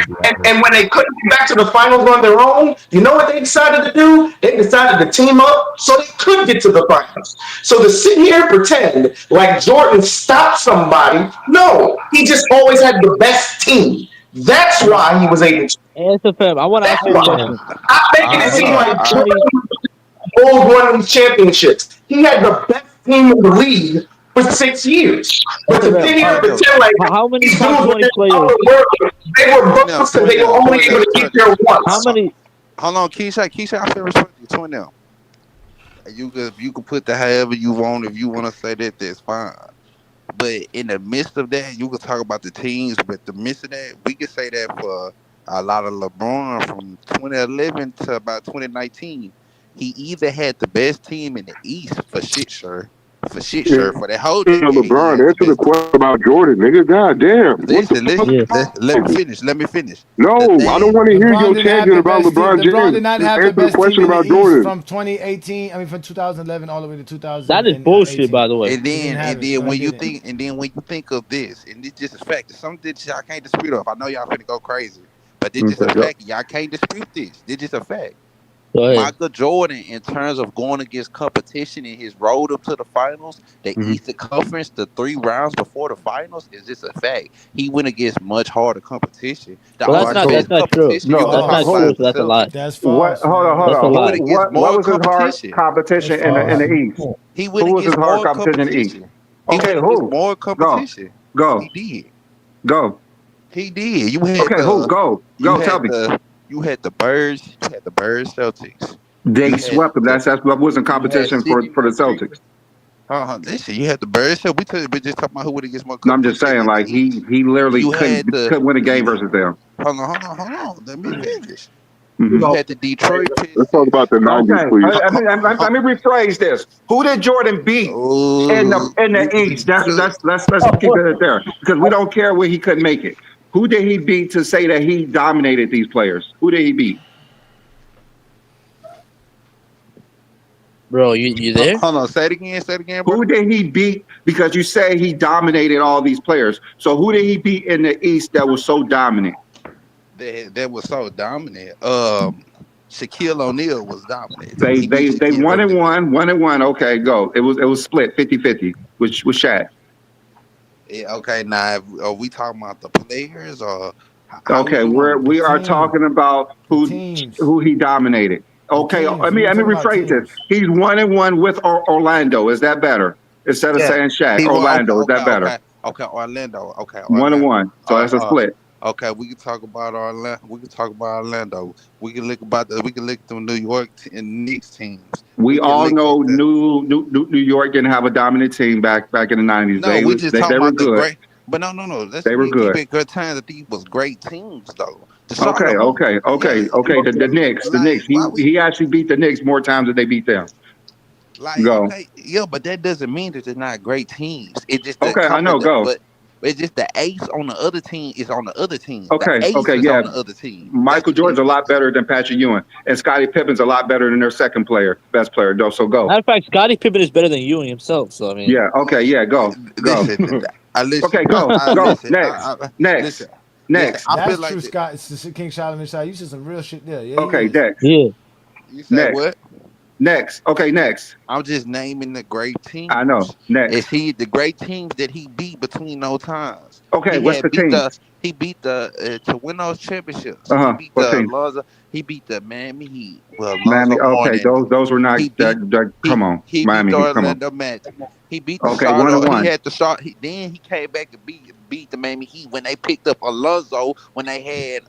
and when they couldn't get back to the finals on their own, you know what they decided to do? They decided to team up so they could get to the finals. So to sit here and pretend like Jordan stopped somebody, no, he just always had the best team. That's why he was able to. XFM, I want to ask you a question. I'm making it seem like Jordan won these championships. He had the best team in the league for 6 years. But to sit here and pretend like how many top 20 players? They were books because they were only able to get there once. How many? Hold on, Keisha, I feel respect you. 20 now. You can put the however you want. If you want to say that, that's fine. But in the midst of that, you can talk about the teams. But the midst of that, we can say that for a lot of LeBron from 2011 to about 2019. He either had the best team in the East for sure for that whole decade. LeBron, answer the question about Jordan, nigga. Goddamn. Listen. Let me finish. No, I don't want to hear your tangent about LeBron James. LeBron did not have the Answer best the question team about in the East Jordan. from 2018. I mean, from 2011 all the way to 2000. That is bullshit, by the way. And then when you think of this, and this just a fact, it's something that y'all can't dispute of. I know y'all finna go crazy, but this just a fact. Y'all can't dispute this. This just a fact. Michael Jordan, in terms of going against competition in his road up to the finals, the Eastern Conference, the 3 rounds before the finals, is just a fact. He went against much harder competition. That's not true. No, that's not true. So that's a lie. That's false. Hold on. What was his hard competition in the East? He went who was his against hard more competition in the East? competition. Okay, who? More competition. Go. He did. Go. He did. You had who? Go. Tell me. You had the Birds. You had the Birds Celtics. They swept them. That wasn't competition for the Celtics. Listen, you had the Birds. We just talking about who would against more. No, I'm just saying, like he literally couldn't win a game versus them. Hold on. Let me finish. You had the Detroit Pistons. Let's talk about the 90s, please. Let me rephrase this. Who did Jordan beat in the East? Let's keep it there because we don't care where he couldn't make it. Who did he beat to say that he dominated these players? Who did he beat? Bro, you there? Hold on, say it again, bro. Who did he beat? Because you say he dominated all these players. So who did he beat in the East that was so dominant? That was so dominant. Shaquille O'Neal was dominant. They 1-1. Okay, go. It was split 50-50 with Shaq. Yeah, okay, now are we talking about the players or? Okay, we are talking about who he dominated. Okay, let me rephrase this. He's 1-1 with Orlando. Is that better? Instead of saying Shaq, Orlando. Is that better? Okay, Orlando. Okay, 1-1. So that's a split. Okay, we can talk about Orlando. We can look at the New York and Knicks teams. We all know New York didn't have a dominant team back in the 90s. No, we just talking about the great. But no. They were good. Keep it good times. That these was great teams though. Okay. The Knicks. He actually beat the Knicks more times than they beat them. Go. Okay, yeah, but that doesn't mean that they're not great teams. It just I know. Go. But it's just the ace on the other team is on the other team. Okay, on the other team. Michael Jordan's a lot better than Patrick Ewing, and Scottie Pippen's a lot better than their best player. So go. Matter of fact, Scottie Pippen is better than Ewing himself. So I mean. Yeah. Okay. Yeah. Go. Listen. Okay. Go. Next. Next. I feel like Scott. It's King Solomon side. You said some real shit there. Yeah. Okay. Next. Yeah. You said what? Next. Okay, next. I'm just naming the great teams. I know. Next. Is he the great teams that he beat between those times? Okay, what's the team? He beat to win those championships. Uh-huh. He beat the Alonzo. He beat the Miami Heat. Well, Miami. Okay, those were not. Come on, he Miami. Beat the Come Orlando on. Magic. He beat the 1-1. He had the shot. Then he came back and beat the Miami Heat when they picked up Alonzo. When they had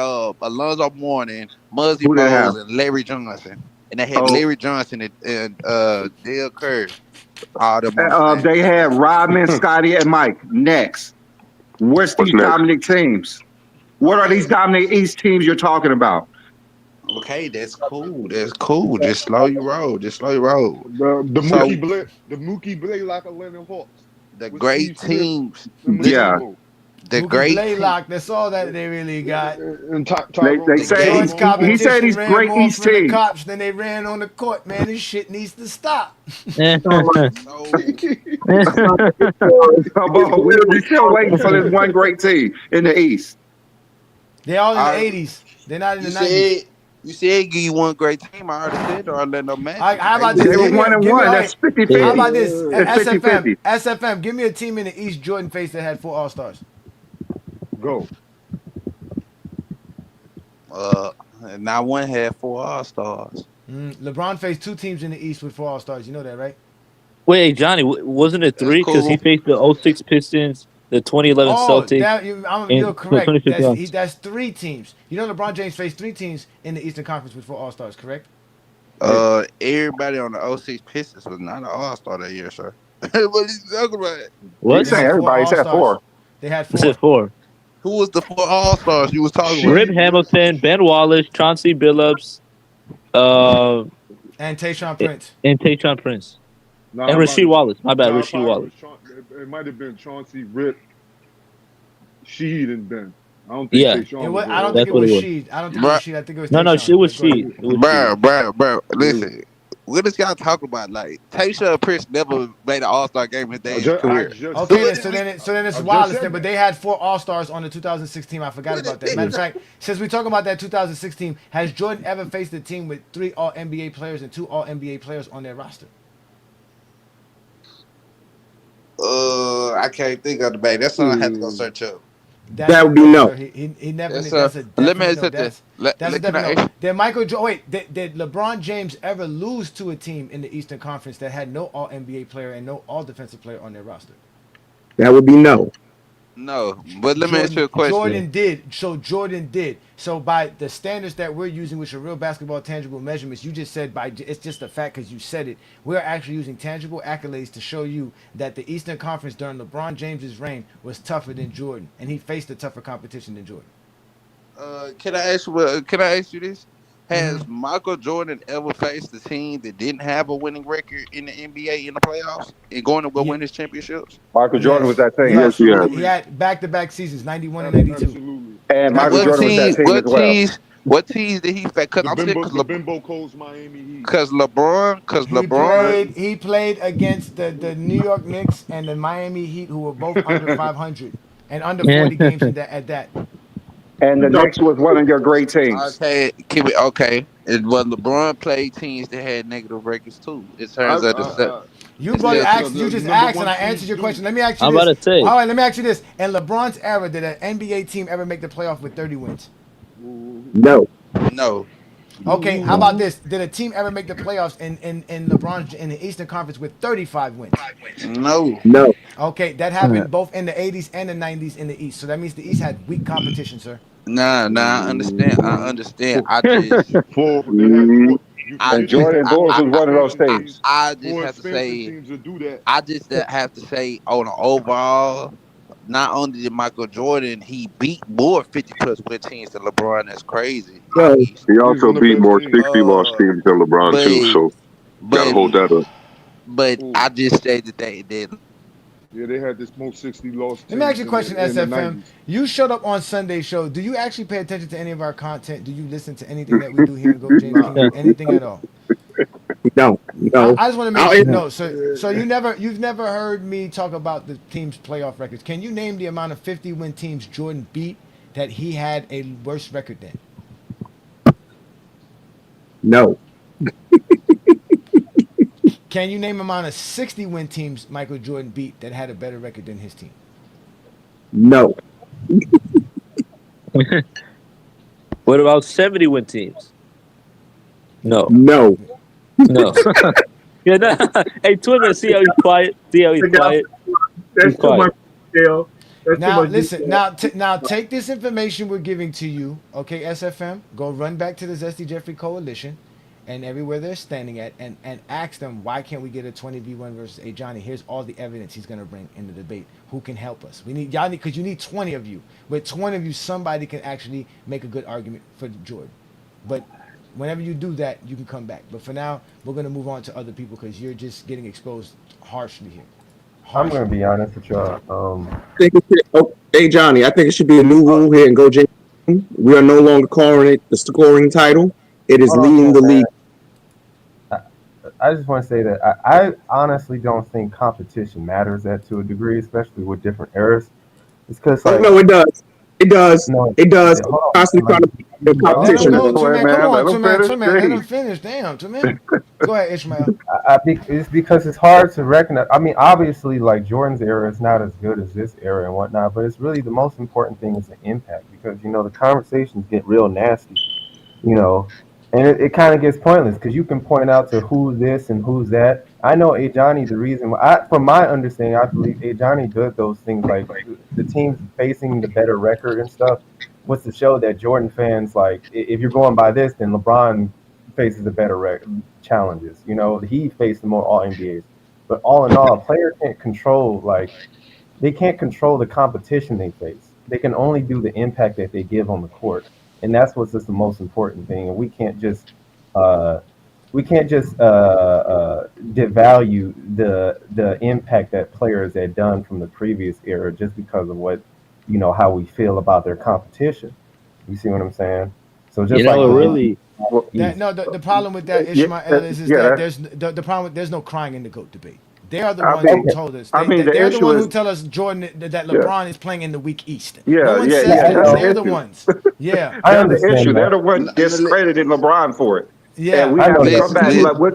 Alonzo Mourning, Muzzy Bowles, and Larry Johnson. and they had Larry Johnson and Dale Curry. All them on the They had Rodman, Scotty, and Mike. Next. What's these dominant teams? What are these dominant East teams you're talking about? Okay, that's cool. That's cool. Just slow your roll. The Mookie Blaylock Atlanta Hawks. The great teams. Yeah. The great Blaylock. That's all that they really got. They say he said he's great East team. The cops than they ran on the court. Man, this shit needs to stop. We still waiting for this one great team in the East. They're all in the 80s. They're not in the 90s. You said give you one great team. I already said Orlando Magic. How about this? They were 1-1. That's 50-50. How about this? SFM. SFM. Give me a team in the East Jordan faced that had 4 All-Stars. Go. Not one had 4 All-Stars. LeBron faced 2 teams in the East with 4 All-Stars. You know that, right? Wait, Johnny, wasn't it 3? Because he faced the 06 Pistons, the 2011 Celtics. You're correct. That's 3 teams. You know LeBron James faced 3 teams in the Eastern Conference with 4 All-Stars, correct? Everybody on the 06 Pistons was not an All-Star that year, sir. What are you talking about? What? You saying everybody said 4. They had 4. They said 4. Who was the 4 All-Stars you was talking about? Rip Hamilton, Ben Wallace, Chauncey Billups, and Tayshaun Prince. And Rasheed Wallace. My bad, Rasheed Wallace. It might have been Chauncey, Rip, Sheed, and Ben. I don't think Tayshaun I don't think it was Sheed. I think it was Tayshaun. No, it was Sheed. Bro. Listen. What is y'all talking about? Like Tayshaun Prince never made an All-Star game in his career. Okay, so then it's Wallace then, but they had 4 All-Stars on the 2016 team. I forgot about that. Matter of fact, since we talk about that 2016, has Jordan ever faced a team with 3 All-NBA players and 2 All-NBA players on their roster? I can't think of the bag. That's something I have to go search up. That would be no. He never. Let me answer this. Did Michael Jordan? Did LeBron James ever lose to a team in the Eastern Conference that had no All NBA player and no All Defensive player on their roster? That would be no. No, but let me ask you a question. Jordan did. So by the standards that we're using, which are real basketball tangible measurements, you just said it's just a fact because you said it. We're actually using tangible accolades to show you that the Eastern Conference during LeBron James's reign was tougher than Jordan, and he faced a tougher competition than Jordan. Can I ask you this? Has Michael Jordan ever faced a team that didn't have a winning record in the NBA in the playoffs and going to go win his championships? Michael Jordan was that team. Yes, he had back-to-back seasons, 91 and 92. Absolutely. And Michael Jordan was that team as well. What teams did he face? Because I'm saying the Bimbo Coles Miami Heat. Because LeBron, he played against the New York Knicks and the Miami Heat, who were both under 500 and under 40 games at that. And the Knicks was one of your great teams. Okay. It was LeBron played teams that had negative records too. In terms of the You just asked, and I answered your question. Let me ask you I'm this. about to say. All right, let me ask you this. In LeBron's era, did an NBA team ever make the playoff with 30 wins? No. Okay, how about this? Did a team ever make the playoffs in LeBron's in the Eastern Conference with 35 wins? No. Okay, that happened both in the 80s and the 90s in the East. So that means the East had weak competition, sir. Nah, I understand. I just And Jordan Bulls was one of those teams. I just have to say on an overall, not only did Michael Jordan, he beat more 50-plus win teams than LeBron. That's crazy. He also beat more 60-loss teams than LeBron too. So gotta hold that up. But I just say that they did. Yeah, they had this most 60-loss. Let me ask you a question, SFM. You showed up on Sunday show. Do you actually pay attention to any of our content? Do you listen to anything that we do here in Go James Kingdom? Anything at all? No. I just want to make sure. No. So you've never heard me talk about the team's playoff records. Can you name the amount of 50-win teams Jordan beat that he had a worse record than? No. Can you name the amount of 60-win teams Michael Jordan beat that had a better record than his team? No. What about 70-win teams? No. Yeah, no. Hey, Twitter, see how he's quiet. That's too much detail. Now listen. Now take this information we're giving to you. Okay, SFM. Go run back to the Zesty Jeffrey Coalition. and everywhere they're standing at, and ask them, why can't we get a 20v1 versus A Johnny? Here's all the evidence he's going to bring in the debate. Who can help us? Because you need 20 of you. With 20 of you, somebody can actually make a good argument for Jordan. But whenever you do that, you can come back. But for now, we're going to move on to other people because you're just getting exposed harshly here. I'm going to be honest with y'all. Hey, Johnny, I think it should be a new rule here in Go James. We are no longer calling it the scoring title. It is leading the league. I just want to say that I honestly don't think competition matters to a degree, especially with different eras. It's because no, it does. It does. No, it does. Yeah, constantly trying to the competition. Come on, let him finish. Damn, Two-Man. Go ahead, Ishmael. It's because it's hard to recognize. I mean, obviously, like Jordan's era is not as good as this era and whatnot, but it's really the most important thing is the impact because the conversations get real nasty, and it kind of gets pointless because you can point out to who's this and who's that. I know A Johnny. The reason from my understanding, I believe A Johnny does those things like the teams facing the better record and stuff was to show that Jordan fans, like, if you're going by this, then LeBron faces the better challenges. He faced the more All NBAs. But all in all, a player can't control they can't control the competition they face. They can only do the impact that they give on the court, and that's what's just the most important thing. And we can't just devalue the impact that players had done from the previous era just because of what how we feel about their competition. You see what I'm saying? So just really. The problem with that, Ishmael, is that there's the problem with there's no crying in the GOAT debate. They are the ones who told us. They're the ones who tell us Jordan that LeBron is playing in the weak East. No one says that. They're the ones. Yeah, I understand the issue. They're the ones discrediting LeBron for it. Yeah, and we have to come back.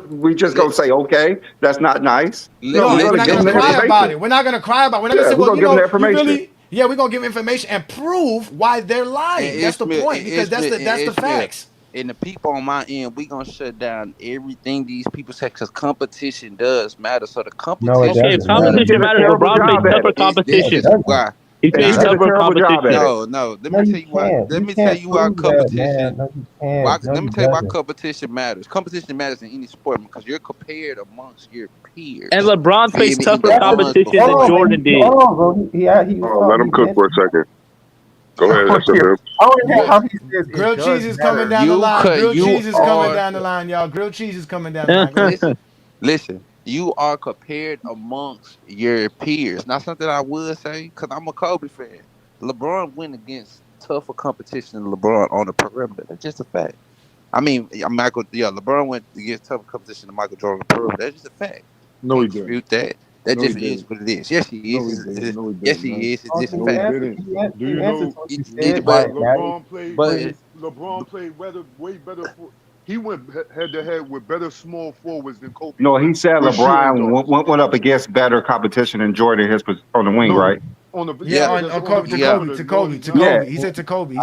We just gonna say, okay, that's not nice. No, we're not gonna cry about it. We're not gonna cry about it. We're not gonna say, well, give them information. Yeah, we're gonna give information and prove why they're lying. That's the point, because that's the facts. And the people on my end, we gonna shut down everything these people say because competition does matter. So the competition, competition matters. LeBron plays tougher competition. Why? He plays tougher competition. No. Let me tell you why. Let me tell you why competition. Let me tell you why competition matters. Competition matters in any sport because you're compared amongst your peers. And LeBron faced tougher competition than Jordan did. Let him cook for a second. Go ahead. Grilled cheese is coming down the line. Grilled cheese is coming down the line, y'all. Grilled cheese is coming down the line. Listen. You are compared amongst your peers. Not something I would say, because I'm a Kobe fan. LeBron went against tougher competition than LeBron on the perimeter. That's just a fact. I mean, LeBron went against tougher competition than Michael Jordan on the perimeter. That's just a fact. No, he didn't. That just is what it is. Yes, he is. Yes, he is. It's just a fact. Do you know? LeBron played way better for. He went head to head with better small forwards than Kobe. No, he said LeBron went up against better competition than Jordan on the wing, right? To Kobe. He said to Kobe.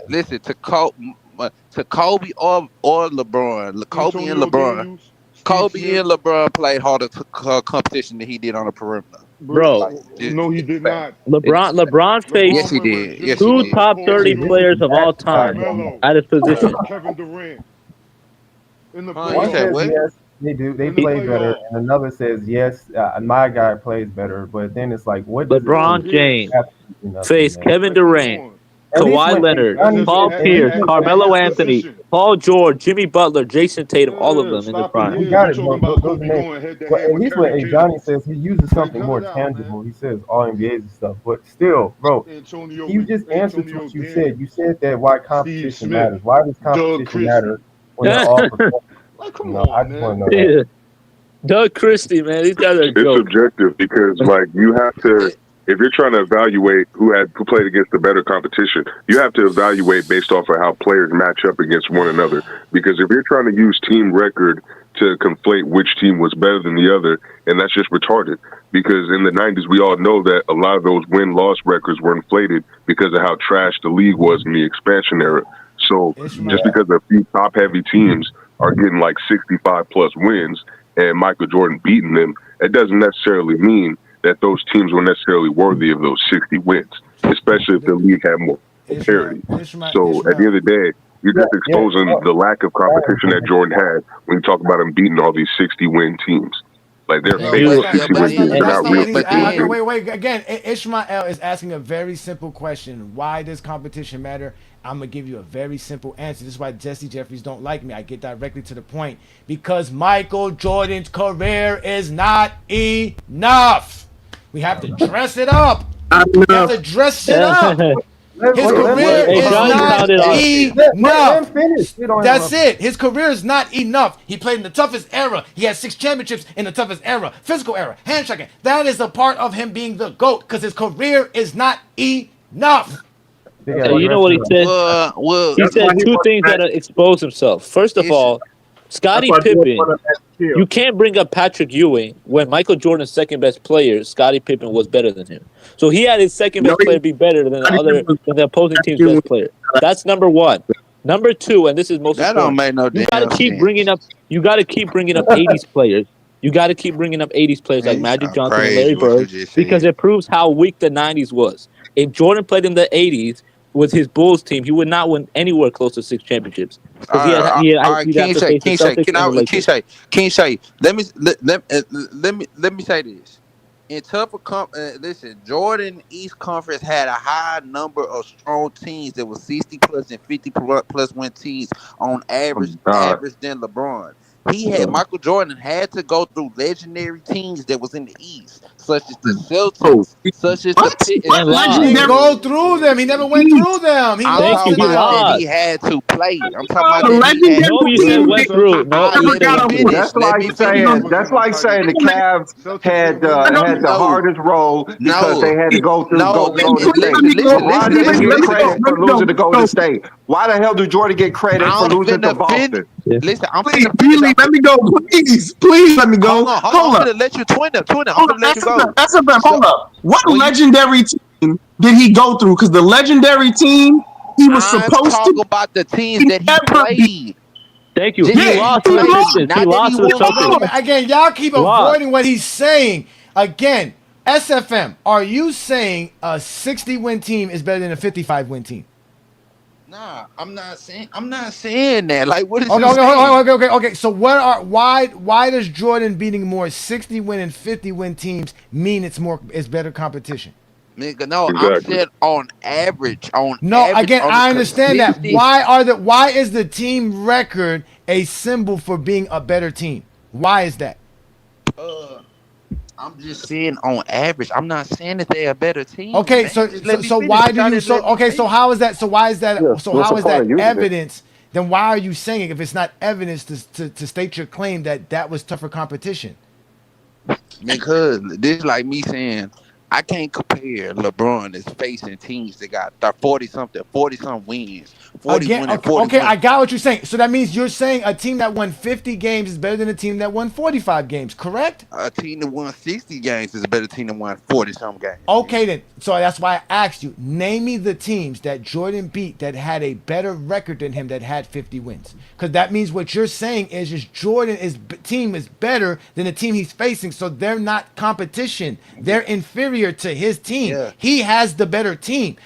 Listen to Kobe or LeBron. Kobe and LeBron played harder competition than he did on the perimeter. Bro, no, he did not. LeBron faced yes, he did. two top 30 players of all time at his position. Kevin Durant. One says yes, they do. They play better, and another says yes, my guy plays better. But then it's like, what? LeBron James faced Kevin Durant, Kawhi Leonard, Paul Pierce, Carmelo Anthony, Paul George, Jimmy Butler, Jason Tatum, all of them in the prime. He got it, but at least what Johnny says, he uses something more tangible. He says all NBAs and stuff, but still, bro, you just answered to what you said. You said that why competition matters. Why does competition matter when they're all performing? Come on, I just want to know that. Doug Christie, man, these guys are It's subjective because, you have to. If you're trying to evaluate who played against the better competition, you have to evaluate based off of how players match up against one another. Because if you're trying to use team record to conflate which team was better than the other, and that's just retarded. Because in the 90s, we all know that a lot of those win-loss records were inflated because of how trash the league was in the expansion era. So just because a few top-heavy teams are getting 65-plus wins and Michael Jordan beating them, it doesn't necessarily mean that those teams were necessarily worthy of those 60 wins, especially if the league had more parity. So at the end of the day, You're just exposing the lack of competition that Jordan had when you talk about him beating all these 60-win teams. Like they're fake 60-win teams. They're not real 60-win teams. Wait. Again, Ishmael is asking a very simple question. Why does competition matter? I'm going to give you a very simple answer. This is why Jesse Jeffries don't like me. I get directly to the point. Because Michael Jordan's career is not enough. We have to dress it up. We have to dress it up. His career is not enough. That's it. His career is not enough. He played in the toughest era. He had 6 championships in the toughest era. Physical era. Handshaking. That is a part of him being the GOAT because his career is not enough. You know what he said? He said 2 things that expose himself. First of all, Scottie Pippen, you can't bring up Patrick Ewing when Michael Jordan's second best player, Scottie Pippen, was better than him. So he had his second best player be better than the opposing team's best player. That's number 1. Number 2, and this is most important. Don't make no you gotta keep bringing up 80s players. You got to keep bringing up 80s players like Magic Johnson and Larry Bird because it proves how weak the 90s was. If Jordan played in the 80s with his Bulls team, he would not win anywhere close to 6 championships. All right, Keisha, let me say this. In tougher listen, Jordan East Conference had a high number of strong teams that was 60 plus and 50 plus win teams on average than LeBron. Michael Jordan had to go through legendary teams that was in the East, such as the Celtics, such as the Pitt. He didn't go through them. He never went through them. He lost that he had to play. I'm talking about That's like saying the Cavs had the hardest role because they had to go through Golden State. Why did they get credit for losing to Golden State? Why the hell did Jordan get credit for losing to Boston? Listen, let me go, please let me go. Hold up. I'm gonna let you twin up. I'm gonna let you go. That's a bit. Hold up. What legendary team did he go through? Because the legendary team he was supposed to talk about the teams that he played. Thank you. He lost to the Pistons. He lost to the Celtics. Again, y'all keep avoiding what he's saying. Again, SFM, are you saying a 60-win team is better than a 55-win team? Nah, I'm not saying that. Like, what is okay. So why does Jordan beating more 60-win and 50-win teams mean it's better competition? Nigga, no, exactly. I said on average. I understand that. Why is the team record a symbol for being a better team? Why is that? I'm just saying on average. I'm not saying that they're a better team. Okay, so why do you so how is that? So why is that? How is that evidence? Then why are you saying it if it's not evidence to state your claim that was tougher competition? Because this is like me saying I can't compare LeBron as facing teams that got 40-something wins. 40 I got what you're saying. So that means you're saying a team that won 50 games is better than a team that won 45 games, correct? A team that won 60 games is a better team than won 40-some games. Okay, then. So that's why I asked you, name me the teams that Jordan beat that had a better record than him that had 50 wins. Because that means what you're saying is just Jordan's team is better than the team he's facing, so they're not competition. They're inferior to his team. Yeah. He has the better team.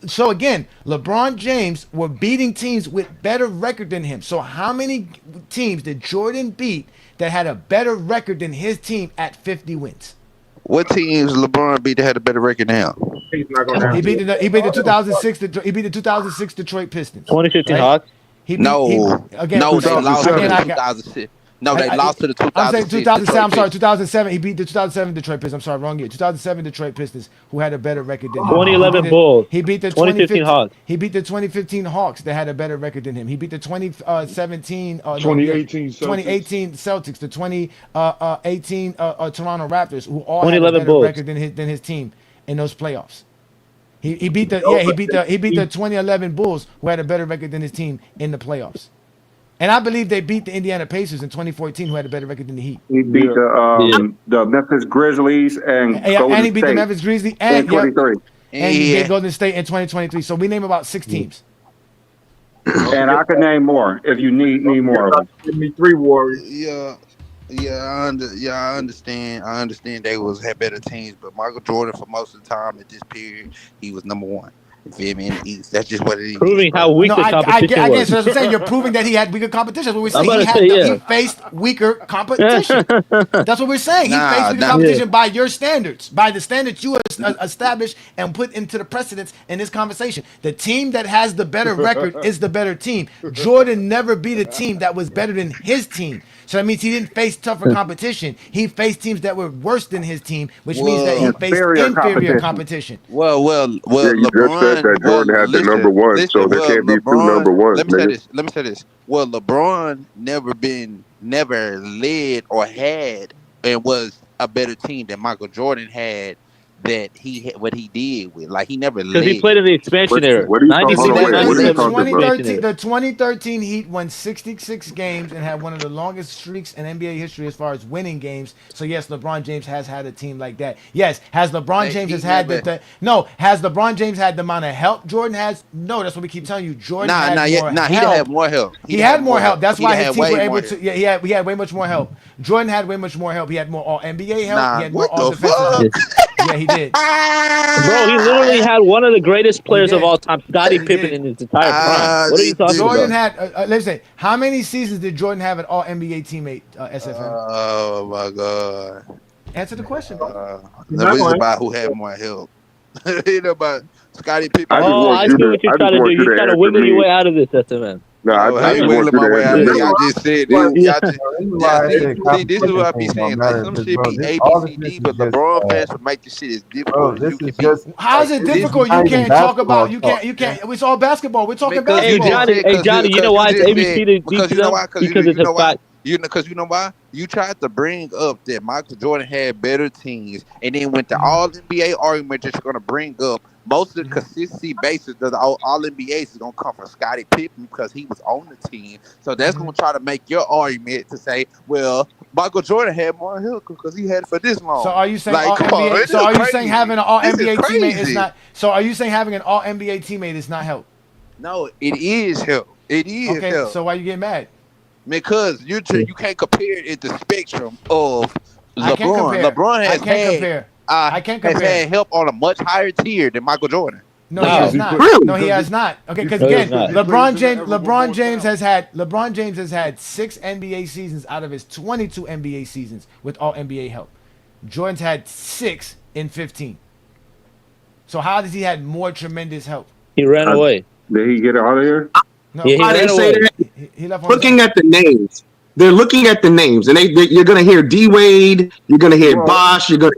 So again, LeBron James were beating teams with better record than him. So how many teams did Jordan beat that had a better record than his team at 50 wins? What teams LeBron beat that had a better record than him? He beat the 2006 Detroit Pistons. 2015 Hawks. They lost to the 2006. No, they lost to the 2006. I'm saying 2007. I'm sorry, 2007. He beat the 2007 Detroit Pistons. I'm sorry, wrong year. 2007 Detroit Pistons, who had a better record than him. 2011 Bulls. He beat the 2015 Hawks. He beat the 2015 Hawks that had a better record than him. He beat the 2018 Celtics, the 2018 Toronto Raptors, who all had a better Bulls. record than his team in those playoffs. He beat the 2011 Bulls, who had a better record than his team in the playoffs. And I believe they beat the Indiana Pacers in 2014, who had a better record than the Heat. He beat the Memphis Grizzlies and he beat the Memphis Grizzlies and 23. And he beat Golden State in 2023. So we name about 6 teams. And I could name more if you need more of them. Give me 3 Warriors. I understand. They had better teams, but Michael Jordan for most of the time at this period, he was number 1. You feel me? In the East, that's just what it is. Proving bro. how weak No, the competition I was. guess that's what I'm saying. You're proving that he had weaker competition. That's what we're I'm saying. about to say, He faced weaker competition. That's what we're saying. He faced weaker Nah. competition by your standards, by the standards you established and put into the precedents in this conversation. The team that has the better record is the better team. Jordan never beat a team that was better than his team. So that means he didn't face tougher competition. He faced teams that were worse than his team, which means that he faced inferior competition. Well, Yeah, you just said LeBron. that Jordan had the number one, so there can't be two number ones. Let me say this. Well, LeBron never led or had and was a better team than Michael Jordan had. What he did with, like, he never led. Because he played in the expansion era. What are you talking about? The 2013 Heat won 66 games and had one of the longest streaks in NBA history as far as winning games. So yes, LeBron James has had a team like that. Yes, has LeBron James has had has LeBron James had the amount of help Jordan has? No, that's what we keep telling you. Jordan had more help. He had more help. He had more help. That's why his teams were able to. Yeah, he had way much more help. Jordan had way much more help. He had more All NBA help. He had more All Defensive help. Yeah, he did. Bro, he literally had one of the greatest players of all time, Scottie Pippen, in his entire prime. What are you talking Jordan about? had, listen, how many seasons did Jordan have an All NBA teammate, SFM? Oh my God. Answer the question. It's about who had more help. You know about Scottie Pippen. I see what you're trying to do. You're trying to wiggle your way out of this, SFM. No, I ain't wiggling my way out of this. Y'all just said this. See, this is what I be saying. Like, some shit be ABCD, but LeBron fans would make this shit as difficult as you can be. How is it difficult? You can't talk about. You can't. It's all basketball. We're talking basketball. Hey Johnny, you know why it's ABC to because you know why? Because you know why? You tried to bring up that Michael Jordan had better teams, and then went to all NBA argument that you're gonna bring up. Most of the consistency basis of the all NBAs is gonna come from Scottie Pippen because he was on the team. So that's gonna try to make your argument to say, well, Michael Jordan had more help because he had it for this long. So are you saying like, all NBA? On, so are you saying having an All this NBA is teammate is crazy. not? So are you saying having an All NBA teammate is not help? No, it is help. It is okay, help. So why you get mad? Because you can't compare it to the spectrum of I can't LeBron. compare. LeBron has I can't compare. has had help on a much higher tier than Michael Jordan. No, he has not. Really? No, he has not. Okay, because again, LeBron James has had 6 NBA seasons out of his 22 NBA seasons with All NBA help. Jordan's had 6 in 15. So how does he had more tremendous help? He ran away. Did he get out of here? No, Yeah, he Why they ran say away. that? he left on Looking at the names, they're looking at the names, and you're gonna hear D Wade, you're gonna hear Bosh, you're gonna.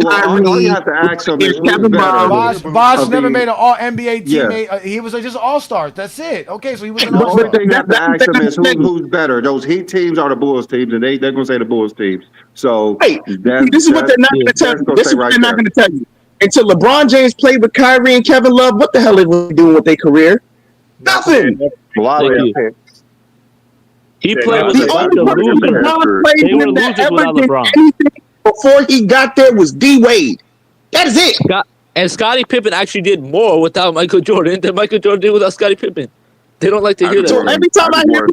All you have to ask him is who's Kevin better. Bosh never made an All NBA teammate. He was just All Stars. That's it. Okay, so he was an All The Star. thing you have to ask him is who's better, those Heat teams or the Bulls teams, and they're gonna say the Bulls teams. So This is what they're not gonna tell you. This is what they're not gonna tell you. Until LeBron James played with Kyrie and Kevin Love, what the hell they were doing with their career? Nothing. He played with The a bunch only of person losers. LeBron played They were with that losers ever without did LeBron. anything before he got there was D Wade. That is it. And Scottie Pippen actually did more without Michael Jordan than Michael Jordan did without Scottie Pippen. They don't like to hear that. So every time I hear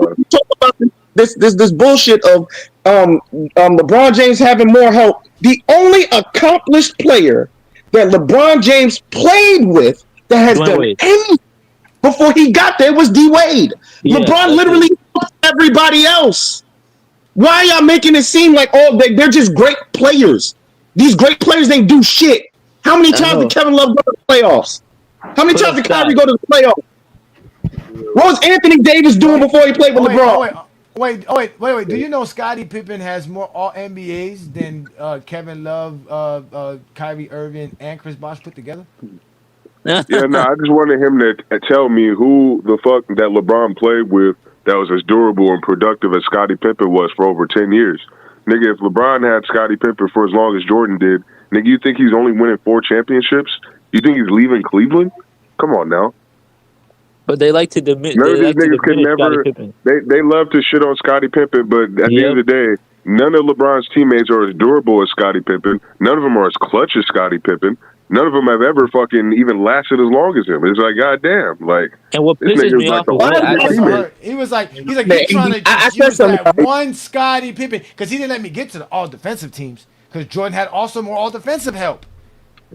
people talk about this bullshit of LeBron James having more help, the only accomplished player that LeBron James played with that has done anything before he got there was D Wade. Yeah, LeBron literally helped everybody else. Why are y'all making it seem like they're just great players? These great players ain't do shit. How many times did Kevin Love go to the playoffs? How many times did Kyrie go to the playoffs? What was Anthony Davis doing before he played with LeBron? Wait. Do you know Scottie Pippen has more All NBAs than Kevin Love, Kyrie Irving, and Chris Bosh put together? I just wanted him to tell me who the fuck that LeBron played with that was as durable and productive as Scottie Pippen was for over 10 years. Nigga, if LeBron had Scottie Pippen for as long as Jordan did, nigga, you think he's only winning 4 championships? You think he's leaving Cleveland? Come on now. But they like to diminish. None of these niggas can never. They love to shit on Scottie Pippen, but at the end of the day, none of LeBron's teammates are as durable as Scottie Pippen. None of them are as clutch as Scottie Pippen. None of them have ever fucking even lasted as long as him. It's like, goddamn, like. And what pisses me off he was like, he's trying to just use that one Scottie Pippen because he didn't let me get to the all defensive teams because Jordan had also more all defensive help.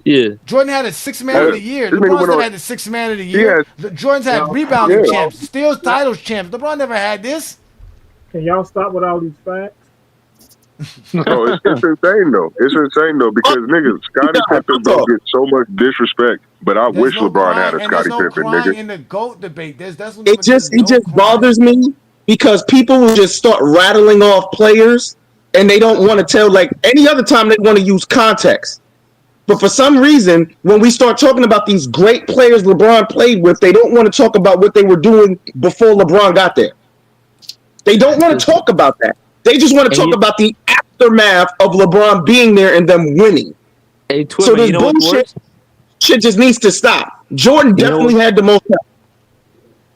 Yeah. Jordan had a sixth man of the year. LeBron's never had the sixth man of the year. Jordan's had rebounding champs, steals, titles champs. LeBron never had this. Can y'all stop with all these facts? No, it's insane though. It's insane though because niggas, Scottie Pippen don't get so much disrespect, but I wish LeBron had a Scottie Pippen, nigga. In the GOAT debate, it just bothers me because people will just start rattling off players and they don't want to tell, like any other time they want to use context. But for some reason, when we start talking about these great players LeBron played with, they don't want to talk about what they were doing before LeBron got there. They don't want to talk about that. They just want to talk about the aftermath of LeBron being there and them winning. Hey, so this bullshit shit just needs to stop. Jordan definitely had the most.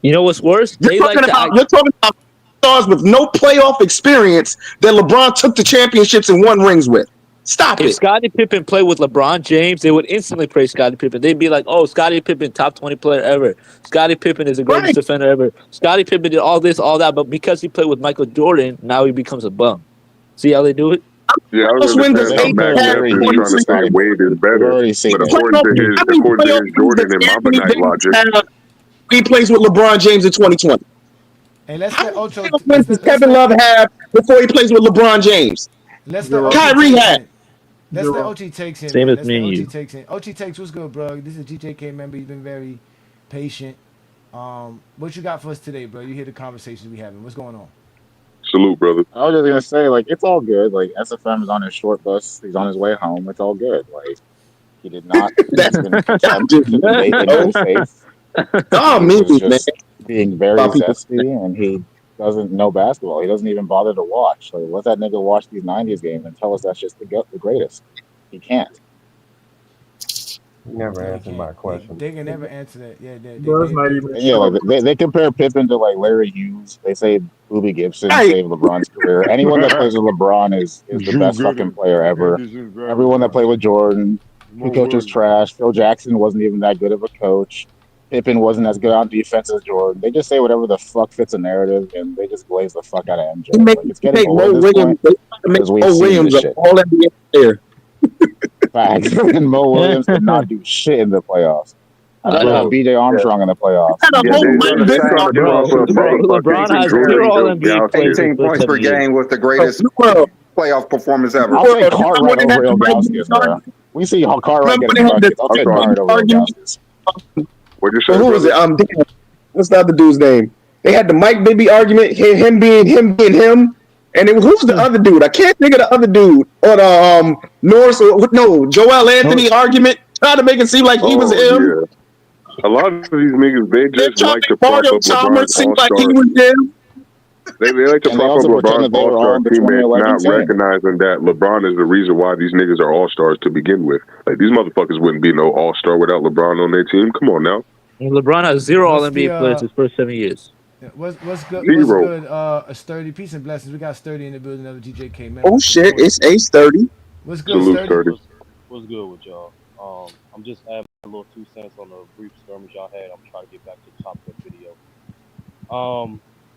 You know what's worse? You're talking about stars with no playoff experience that LeBron took the championships and won rings with. Stop it. If Scottie Pippen played with LeBron James, they would instantly praise Scottie Pippen. They'd be like, "Oh, Scottie Pippen, top 20 player ever. Scottie Pippen is the greatest defender ever. Scottie Pippen did all this, all that." But because he played with Michael Jordan, now he becomes a bum. See how they do it? Yeah, I was understand how Mac Jeff is trying to say Wade is better, but according to his Jordan and Mamba Night logic, he plays with LeBron James in 2020. Hey, let's let Ocho. Wins does Kevin Love have before he plays with LeBron James? Let's let Kyrie had. Let's let Ochi takes in. Same as me and you. Ochi takes, what's good, bro? This is a GJK member. He's been very patient. What you got for us today, bro? You hear the conversations we having. What's going on? Salute, brother. I was just gonna say, like, it's all good. Like, SFM is on his short bus. He's on his way home. It's all good. Like, he did not. Oh, maybe, man. Being very zesty, and he doesn't know basketball. He doesn't even bother to watch. Like, let that nigga watch these '90s games and tell us that's just the greatest. He can't. You never answered my question. They can never answer that. Yeah, they compare Pippen to like Larry Hughes. They say Boobie Gibson saved LeBron's career. Anyone that plays with LeBron is the best fucking player ever. Everyone that played with Jordan, the coach is trash. Phil Jackson wasn't even that good of a coach. Pippen wasn't as good on defense as Jordan. They just say whatever the fuck fits a narrative, and they just glaze the fuck out of MJ. Like, it's getting old at this point because we've seen this shit. All NBA player. Facts. And Mo Williams did not do shit in the playoffs. I don't know BJ Armstrong in the playoffs. LeBron has 0 All-NBA players. 18 points per game was the greatest playoff performance ever. I'll take Cartwright over Ilgauskas, bro. We see how Cartwright getting buckets. I'll take Cartwright over Ilgauskas. What'd you say? Who was it? What's the other dude's name? They had the Mike Bibby argument, him being him. And it was, who's the other dude? I can't think of the other dude. Or the Joel Anthony argument, trying to make it seem like he was him. Yeah. A lot of these niggas, they just like to prop up LeBron's all-stars. They like to prop up LeBron's all-star teammates, not recognizing that LeBron is the reason why these niggas are all-stars to begin with. Like, these motherfuckers wouldn't be no all-star without LeBron on their team. Come on now. And LeBron has 0 All-NBA players his first 7 years. What's good? What's good? A sturdy, peace and blessings. We got sturdy in the building. Another GJK member. Oh shit! It's A30. What's good, sturdy? What's good with y'all? I'm just adding a little 2 cents on the brief skirmish y'all had. I'm trying to get back to the top of the video.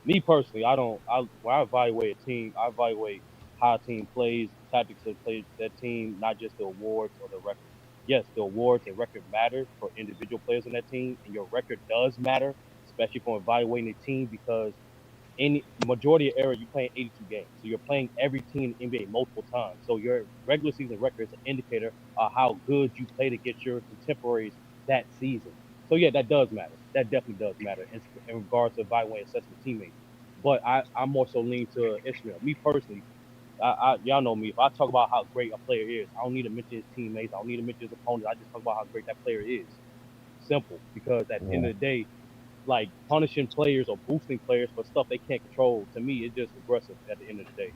Me personally, when I evaluate a team, I evaluate how a team plays, tactics that play that team, not just the awards or the record. Yes, the awards and record matter for individual players on that team, and your record does matter, especially for evaluating a team, because in majority of era you're playing 82 games, so you're playing every team in the NBA multiple times. So your regular season record is an indicator of how good you played against your contemporaries that season. So yeah, that does matter. That definitely does matter in regards to evaluating assessing teammates. But I'm more so lean to Ishmael. Me personally, y'all know me. If I talk about how great a player is, I don't need to mention his teammates. I don't need to mention his opponents. I just talk about how great that player is. Simple. Because at the end of the day, like, punishing players or boosting players for stuff they can't control, to me, it's just aggressive at the end of the day.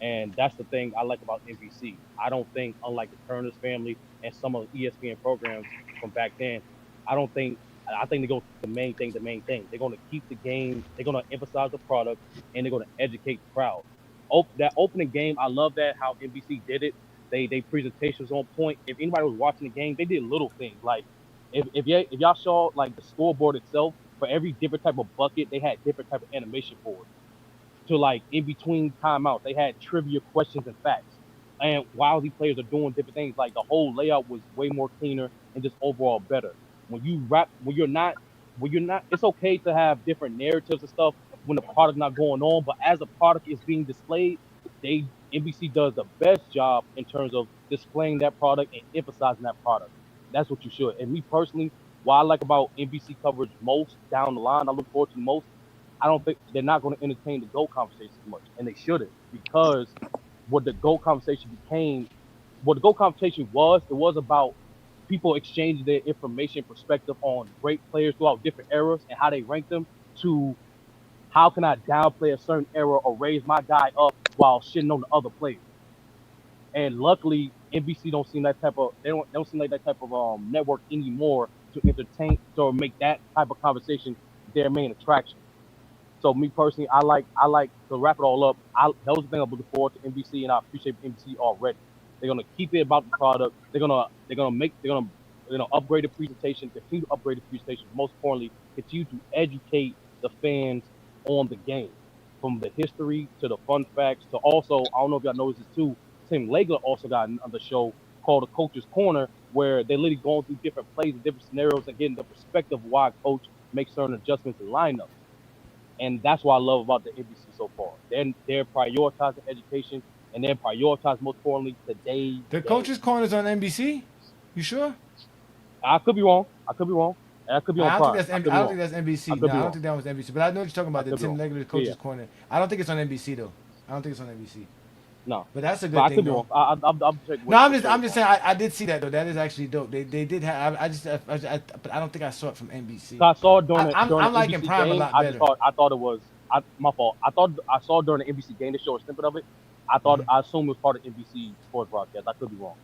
And that's the thing I like about NBC. I don't think, unlike the Turner's family and some of the ESPN programs from back then, I think they go the main thing. They're going to keep the game. They're going to emphasize the product, and they're going to educate the crowd. That opening game, I love that how NBC did it. They presentations on point. If anybody was watching the game, they did little things. Like if y'all saw like the scoreboard itself, for every different type of bucket, they had different type of animation for it. So like in between timeouts, they had trivia questions and facts. and while these players are doing different things, like the whole layout was way more cleaner and just overall better. When you're not, it's okay to have different narratives and stuff when the product not going on, but as the product is being displayed, NBC does the best job in terms of displaying that product and emphasizing that product. That's what you should. And me personally, what I like about NBC coverage most down the line, I look forward to the most. I don't think they're not going to entertain the GOAT conversation as much, and they shouldn't, because what the GOAT conversation became, what the GOAT conversation was, it was about people exchanging their information, perspective on great players throughout different eras and how they rank them, to how can I downplay a certain era or raise my guy up while shitting on the other players. And luckily, NBC don't seem that type of they don't seem like that type of network anymore to entertain or make that type of conversation their main attraction. So me personally, I like to wrap it all up. That was the thing I look forward to NBC, and I appreciate NBC already. They're gonna keep it about the product. They're gonna upgrade the presentation, continue to upgrade the presentation. Most importantly, continue to educate the fans on the game, from the history to the fun facts to also, I don't know if y'all noticed this too, Tim Legler also got another show called The Coach's Corner, where they're literally going through different plays and different scenarios and getting the perspective of why a coach makes certain adjustments in lineups. And that's what I love about the NBC so far. They're prioritizing education, and they're prioritizing, most importantly, today. The Coach's Corner is on NBC? You sure? I could be wrong. And I could be on I Prime. don't think that's NBC. No, I don't think that was NBC. But I know what you're talking about, the Tim Legler Coach's Corner. I don't think it's on NBC, though. I don't think it's on NBC. No. But that's a good thing, though. I'm just saying, I did see that, though. That is actually dope. They did have, but I don't think I saw it from NBC. So I saw it during I'm the liking NBC Prime game. a lot better. I thought it was, my fault. I saw it during the NBC game. They showed a snippet of it. I assumed it was part of NBC sports broadcast. I could be wrong.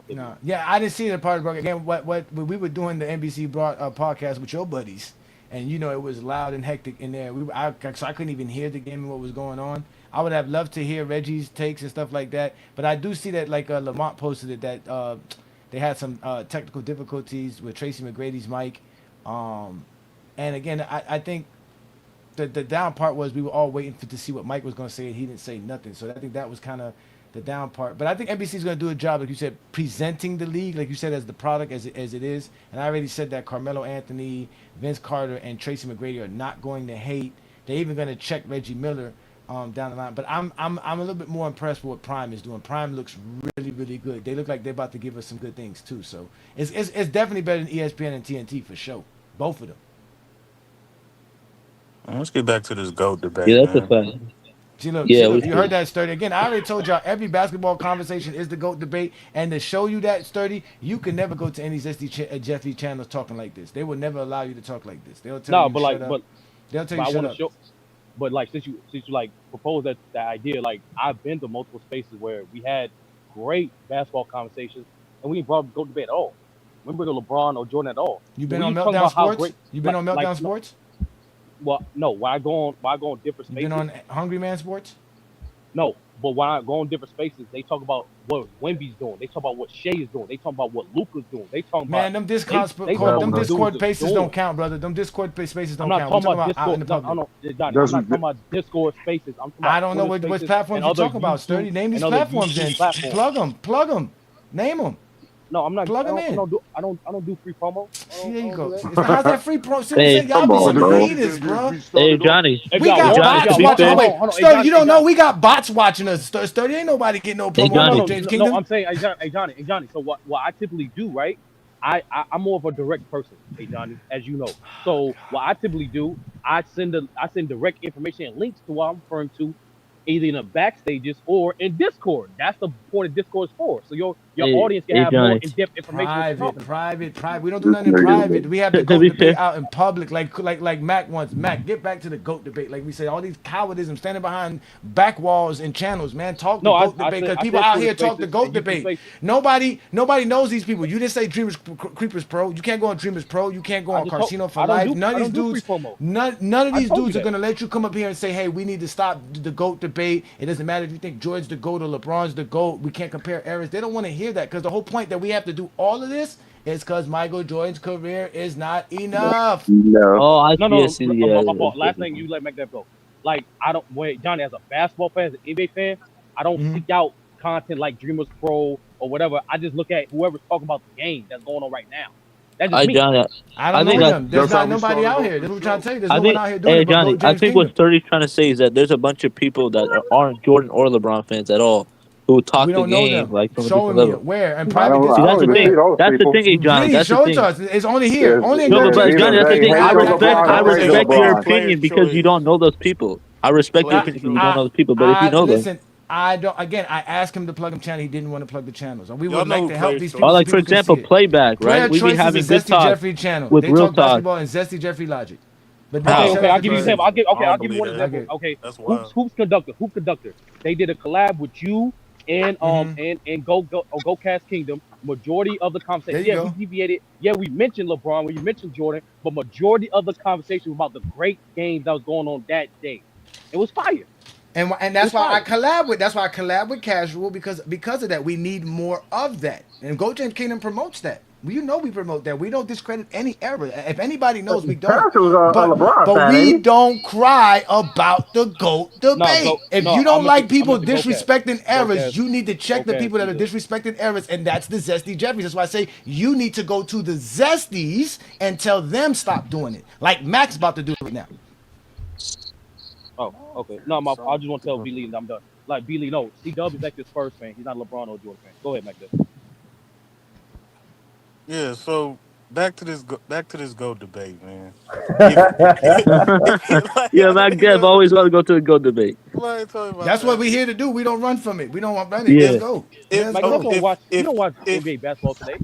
No, yeah, I didn't see the part of the broadcast. Again, what we were doing the NBC podcast with your buddies, and it was loud and hectic in there. So I couldn't even hear the game and what was going on. I would have loved to hear Reggie's takes and stuff like that, but I do see that, like Lamont posted it, that they had some technical difficulties with Tracy McGrady's mic, and again, I think the down part was we were all waiting to see what Mike was going to say, and he didn't say nothing. So I think that was kind of the down part. But I think NBC is going to do a job, like you said, presenting the league, like you said, as the product as it is. And I already said that Carmelo Anthony, Vince Carter, and Tracy McGrady are not going to hate. They're even going to check Reggie Miller down the line. But I'm a little bit more impressed with what Prime is doing. Prime looks really, really good. They look like they're about to give us some good things too. So it's definitely better than ESPN and TNT for sure. Both of them. Let's get back to this GOAT debate. Yeah, that's a fact. See, look, you heard that, Sturdy. Again, I already told y'all every basketball conversation is the GOAT debate. And to show you that, Sturdy, you can never go to any Jeffy channels talking like this. They will never allow you to talk like this. They'll tell you shut up. They'll tell you shut up. But like since you like proposed that idea, like I've been to multiple spaces where we had great basketball conversations and we didn't brought up GOAT debate at all. We didn't bring up LeBron or Jordan at all. You been on Meltdown Sports? You been on Meltdown Sports? Well, no. Why go on different spaces? You been on Hungry Man Sports? No, but when I go on different spaces, they talk about what Wemby's doing. They talk about what Shea is doing. They talk about what Luka's doing. They talk about them Discord spaces don't count, brother. Them Discord spaces don't count. I'm not talking about Discord spaces. I don't know what platforms you're talking about, Sturdy. Name these platforms then. Plug them. Name them. No, I'm not. Plug them in. I don't do free promo. See, there you go. How's that free promo? Y'all be some haters, bro. Hey, Johnny. We got bots watching. Wait, Sturdy, you don't know we got bots watching us. Sturdy, ain't nobody getting no promo. James Kingdom. No, I'm saying, hey Johnny. So what I typically do, right? I'm more of a direct person, hey Johnny, as you know. So what I typically do, I send direct information and links to what I'm referring to, either in the backstages or in Discord. That's the point of Discord is for. So your audience can have more in-depth information. Private. We don't do nothing in private. We have the GOAT debate out in public, like Mac wants. Mac, get back to the GOAT debate. Like we say, all these cowardism, standing behind back walls and channels, man. Talk the GOAT debate, because people out here talk the GOAT debate. Nobody knows these people. You didn't say Dreamers Creepers Pro. You can't go on Dreamers Pro. You can't go on Casino for Life. None of these dudes. None of these dudes are gonna let you come up here and say, hey, we need to stop the GOAT debate. It doesn't matter if you think Jordan's the GOAT or LeBron's the GOAT. We can't compare eras. They don't want to hear that, because the whole point that we have to do all of this is because Michael Jordan's career is not enough. No. Oh, I no. Yeah. Last thing you let make that go. Like Johnny, as a basketball fan, as an NBA fan, I don't seek out content like Dreamers Pro or whatever. I just look at whoever's talking about the game that's going on right now. That's just me. Johnny, I don't know them. There's not nobody out here. That's what we're trying to tell you. There's no one out here doing it but Johnny, Go James I think Kingdom. what 30's trying to say is that there's a bunch of people that aren't Jordan or LeBron fans at all who talk We the don't know game them. like from a Show different me level. where and I private. don't That's the even thing. see those That's the people. thing, Johnny. Please That's the show it thing. to us. It's only here. Yes, Only in No, Go but James Johnny, Kingdom. that's the thing. hate I on respect LeBron. your LeBron. opinion because you don't know those people. I respect your opinion because you don't know those people. But if you know them, Listen, I don't. Again, I asked him to plug them channel. He didn't want to plug the channels. And we Y'all would know like who to help Player's these Choice people. or So like for people can example, see it. playback, Player right? We be Choice is having a good Zesty talk Jeffrey channel. with They real talk talk. basketball and Zesty Jeffrey logic. But How? Okay, I'll give you an example. I'll I don't give you one believe that. example. Okay, That's Hoops wild. Conductor. They did a collab with you and Go Cast Kingdom. Majority of the There conversation, you yeah, we go. deviated. Yeah, we mentioned LeBron, we mentioned Jordan, but majority of the conversation was about the great games that was going on that day. It was fire. And It that's was why I fire. collab with. That's why I collab with Casual because of that. We need more of that. And Go James Kingdom promotes that. You know we promote that. We don't discredit any era. If anybody knows, we don't. Parrish was a LeBron But fan, we ain't don't cry about the GOAT debate. If you don't like people disrespecting eras, you need to check the people that are disrespecting eras, and that's the Zesty Jeffries. That's why I say you need to go to the Zesties and tell them stop doing it. Like Mac's about to do it now. Oh, okay. No, I just want to tell B Lee and I'm done. Like B Lee, no, C Dub is like this Spurs fan. He's not a LeBron or Jordan fan. Go ahead, Mac. Yeah, so back to this GOAT debate, man. Yeah, Mac Dev always want to go to a go debate. That's what we're here to do. We don't run from it. We don't want to run it. Yeah. Let's go. Let's Mike go. Dev don't watch. You don't watch NBA basketball today.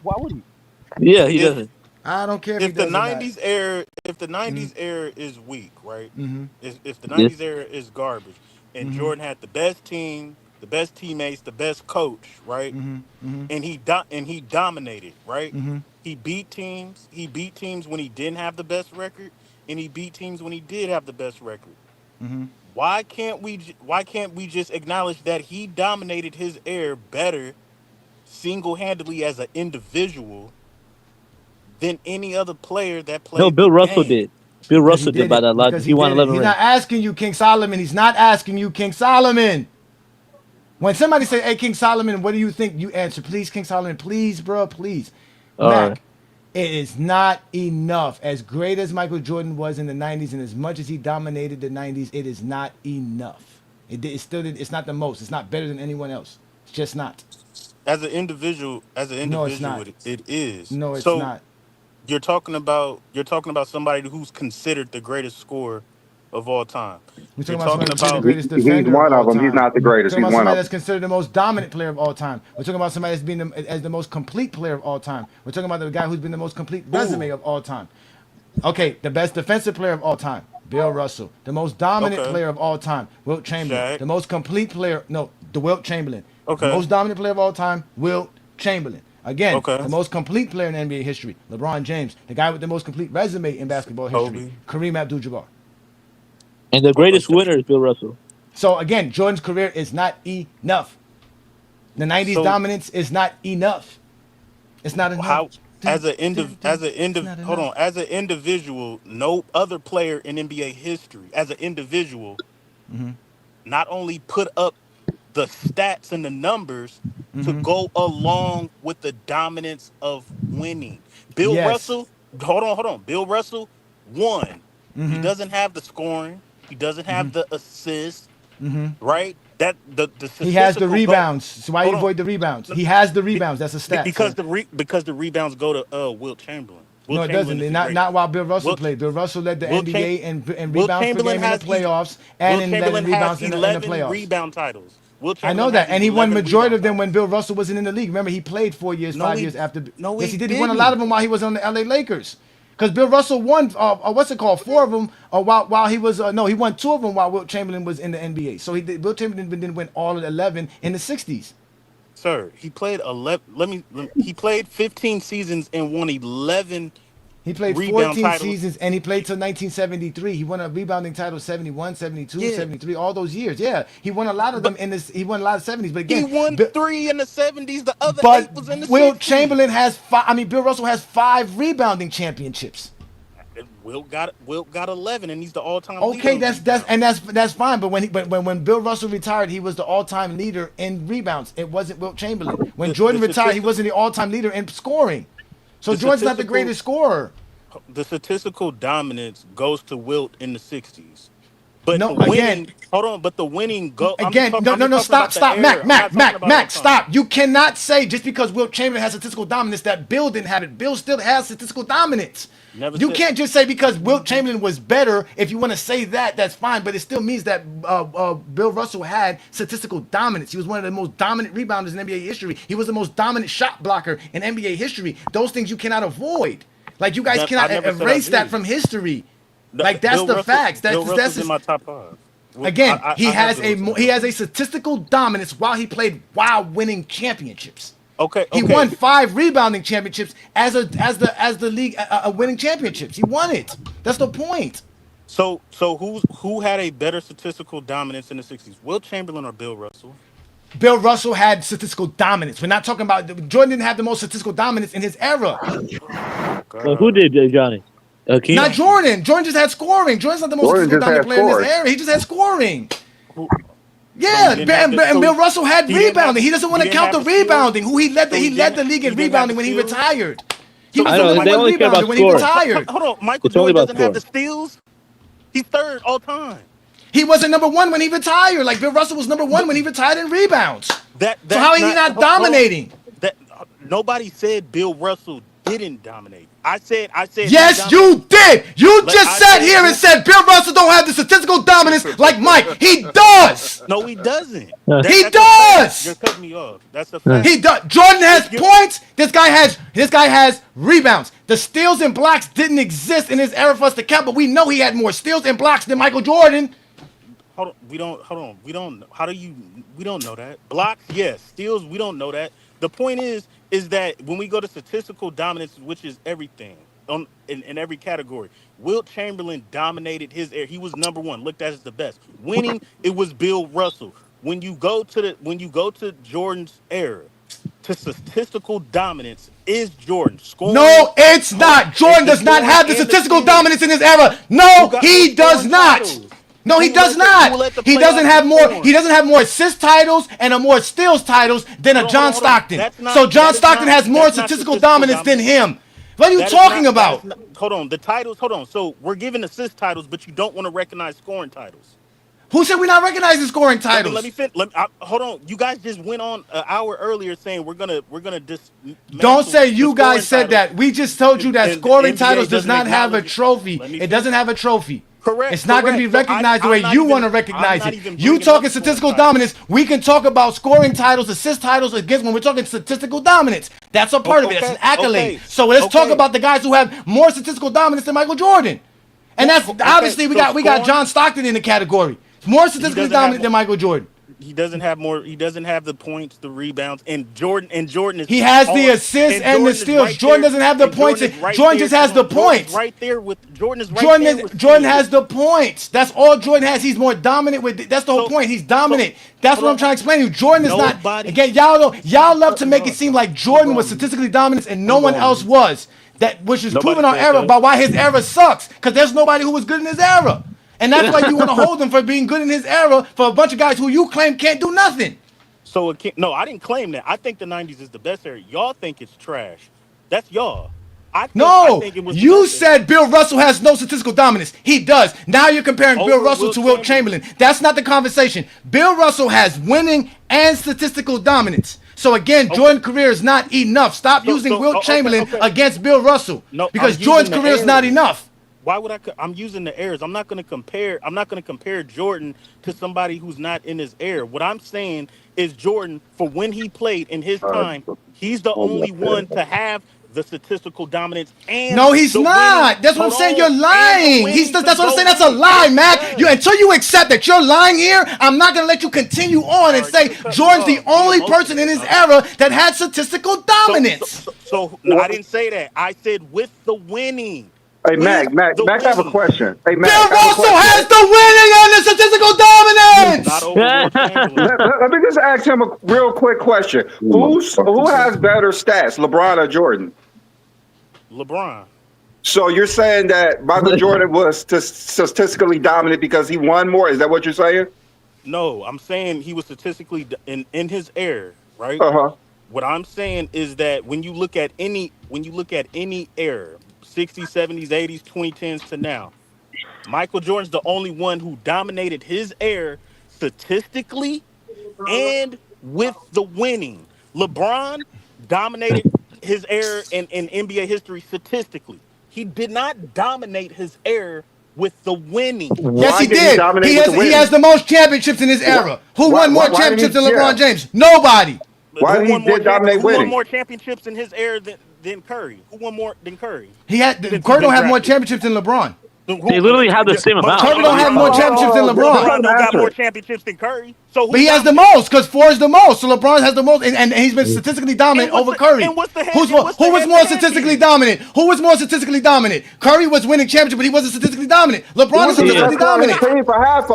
Why would he? Yeah, he doesn't. I don't care if he the does or not. '90s era, if the '90s era is weak, right? Mhm. If the Yeah. '90s era is garbage, and Mhm. Jordan had the best team, the best teammates, the best coach, right? Mhm. Mhm. And he dominated, right? Mhm. He beat teams. He beat teams when he didn't have the best record, and he beat teams when he did have the best record. Mhm. Why can't we just acknowledge that he dominated his era better single-handedly as an individual than any other player that No, played the Bill Russell game? did. Bill Because he Russell did did by it. that logic. Because He he won did it. 11 He's rings. not asking you, King Solomon. He's not asking you, King Solomon. When somebody say, "Hey, King Solomon, what do you think?" You answer, "Please, King Solomon, please, bro, please." Mac, it is not enough. As great as Michael Jordan was in the '90s, and as much as he dominated the '90s, it is not enough. It's not the most. It's not better than anyone else. It's just not. As an individual, No, it's not. it is. No, it's So not. you're talking about somebody who's considered the greatest scorer of all time. We're You're talking about somebody talking who's considered the about greatest He's defender of one all of them. He's time. not the We're greatest. talking He's about one somebody of that's them. considered the most dominant player of all time. We're talking about somebody that's been as the most complete player of all time. We're talking about the guy who's been the most complete resume of all time. Okay, the best defensive player of all time, Bill Russell. The most dominant Okay. player of all time, Wilt Chamberlain. Shaq. The most complete player, no, the Wilt Chamberlain. The Okay. most dominant player of all time, Wilt Chamberlain. Again, Okay. the most complete player in NBA history, LeBron James. The guy with the most complete resume in basketball history, Kareem Abdul-Jabbar. And the greatest winner is Bill Russell. So again, Jordan's career is not enough. The '90s So- dominance is not enough. It's not enough. how as an individual, no other player in NBA history as an individual Mhm. not only put up the stats and the numbers to Mhm. go along with the dominance of winning. Bill Yes. Russell, hold on. Bill Russell won. He Mhm. doesn't have the scoring. He doesn't have the assists, Mhm. right? That the He has the statistical rebounds. So why you Hold on. avoid the rebounds? He has the rebounds. That's a stat. because sir. because the rebounds go to Wilt Chamberlain. No, Wilt it Chamberlain doesn't. is the Not greatest. while Bill Russell Wilt- played. Bill Russell led the Wilt NBA Cham- and Wilt rebounds per Chamberlain game in the has playoffs Wilt and in Chamberlain rebounds has in the 11 playoffs. rebound titles. Wilt I know Chamberlain that, has and he won 11 majority rebound of them when Bill Russell wasn't in the league. Remember, he played 4 years, No, 5 he- years after. no, yes, he he did. He won a lot of them while he was on the LA Lakers. Because Bill Russell won, what's it called, 4 of them while he was. No, he won 2 of them while Wilt Chamberlain was in the NBA. So Wilt Chamberlain didn't win all of the 11 in the '60s. Sir, he played 11. He played 15 seasons and won 11. He played rebound 14 titles. seasons and he played till 1973. He won a rebounding title 71, 72, Yeah. 73, all those years. Yeah, he won a lot of them in this. He won a lot of 70s. But again, He won 3 in the 70s. The other 8 but was in the Wilt 60s. Chamberlain has 5. I mean, Bill Russell has 5 rebounding championships. Wilt got 11, and he's the all-time Okay, leader. that's fine. But when Bill Russell retired, he was the all-time leader in rebounds. It wasn't Wilt Chamberlain. When Jordan retired, he wasn't the all-time leader in scoring. So Jordan's not the greatest scorer. The statistical dominance goes to Wilt in the 60s. But no, the winning, again, hold on. But the winning go again. Stop, Mac. Stop. You cannot say just because Wilt Chamberlain has statistical dominance that Bill didn't have it. Bill still has statistical dominance. You can't just say because Wilt Chamberlain was better. If you want to say that, that's fine. But it still means that Bill Russell had statistical dominance. He was one of the most dominant rebounders in NBA history. He was the most dominant shot blocker in NBA history. Those things you cannot avoid. Like you guys cannot erase that from history. Like that's the facts. That's in my top 5. Again, he has a statistical dominance while winning championships. Okay. He won 5 rebounding championships as the league winning championships. He won it. That's the point. So who had a better statistical dominance in the 60s? Wilt Chamberlain or Bill Russell? Bill Russell had statistical dominance. We're not talking about Jordan didn't have the most statistical dominance in his era. Well, who did, Johnny? Not Jordan. Jordan just had scoring. Jordan's not the most statistical dominant player in his era. He just had scoring. Yeah, and Bill Russell had rebounding. He doesn't want to count the rebounding. He led the league in rebounding when he retired. He was the number 1 rebounder when he retired. Hold on, Michael Jordan doesn't have the steals. He's 3rd all time. He wasn't number 1 when he retired. Like Bill Russell was number 1 when he retired in rebounds. So how is he not dominating? Nobody said Bill Russell didn't dominate. I said. Yes, you did. You just sat here and said Bill Russell don't have the statistical dominance like Mike. He does. No, he doesn't. He does. You're cutting me off. That's the fact. He does. Jordan has points. This guy has rebounds. The steals and blocks didn't exist in his era for us to count, but we know he had more steals and blocks than Michael Jordan. We don't know that. Blocks, yes. Steals, we don't know that. The point is that when we go to statistical dominance, which is everything in every category, Wilt Chamberlain dominated his era. He was number 1, looked at as the best. Winning, it was Bill Russell. When you go to Jordan's era, to statistical dominance is Jordan. Scoring, no, it's not. Jordan does not have the statistical dominance in his era. No, he does not. No, he does not. He doesn't have more. He doesn't have more assist titles and more steals titles than a John Stockton. So John Stockton has more statistical dominance than him. What are you talking about? Hold on. The titles. Hold on. So we're giving assist titles, but you don't want to recognize scoring titles. Who said we're not recognizing scoring titles? Let me finish. Hold on. You guys just went on an hour earlier saying we're gonna Don't say you guys said that. We just told you that scoring titles does not have a trophy. It doesn't have a trophy. Correct. It's not going to be recognized the way you want to recognize it. You talking statistical dominance. We can talk about scoring titles, assist titles against when we're talking statistical dominance. That's a part of it. That's an accolade. So let's talk about the guys who have more statistical dominance than Michael Jordan. And that's obviously we got John Stockton in the category. More statistically dominant than Michael Jordan. He doesn't have more. He doesn't have the points, the rebounds, and Jordan is. He has the assists and the steals. Jordan doesn't have the points. Jordan just has the points. Right there with Jordan is right there. Jordan has the points. That's all Jordan has. He's more dominant with. That's the whole point. He's dominant. That's what I'm trying to explain to you. Jordan is not. Again, y'all love to make it seem like Jordan was statistically dominant and no one else was. Which is proven our era by why his era sucks. Because there's nobody who was good in his era. And that's why you want to hold him for being good in his era for a bunch of guys who you claim can't do nothing. So no, I didn't claim that. I think the 90s is the best era. Y'all think it's trash. That's y'all. I think it was you said Bill Russell has no statistical dominance. He does. Now you're comparing Bill Russell to Wilt Chamberlain. That's not the conversation. Bill Russell has winning and statistical dominance. So again, Jordan's career is not enough. Stop using Wilt Chamberlain against Bill Russell because Jordan's career is not enough. Why would I'm using the errors. I'm not going to compare Jordan to somebody who's not in his era. What I'm saying is Jordan, for when he played in his time, he's the only one to have the statistical dominance. And no, he's not. That's what I'm saying. You're lying. That's what I'm saying. That's a lie, Matt. Until you accept that you're lying here, I'm not going to let you continue on and say Jordan's the only person in his era that had statistical dominance. So I didn't say that. I said with the winning. Hey, Mac, I have a question. Hey, Mac, Bill Russell has the winning and the statistical dominance. Let me just ask him a real quick question. Who has better stats, LeBron or Jordan? LeBron. So you're saying that Michael Jordan was statistically dominant because he won more? Is that what you're saying? No, I'm saying he was statistically in his era, right? Uh-huh. What I'm saying is that when you look at any era, 60s, 70s, 80s, 2010s to now, Michael Jordan's the only one who dominated his era statistically and with the winning. LeBron dominated his era in NBA history statistically. He did not dominate his era with the winning. Yes, he did. He has the most championships in his era. Who won more championships than LeBron James? Nobody. Why did he dominate winning? Who won more championships in his era than Curry? Who won more than Curry? Curry don't have more championships than LeBron. They literally have the same amount. Curry don't have more championships than LeBron. LeBron don't got more championships than Curry. So but he has the most because 4 is the most. So LeBron has the most, and he's been statistically dominant over Curry. Who was more statistically dominant? Who was more statistically dominant? Curry was winning championship, but he wasn't statistically dominant. LeBron is statistically dominant.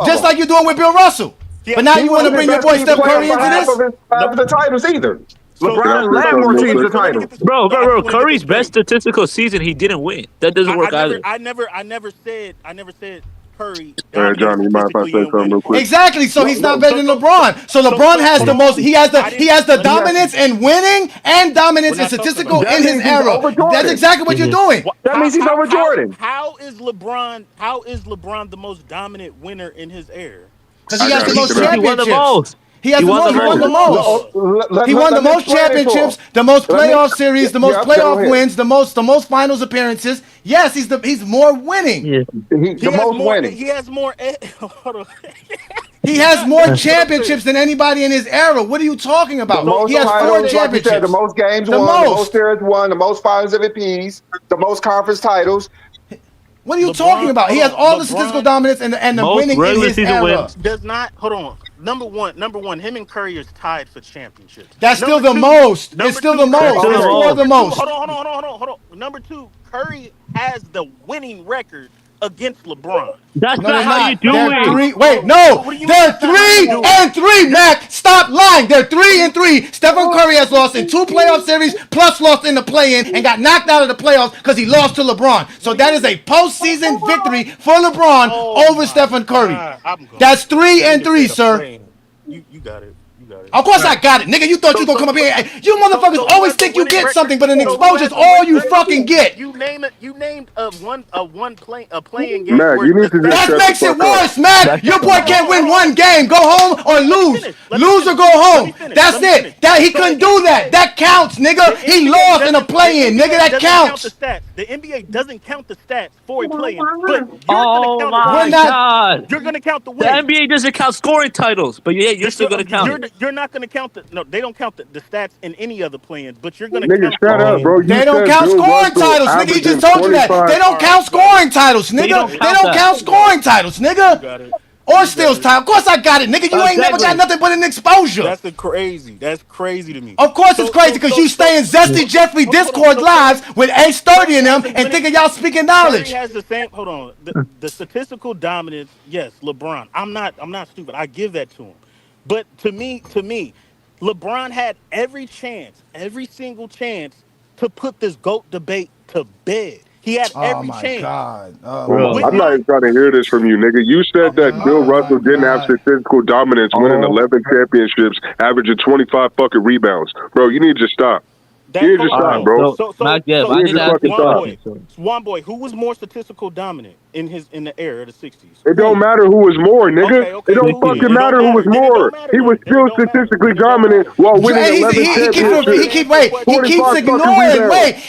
Just like you're doing with Bill Russell. But now you want to bring your boy Steph Curry into this? Of the titles either. LeBron led more teams to titles. Bro. Curry's best statistical season, he didn't win. That doesn't work either. I never said Curry. Johnny, you mind if I say something real quick? Exactly. So he's not better than LeBron. So LeBron has the most. He has the dominance in winning and dominance in statistical in his era. That's exactly what you're doing. That means he's over Jordan. How is LeBron the most dominant winner in his era? Because he has the most championships. He won the most. He won the most. He won the most championships, the most playoff series, the most playoff wins, the most finals appearances. Yes, he's more winning. Yeah. The most winning. He has more. Hold on. He has more championships than anybody in his era. What are you talking about? He has 4 championships. Like the most games won, the most series won, the most finals MVPs, the most conference titles. What are you talking about? He has all the statistical dominance and the winning in his era. Does not. Hold on. Number one. Him and Curry is tied for championships. That's still the most. It's still the most. It's still the most. Hold on. Number 2, Curry has the winning record against LeBron. That's not how you do it. They're 3-3, Mac. Stop lying. They're 3-3. Stephen Curry has lost in 2 playoff series, plus lost in the play-in, and got knocked out of the playoffs because he lost to LeBron. So that is a postseason victory for LeBron over Stephen Curry. That's 3-3, sir. You got it. Of course I got it, nigga. You thought you gonna come up here. You motherfuckers always think you get something, but an exposure's all you fucking get. You named a playing game. Mac, you need to just that makes it worse, Mac. Your boy can't win one game. Go home or lose. Lose or go home. That's it. That he couldn't do that. That counts, nigga. He lost in a play-in, nigga. That counts. The NBA doesn't count the stats for a play-in, but you're gonna count the win. The NBA doesn't count scoring titles, but yeah, you're still gonna count it. You're not gonna count they don't count the stats in any other play-ins, but you're gonna count. Shut up, bro. They don't count scoring titles, nigga. He just told you that. They don't count scoring titles, nigga. They don't count scoring titles, nigga. Or steals time. Of course I got it, nigga. You ain't never got nothing but an exposure. That's crazy. That's crazy to me. Of course it's crazy because you stay in Zesty Jeffrey Discord lives with A30 in them and thinking y'all speaking knowledge. He has the same. Hold on. The statistical dominance. Yes, LeBron. I'm not stupid. I give that to him. But to me, LeBron had every single chance to put this GOAT debate to bed. He had every chance. God. I'm not even trying to hear this from you, nigga. You said that Bill Russell didn't have statistical dominance, winning 11 championships, averaging 25 fucking rebounds. Bro, you need to stop. You need to stop, bro. Wonboi, who was more statistical dominant in the era of the 60s? It don't matter who was more, nigga. It don't fucking matter who was more. He was still statistically dominant while winning 11 championships.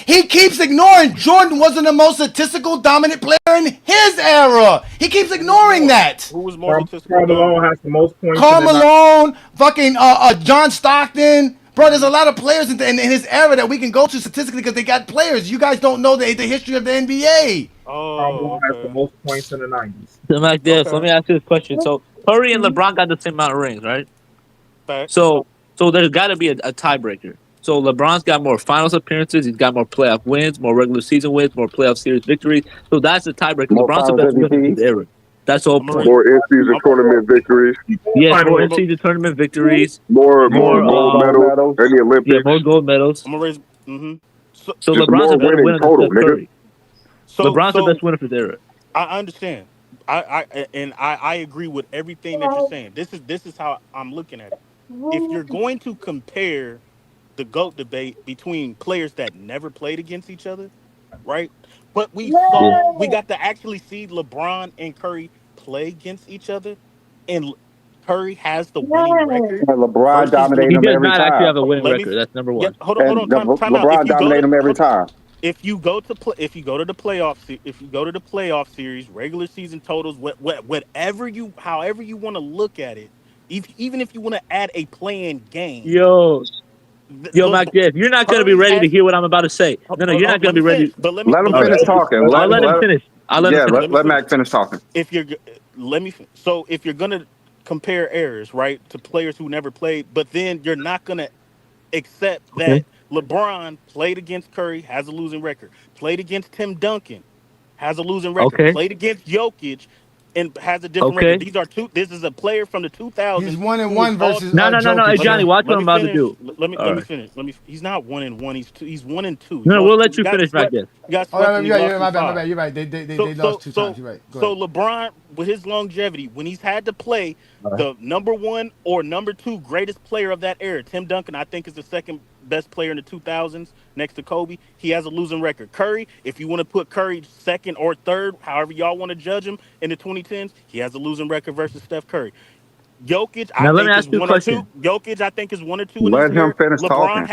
He keeps ignoring Jordan wasn't the most statistical dominant player in his era. He keeps ignoring that. Who was more statistical? Karl Malone has the most points. Karl Malone, fucking John Stockton. Bro, there's a lot of players in his era that we can go to statistically because they got players. You guys don't know the history of the NBA. Karl Malone has the most points in the 90s. So like this, let me ask you this question. So Curry and LeBron got the same amount of rings, right? So there's got to be a tiebreaker. So LeBron's got more finals appearances. He's got more playoff wins, more regular season wins, more playoff series victories. So that's the tiebreaker. LeBron's the best winner in his era. That's all. More in-season tournament victories. Yeah, more in-season tournament victories. More gold medals in the Olympics. Yeah, more gold medals. I'm gonna raise. So LeBron's a better winner than Steph Curry. LeBron's the best winner for their era. I understand. I agree with everything that you're saying. This is how I'm looking at it. If you're going to compare the GOAT debate between players that never played against each other, right? But we got to actually see LeBron and Curry play against each other, and Curry has the winning record. LeBron dominated He them does every not actually time. have a winning record. That's number one. Hold on. Time out. LeBron dominated them every time. If you go to the playoff series, regular season totals, however you want to look at it, even if you want to add a playing game. Yo, Mac Jeff, you're not going to be ready to hear what I'm about to say. No, you're not going to be ready. Let him finish talking. I'll let him finish. Let Mac finish talking. If you're going to compare errors, right, to players who never played, but then you're not going to accept that LeBron played against Curry, has a losing record. Played against Tim Duncan, has a losing record. Played against Jokic and has a different record. This is a player from the 2000s. He's 1-1 versus No. Hey, Johnny, watch what I'm about to do. Let me finish. He's not 1-1. He's 1-2. No, we'll let you finish, Mac Jeff. My bad. You're right. They lost 2 times. You're right. So LeBron, with his longevity, when he's had to play the number 1 or number 2 greatest player of that era, Tim Duncan, I think is the second best player in the 2000s next to Kobe. He has a losing record. Curry, if you want to put Curry second or third, however y'all want to judge him in the 2010s, he has a losing record versus Steph Curry. Jokic, I think is 1 or 2. Jokic, I think is 1 or 2 in Let his him career. finish talking.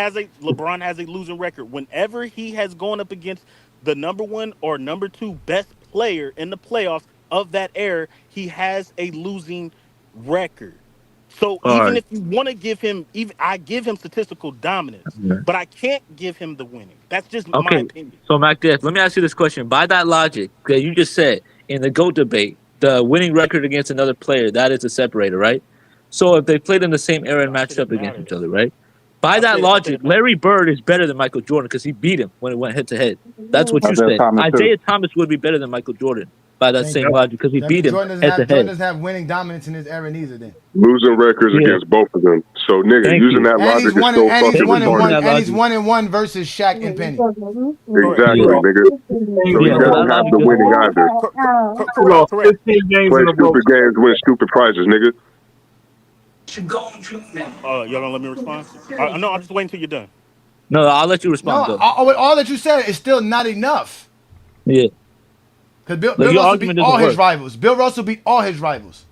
LeBron has a losing record. Whenever he has gone up against the number 1 or number 2 best player in the playoffs of that era, he has a losing record. So even if you want to give him, I give him statistical dominance, but I can't give him the winning. That's just my opinion. So Mac Jeff, let me ask you this question. By that logic that you just said in the GOAT debate, the winning record against another player, that is a separator, right? So if they played in the same era and matched up against each other, right? By that logic, Larry Bird is better than Michael Jordan because he beat him when it went head to head. That's what you said. Isaiah Thomas would be better than Michael Jordan by that same logic because he beat him head to head. Jordan doesn't have winning dominance in his era neither then. Losing records against both of them. So, nigga, using that logic is still fucking retarded. And he's 1-1 versus Shaq and Penny. Exactly, nigga. So he doesn't have the winning either. Correct. Play stupid games, win stupid prizes, nigga. Y'all gonna let me respond? No, I'll just wait until you're done. No, I'll let you respond. No, all that you said is still not enough. Yeah. Because Bill Russell beat all his rivals. Bill Russell beat all his rivals.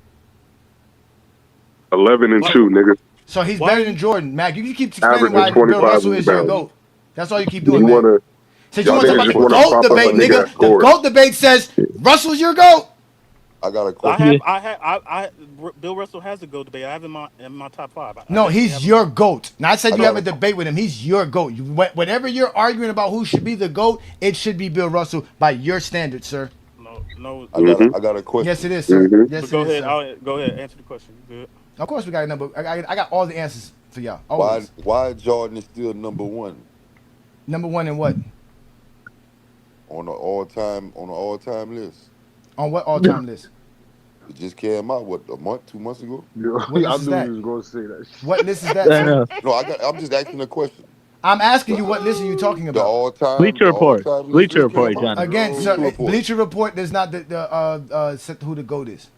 11-2, nigga. So he's better than Jordan. Mac, you keep explaining why Bill Russell is your GOAT. That's all you keep doing, man. Since you want to talk about the GOAT debate, nigga, the GOAT debate says Russell's your GOAT. I got a question. Bill Russell has a GOAT debate. I have him in my top 5. No, he's your GOAT. Not said you have a debate with him. He's your GOAT. Whatever you're arguing about who should be the GOAT, it should be Bill Russell by your standards, sir. No. I got a question. Yes, it is, sir. Yes, go ahead. Go ahead. Answer the question. Good. Of course, we got a number. I got all the answers for y'all. Always. Why Jordan is still number 1? Number 1 in what? On the all-time list. On what all-time list? It just came out, what, a month, 2 months ago? I knew you was going to say that. What list is that, sir? No, I'm just asking a question. I'm asking you what list are you talking about? The all-time. Bleacher Report. Bleacher Report, John. Again, sir, Bleacher Report does not set who the GOAT is.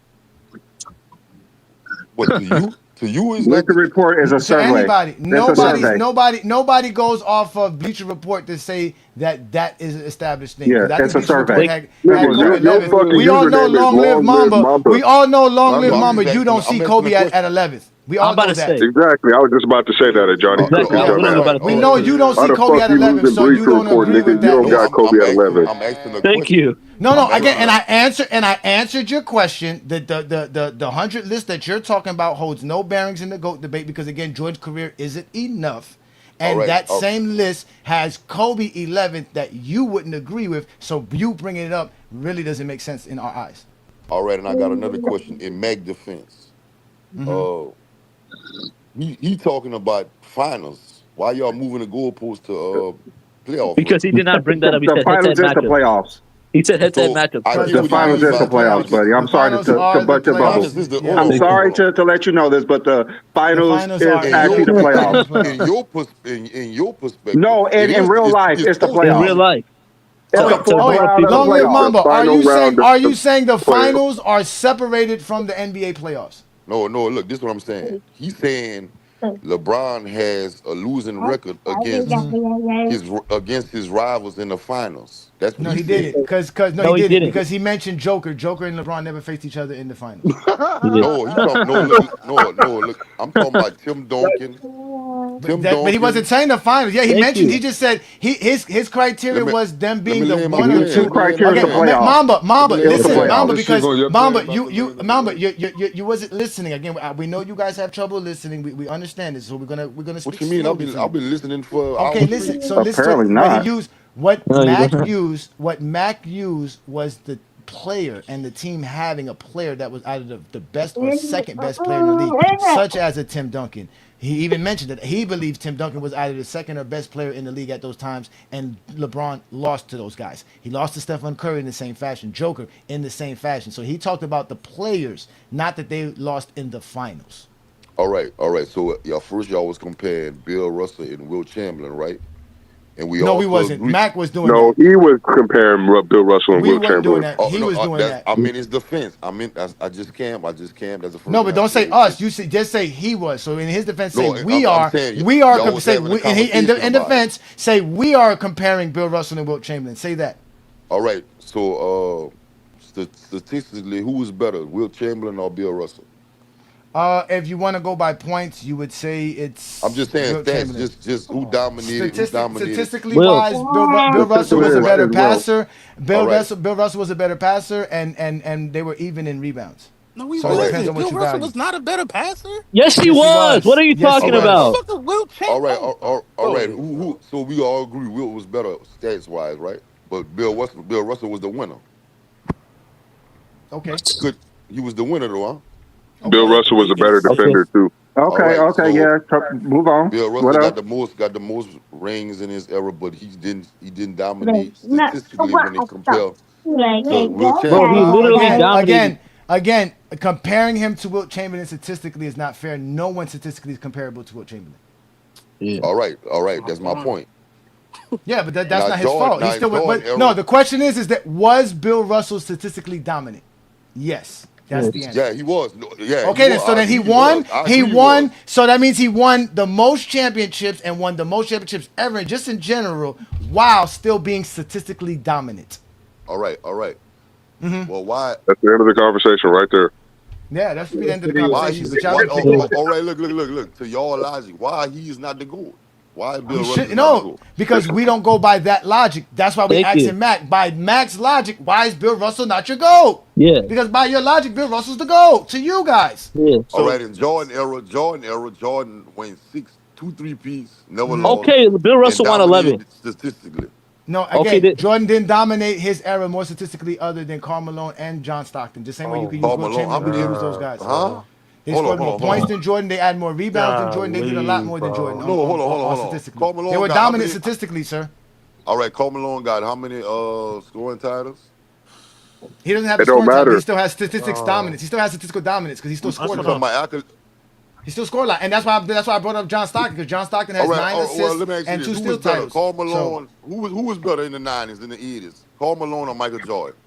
What, to you? To you is Bleacher Report is a survey. Nobody goes off of Bleacher Report to say that is an established thing. Yeah, it's a survey. We all know Long Live Mamba. We all know Long Live Mamba. You don't see Kobe at 11th. We all know that. Exactly. I was just about to say that, Johnny. We know you don't see Kobe at 11, so you don't agree with that. You don't got Kobe at 11. I'm asking a question. Thank you. No. Again, and I answered your question. The 100 list that you're talking about holds no bearings in the GOAT debate because again, Jordan's career isn't enough, and that same list has Kobe 11th that you wouldn't agree with. So you bringing it up really doesn't make sense in our eyes. All right, and I got another question in Mag defense. He talking about finals. Why y'all moving the goalpost to playoffs? Because he did not bring that up. He the said finals is the playoffs. He said head-to-head matchup. The finals is the playoffs, buddy. I'm sorry to butt your bubbles. I'm sorry to let you know this, but the finals is actually the playoffs. In your perspective. No, in real life, it's the playoffs. In real life. to Long live Mamba. The Are you saying the playoffs. finals are separated from the NBA playoffs? No, look, this is what I'm saying. He's saying LeBron has a losing record against his rivals in the finals. That's what No, he he's saying. didn't. He didn't. Because he mentioned Joker. Joker and LeBron never faced each other in the finals. No, look. I'm talking about Tim Duncan. But he wasn't saying the finals. Yeah, he just said his criteria was them being the one or two. Mamba, listen, Mamba, you wasn't listening. Again, we know you guys have trouble listening. We understand this, so we're gonna speak. What you mean? I've been listening for okay. hours. Listen. So listen. Apparently not. What Mac used was the player and the team having a player that was either the best or second best player in the league, such as a Tim Duncan. He even mentioned that he believes Tim Duncan was either the second or best player in the league at those times, and LeBron lost to those guys. He lost to Stephen Curry in the same fashion, Joker in the same fashion. So he talked about the players, not that they lost in the finals. All right. So y'all was comparing Bill Russell and Will Chamberlain, right? And we wasn't. Mac was doing No, that. he was comparing Bill Russell and Will Chamberlain. He was doing that. I'm in his defense. I just can't. That's the first. No, but don't say us. You just say he was. So in his defense, say No, we I'm are. saying We are. y'all was Say having a we, in conversation defense, say we are comparing Bill Russell and Wilt Chamberlain. Say that. All right. So statistically, who was better, Will Chamberlain or Bill Russell? If you want to go by points, you would say it's. I'm just saying Wilt stats. Chamberlain. Just who dominated? Statistically wise, Bill Russell was a better passer. Bill Russell was a better passer, and they were even in rebounds. No, he So it depends wasn't. on what Bill you Russell value. was not a better passer. Yes, he was. What are you talking about? All right. Who? So we all agree Wilt was better stats wise, right? But Bill Russell was the winner. Okay. Good. He was the winner, though, huh? Bill Russell was a better defender too. Okay, move on. Bill Russell got the most rings in his era, but he didn't dominate statistically when it compared to Will Chamberlain. Again, comparing him to Wilt Chamberlain statistically is not fair. No one statistically is comparable to Wilt Chamberlain. Yeah. All right. That's my point. Yeah, but that's not his fault. He still no, the question is that was Bill Russell statistically dominant? Yes. That's the answer. Yeah, he was. Yeah. Okay, then. So then he won. He won. So that means he won the most championships and won the most championships ever, just in general, while still being statistically dominant. All right. Mm-hmm. Well, why? That's the end of the conversation right there. Yeah, that's the end of the conversation. All right, look. To y'all logic, why he is not the GOAT? Why Bill Russell not the GOAT? Because we don't go by that logic. That's why we asking Mac. By Mac's logic, why is Bill Russell not your GOAT? Yeah. Because by your logic, Bill Russell's the GOAT to you guys. Yeah. All right, in Jordan era, Jordan went 2 3-peats, never lost. Okay, Bill Russell won 11. Statistically. No, again, Jordan didn't dominate his era more statistically other than Karl Malone and John Stockton. The same way you can use Wilt Chamberlain to use those guys. They scored more points than Jordan. They had more rebounds than Jordan. They did a lot more than Jordan. Hold on. Statistically. They were dominant statistically, sir. All right, Karl Malone got how many scoring titles? He doesn't have the scoring title. He still has dominance. He still has statistical dominance because he still scored a lot. He still scored a lot, and that's why I brought up John Stockton, because John Stockton has 9 assists and 2 steal titles. Karl Malone, who was better in the 90s than the 80s? Karl Malone or Michael Jordan?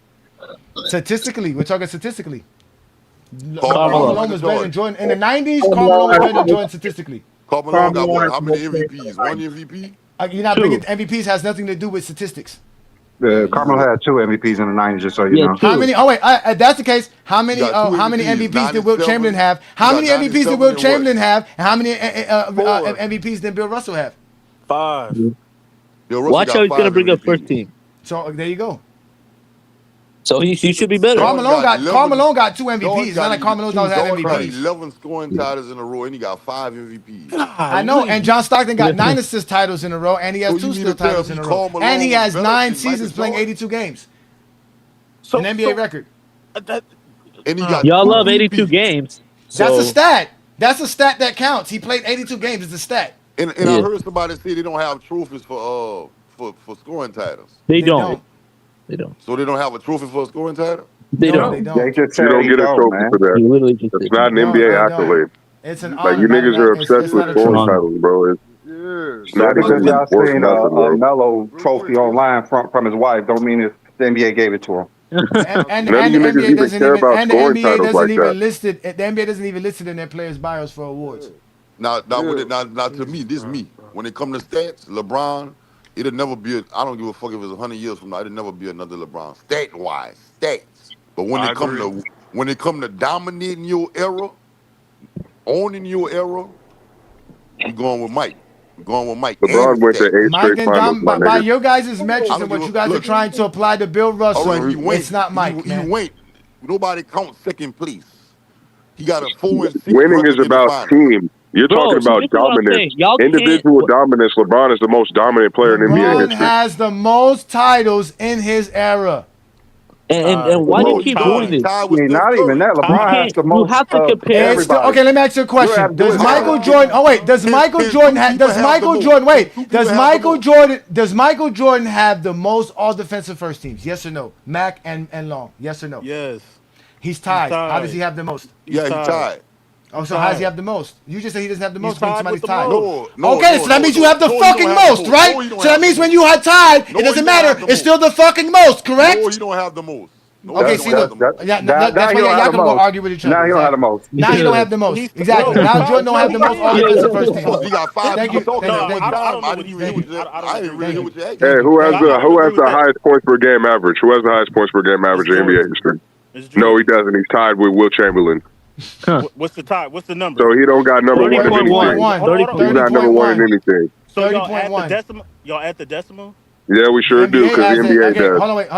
Statistically, we're talking statistically. Karl Malone was better than Jordan. In the 90s, Karl Malone was better than Jordan statistically. Karl Malone got what? How many MVPs? 1 MVP? You're not bringing MVPs has nothing to do with statistics. Carmelo had 2 MVPs in the 90s, just so you know. How many? Oh wait, that's the case. How many MVPs did Wilt Chamberlain have? How many MVPs did Wilt Chamberlain have? And how many MVPs did Bill Russell have? 5. Watch how he's gonna bring up first team. So there you go. So he should be better. Karl Malone got 2 MVPs. It's not like Karl Malone doesn't have Jordan got MVPs. 11 scoring titles in a row, and he got 5 MVPs. I know, and John Stockton got 9 assist titles in a row, and he has 2 steal titles in a row, and he has 9 seasons playing 82 games. An NBA record. And he got y'all love 82 games. That's a stat. That's a stat that counts. He played 82 games. It's a stat. And I heard somebody say they don't have trophies for scoring titles. They don't. They don't. So they don't have a trophy for a scoring title? They don't. They just You don't get a trophy for that. It's not an NBA accolade. It's an like you niggas are obsessed with scoring titles, bro. Not because y'all Worth seen nothing, a bro. Mello trophy online from his wife, don't mean the NBA gave it to him. And None of the you niggas NBA even doesn't care even about and the scoring NBA titles doesn't like that. even listed the NBA doesn't even list it in their players' bios for awards. Now, to me, this me. When it comes to stats, LeBron, it'll never be. I don't give a fuck if it's 100 years from now. It'll never be another LeBron, stat wise, stats. But when I it come agree. to dominating your era, owning your era, we going with Mike. We're going with Mike and LeBron the went to 8 stats. Mike straight and finals, Dom, my by nigga. your guys' I metrics don't and give what you a guys are look. trying to apply to Bill All Russell, right, you it's ain't not Mike, man. you ain't. Nobody counts second place. He got a 4-6 Winning is record in the about finals. team. You're talking Bro, so about this is what I'm dominance. saying. Y'all can't. Individual dominance. LeBron is the most dominant player in NBA LeBron history. has the most titles in his era. And The why do you most. keep He doing this? tied with Steph Not even Curry. that. You LeBron has can't. the You most have to of compare. It's still, everybody. okay, let me ask you a You have question. to do Does his All right, Michael math. Jordan? Oh wait, does Can Michael two Jordan people does have the Michael most? Jordan wait? Can two people Does have the most? Michael Jordan have the most all defensive first teams? Yes or no? Mac and Long. Yes or no? Yes. He's He's tied. How does tied. he have the most? He's Yeah, he tied. tied. Oh, He's so how does he tied. have the most? You just said he doesn't have the He's most when tied with somebody's the tied. most. Okay, so that means you have the No, he fucking don't have the most, most. right? No, he don't So that have the means when most. you are tied, it No, he doesn't don't matter. have the It's most. still the fucking most, correct? No, he don't have the most. No, Okay, he see, don't have look, the most. yeah, Now that's he why don't have y'all the can go most. argue with each other. Now he don't have the Exactly. most. Now he don't have the most. He's Exactly. no, Now no, Jordan don't no, have the he most all did. defensive first teams. He got 5 Thank people you. talking No, at one Thank you. I time. don't know I what didn't he even hear said. what you. I don't I didn't agree really hear with what you asked. Thank Hey, you. who Thank has you. the I don't agree with that. highest points per game average? Who has the highest points per game average It's in NBA Jordan. history? It's No, he Jordan. doesn't. He's tied with Will Chamberlain. What's the tie? What's the number? So he don't got number one in 30.1. anything. 30.1. He's not number one in 30.1. anything. So y'all at the 30.1. decimal? Y'all at the decimal? Yeah, we The sure do, NBA because the has it. NBA Okay, does. hold on, wait.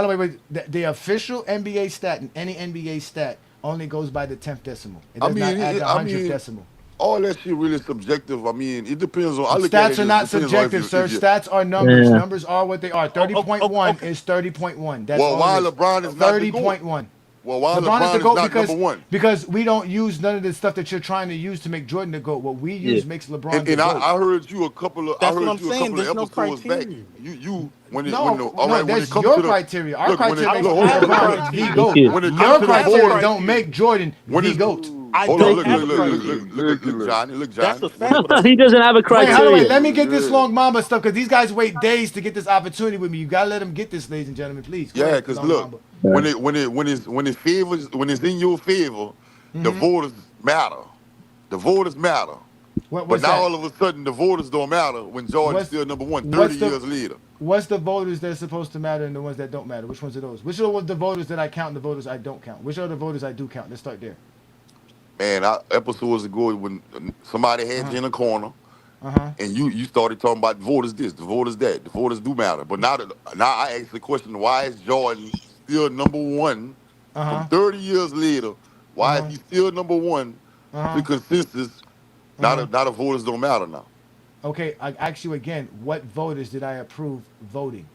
The official NBA stat, and any NBA stat, only goes by the 10th decimal. It I does not mean, add the I 100th mean, decimal. all that shit really subjective. I mean, it depends on. I look at Stats it are as not depends on subjective, sir. if you. Stats are numbers. Yeah. Numbers are what they are. 30.1 Okay. is 30.1. That's Well, all why it is. LeBron is not the GOAT? 30.1. Well, why LeBron is the LeBron is GOAT not number one? because we don't use none of the stuff that you're trying to use to make Jordan the GOAT. What we use makes LeBron the And GOAT. I heard you a couple of That's what I'm saying. There's of no episodes back. criteria. You when it when the, No, all right when it that's comes your to the criteria. Our look when it criteria I makes don't look hold have on a look, LeBron the criteria. GOAT. when it I comes Your to the don't have a criteria voters don't criteria. make Jordan when the it's GOAT. I hold on don't have a criteria. look Johnny That's a when it, fact what I He said. doesn't have a Wait, hold on, criteria. let me get this Long Mamba stuff because these guys wait days to get this opportunity with me. You gotta let them get this, ladies and gentlemen, please. Go yeah ahead, because Long look Mamba. when it favors when it's in your favor the Mm-hmm. voters matter. The voters matter. But What's now that? all of a sudden the voters don't matter when Jordan's What's still number one 30 what's the years later. what's the voters that's supposed to matter and the ones that don't matter? Which ones are those? Which are the voters that I count and the voters I don't count? Which are the voters I do count? Let's start there. Man, episodes ago when somebody had you in a corner and you started talking about voters this, the voters that, the voters do matter. But now I ask the question, why is Jordan still number one from 30 years later? Why is he still number one? The consensus, now the voters don't matter now. Okay, I ask you again, what voters did I approve voting?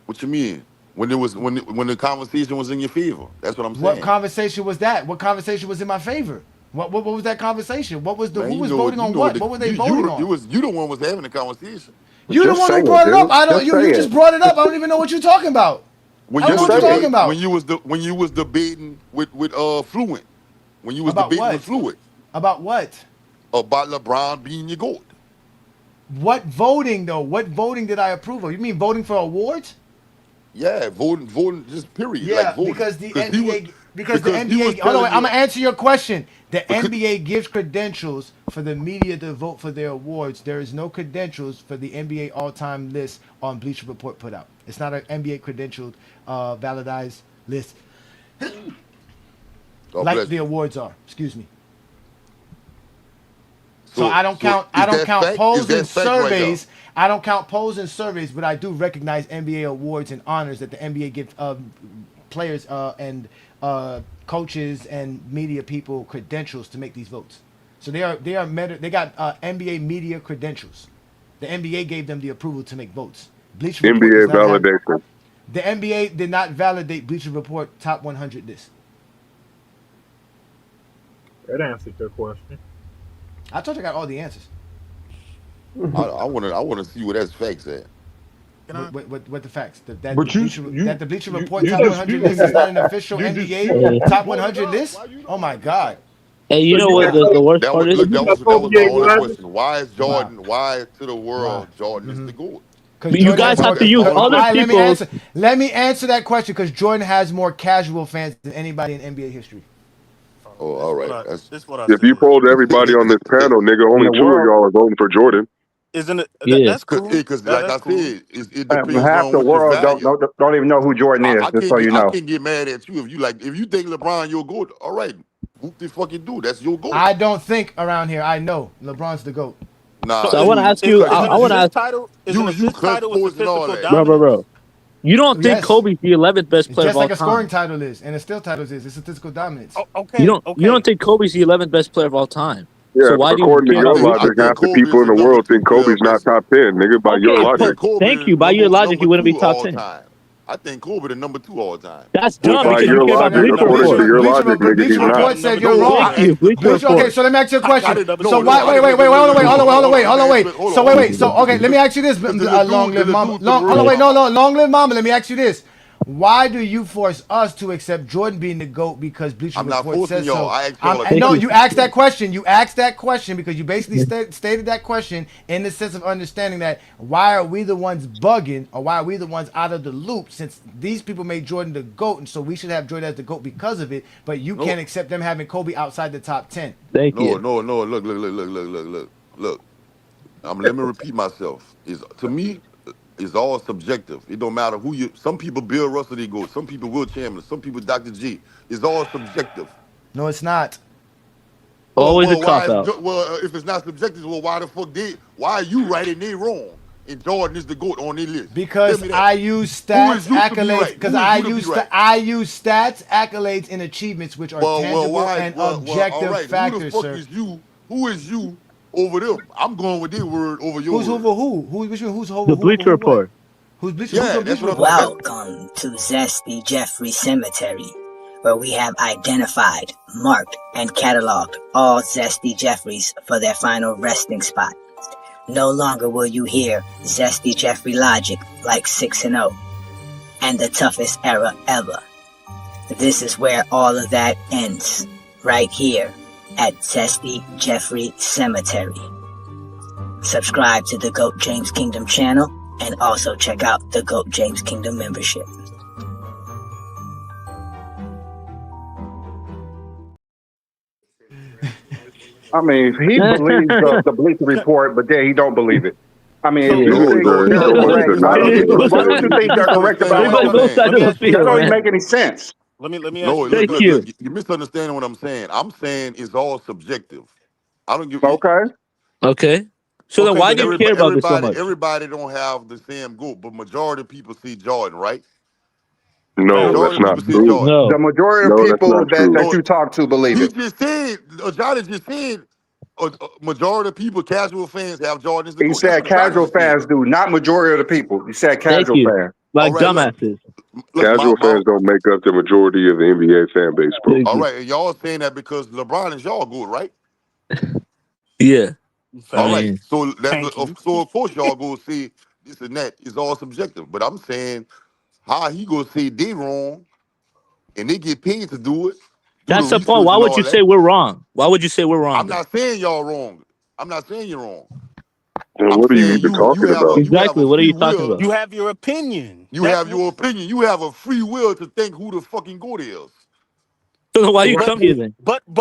What you mean? When it was when the conversation was in your favor. That's what I'm What saying. conversation was that? What conversation was in my favor? What was that conversation? What was the Man, who you was know voting on what? the, What were they voting on? you the one was having the conversation. You the Just one say who it, brought it up. dude. I don't. Just You say just it. brought it up. I don't even know what you're talking about. When I don't know what you're talking about. when you was debating with Fluent, when you was About debating what? with Fluent About what? about LeBron being your GOAT. What voting though? What voting did I approve of? You mean voting for awards? Yeah, voting, just period. Yeah, like voting. because the he was, NBA, because the he was NBA. Hold on, wait, telling I'm you gonna answer your question. The NBA gives credentials for the media to vote for their awards. There is no credentials for the NBA all-time list on Bleacher Report put out. It's not an NBA credentialed, validized list God like bless the you. awards are. Excuse me. So I don't count. I is don't that count fact? Is polls that and fact right there? surveys. I don't count polls and surveys, but I do recognize NBA awards and honors that the NBA gives players and coaches and media people credentials to make these votes. So they got NBA media credentials. The NBA gave them the approval to make votes. Bleacher Report NBA does not have. validation. The NBA did not validate Bleacher Report top 100 list. That answered your question. I told you I got all the answers. I want to see what that's facts at. What the facts? That the Bleacher Report you top just 100 list is not an official you just NBA top 100 list? Oh my God. And you So know you what got the worst That part was is? look. you got That was my Kobe at only 11. question. Why is Wow. Jordan? Why to the Wow. world Jordan is the GOAT? Because You Jordan guys has more. have to That's my use only All other right, question. people's. let me answer that question. Because Jordan has more casual fans than anybody in NBA history. Oh, all right. That's This is what I If you said. polled everybody on this panel, nigga, In only the two of world, y'all are voting for Jordan. Isn't it? Yeah. That's cool. because, like That's I cool. said, it depends half on the what you world value. don't even know who Jordan is. I Just can't so you get I know. can't get mad at you if you like if you think LeBron you're GOAT. All right, whoop the fucking do. That's your GOAT. I don't think around here. I know LeBron's the GOAT. Nah, So So I want to ask you you. cause I isn't want to you assist ask, title? Is an you assist clutch title a sports and all statistical that. bro. dominance? You don't think Yes. Kobe's the 11th best It's player of just all like a scoring time? title is, and a steal titles is. It's statistical dominance. Oh, You okay, don't. You don't okay. think Kobe's the 11th best player of all time? So Yeah, why do you according to care I your about think reach I logic, think half report? the Kobe people is in the the number world two think player Kobe's not best. top 10, nigga, by your Okay, I think logic. Kobe thank is you. By your number logic, he wouldn't be two top all 10. time. I think Kobe the number two all time. That's Well, dumb by because Okay, you your care I about got logic, it Bleacher number according to Report. two. your logic, nigga, Bleacher he's I got not. Report it said number you're two. No, Thank wrong. you, Bleacher Bleacher. Okay, Report. so let me ask you a I got question. it number So two. why? Wait, wait, wait. Hold on, wait, hold on, wait, hold on, wait, hold on, wait. Hold So on, wait, hold wait. So on. okay, let me ask you this. Because the Long live dude mama. to the Long. Hold on, room. wait, no, long live mama. Let me ask you this. Why do you force us to accept Jordan being the GOAT because Bleacher I'm not Report forcing says y'all. so? I asked y'all a And Thank no, you. you question. asked that question. You asked that question because you basically stated that question in the sense of understanding that why are we the ones bugging or why are we the ones out of the loop since these people made Jordan the GOAT and so we should have Jordan as the GOAT because of it, but you No, can't accept them having Kobe outside the top 10. Thank no, you. no, no. Look. Let me repeat myself. Is to me, it's all subjective. It don't matter who you. Some people Bill Russell they go. Some people Will Chamberlain. Some people Dr. G. It's all subjective. No, it's not. Always a Why cop is out. if it's not subjective? Well, why the fuck did? Why are you right and they wrong? And Jordan is the GOAT on their list. Tell Because me that. I use Who stats, is you to be accolades. right? Because Who is you to be right? I use stats, accolades, and achievements, which are tangible and All objective right. Who the factors, fuck sir. is you? Who is you over them? I'm going with their word over your Who's word. over who? Who's over The who over Bleacher who? What? Report. Who's Yeah, on that's Bleacher what I'm. Report? That's Welcome to Zesty Jeffrey Cemetery, where we have identified, marked, and cataloged all Zesty Jeffreys for their final resting spot. No longer will you hear Zesty Jeffrey logic like 6-0 and the toughest era ever. This is where all of that ends, right here at Zesty Jeffrey Cemetery. Subscribe to the GOAT James Kingdom channel and also check out the GOAT James Kingdom membership. I mean, he believes the Bleacher Report, but then he don't believe it. I mean, if So you No, think he they're wants correct, to why not don't believe you it. think they're correct about what I'm Everybody Kobe? both sides saying. of the That field, don't even man. make any sense. let me No, ask you this look, Thank look, question. look. you. You're misunderstanding what I'm saying. I'm saying it's all subjective. I don't give. Okay. Okay. So then Okay, why but do you care about this so much? everybody don't have the same goal, but majority of people see Jordan, right? No, Facts. Majority that's of not people see true. Jordan. The No. majority of No, that's people not that true. So you talk to believe he it. just said, Johnny just said, majority of people, casual fans, have Jordan as the He GOAT. That's said what Johnny casual just said. fans do, not majority of the people. He said Thank casual you. fans. All Like right, dumbasses. look, Casual fans don't make up the majority of the NBA fan base, bro. Thank all you. right, and y'all saying that because LeBron is y'all good, right? Yeah. I All right, mean, Facts. so Thank you. so of course y'all go see this and that. It's all subjective, but I'm saying how he gonna say they wrong and they get paid to do it, do the that's the point. research Why and would all you that. say we're wrong? Why would you say we're wrong I'm then? not saying y'all wrong. I'm not saying you're wrong. And I'm what are you saying even talking about? you have Exactly. a What are free you talking will. about? You have your opinion. You That's have what. your opinion. You have a free will to think who the fucking goat is. So then why So you why But come here you? then?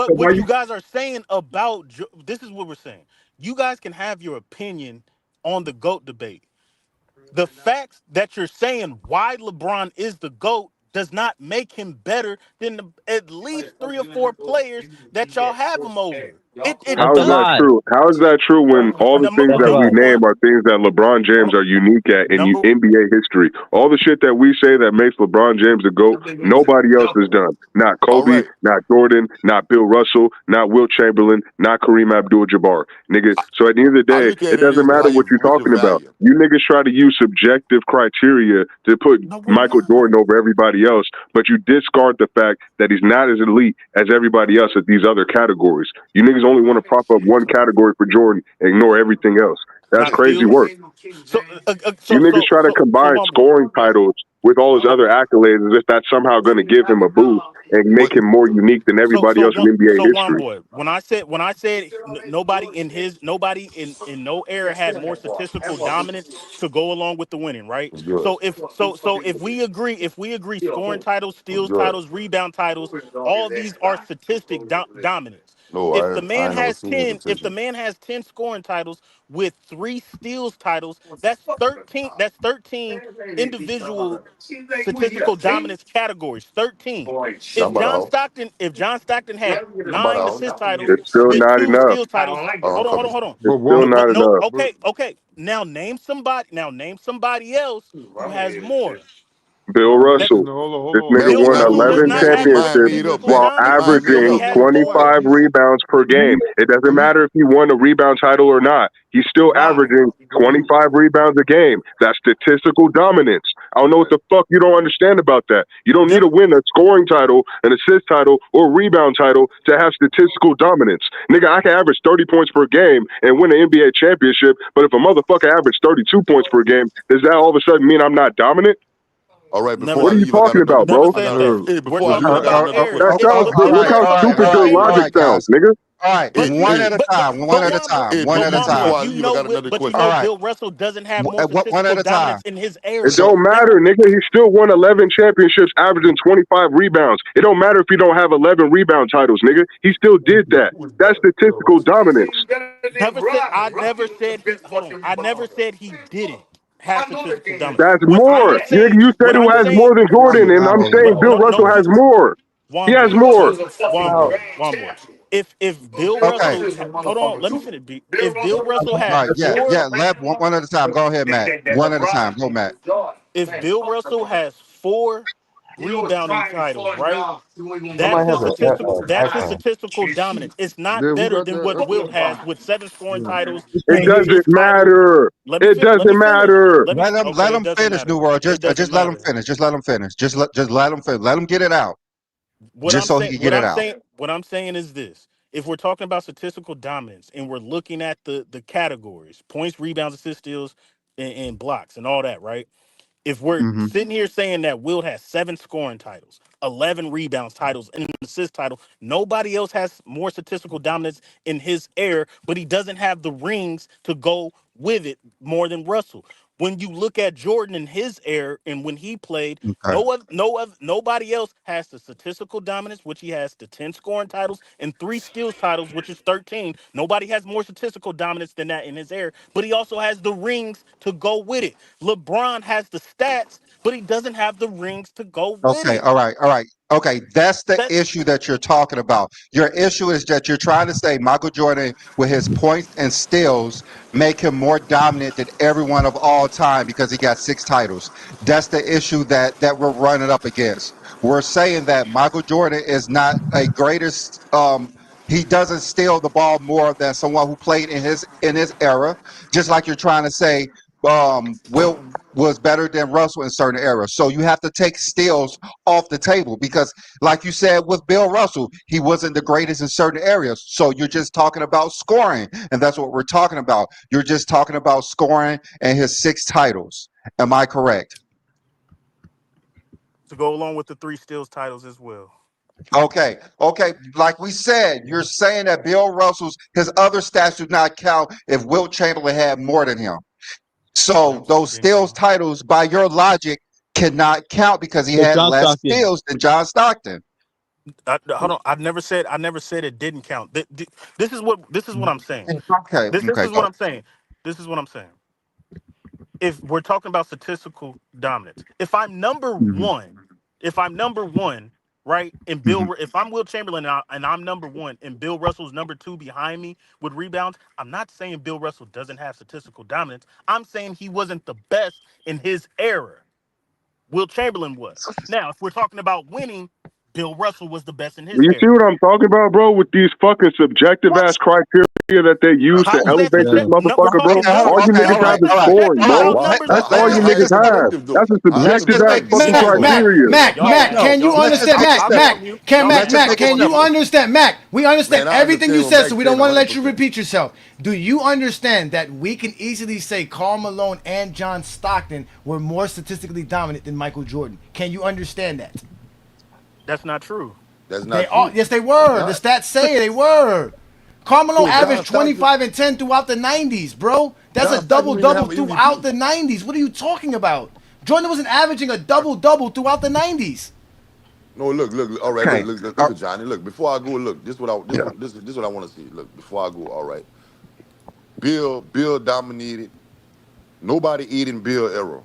So why what you you? guys are saying about this is what we're saying. You guys can have your opinion on the GOAT debate. The facts that you're saying why LeBron is the GOAT does not make him better than at least 3 or 4 players that y'all have him over. It That's How a is that doesn't. lie. true? How is that true when all the Number things That's a that we lie. number name one. are things that LeBron James are unique at in Number NBA history? All the shit that we say that makes LeBron James the GOAT, nobody else has done. Not All Kobe, right. not Jordan, not Bill Russell, not Will Chamberlain, not Kareem Abdul-Jabbar. Nigga, so at the end of the I day, look at it it doesn't as matter what you're what's your talking about. value. You niggas try to use subjective criteria to put no, we're Michael not. Jordan over everybody else, but you discard the fact that he's not as elite as everybody else at these other categories. You niggas only want to prop up one category for Jordan and ignore everything else. That's Not crazy steals. work. So You niggas try to so combine Wombo. scoring titles with all his other accolades as if that's somehow going to give him a boost and make him more unique than everybody else in NBA history. Wonboi, when I said nobody in no era had more statistical dominance to go along with the winning, right? So if we agree scoring titles, steals titles, rebound titles, all these are statistic dominance. No, If the I man ain't never has seen his 10, if the attention. man has 10 scoring titles with 3 steals titles, that's 13. That's 13 individual statistical dominance categories. 13. Not about all. If John Stockton had Not about 9 all. assist titles It's still with not 2 enough. steals titles, I'm coming. hold on. It's still not No. enough. Okay. Now name somebody else who has more. Bill That Russell. This nigga Bill won Russell does 11 not have more championships made up, statistical man. while dominance Mind made because he averaging up, has man. 25 4. rebounds per game. It doesn't matter if he won a rebound title or not. He's still Why? averaging 25 rebounds a game. That's statistical dominance. I don't know what the fuck you don't understand about that. You don't need to win a scoring title, an assist title, or a rebound title to have statistical dominance. Nigga, I can average 30 points per game and win an NBA championship, but if a motherfucker averaged 32 points per game, does that all of a sudden mean I'm not dominant? All right, Never before What I are you leave, I got talking another about, never bro? I said got that. hey, We're before I talking leave, I got about another errors. That question. sounds Look, good. Look how stupid your logic sounds, nigga. Hey, But hey, B, Wombo, before I you leave, I know, got another but you question. know, Bill Russell doesn't have more statistical dominance in his It era. don't matter, nigga. He still won 11 championships, averaging 25 rebounds. It don't matter if he don't have 11 rebound titles, nigga. He still did that. That's statistical dominance. I never said he. Hold on. I never said he didn't have statistical dominance. That's What I'm more. Nigga, saying, you said what who I'm has saying, more than Jordan, and I'm saying what? Bill No, Russell has he. more. He has Womboy, more. If Bill Russell, hold on, let me finish. If Bill Russell has four, if Bill Russell has 4 rebounding titles, right? That's Somebody his has statistical. a That's his background. statistical dominance. It's not Yeah, who better got than that what echo? Wilt has with 7 scoring titles It and doesn't assist titles. matter. It Let me doesn't finish. matter. Okay, it doesn't matter. It doesn't matter. What I'm saying is this. If we're talking about statistical dominance and we're looking at the categories, points, rebounds, assists, steals, and blocks and all that, right? If we're sitting here saying that Wilt has 7 scoring titles, 11 rebounds titles, and an assist title, nobody else has more statistical dominance in his era, but he doesn't have the rings to go with it more than Russell. When you look at Jordan in his era and when he played, nobody else has the statistical dominance, which he has the 10 scoring titles and 3 steals titles, which is 13. Nobody has more statistical dominance than that in his era, but he also has the rings to go with it. LeBron has the stats, but he doesn't have the rings to go with it. That to go along with the 3 steals titles as well. I'm thinking. But John Stockton. Hold on. I never said it didn't count. This is what I'm saying. This is what I'm saying. This is what I'm saying. If we're talking about statistical dominance, if I'm number one, right, and if I'm Will Chamberlain and I'm number one, and Bill Russell's number 2 behind me with rebounds, I'm not saying Bill Russell doesn't have statistical dominance. I'm saying he wasn't the best in his era. Will Chamberlain was. Now, if we're talking about winning, Bill Russell was the best in his You see era. what I'm talking about, bro? With these fucking subjective ass criteria that they use to How is that elevate this subjective? No, we're motherfucker, bro? talking numbers. All you We're niggas have talking is numbers. scoring, We're bro. talking numbers. That's Y'all all you ass. niggas have. subjective though. That's a All right, subjective ass fucking subjective. criteria. Mac, can you understand? Mac, can you understand? Mac, we understand Man, I everything you understand what said, Mac's so we saying don't want to let you 100%. repeat yourself. Do you understand that we can easily say Karl Malone and John Stockton were more statistically dominant than Michael Jordan? Can you understand that? That's not true. That's They not are. true. Yes, they It's were. The not. stats say they were. Karl Malone So John averaged Stockton, 25 and 10 throughout the 90s, bro. That's John a Stockton didn't even double-double have an throughout MVP. the 90s. What are you talking about? Jordan wasn't averaging a double-double throughout the 90s. No, look. All right, Okay. look, Johnny. Look, before I go, look. This what I this is what I want to see. Look, before I go. All right. Bill dominated. Nobody eating Bill era.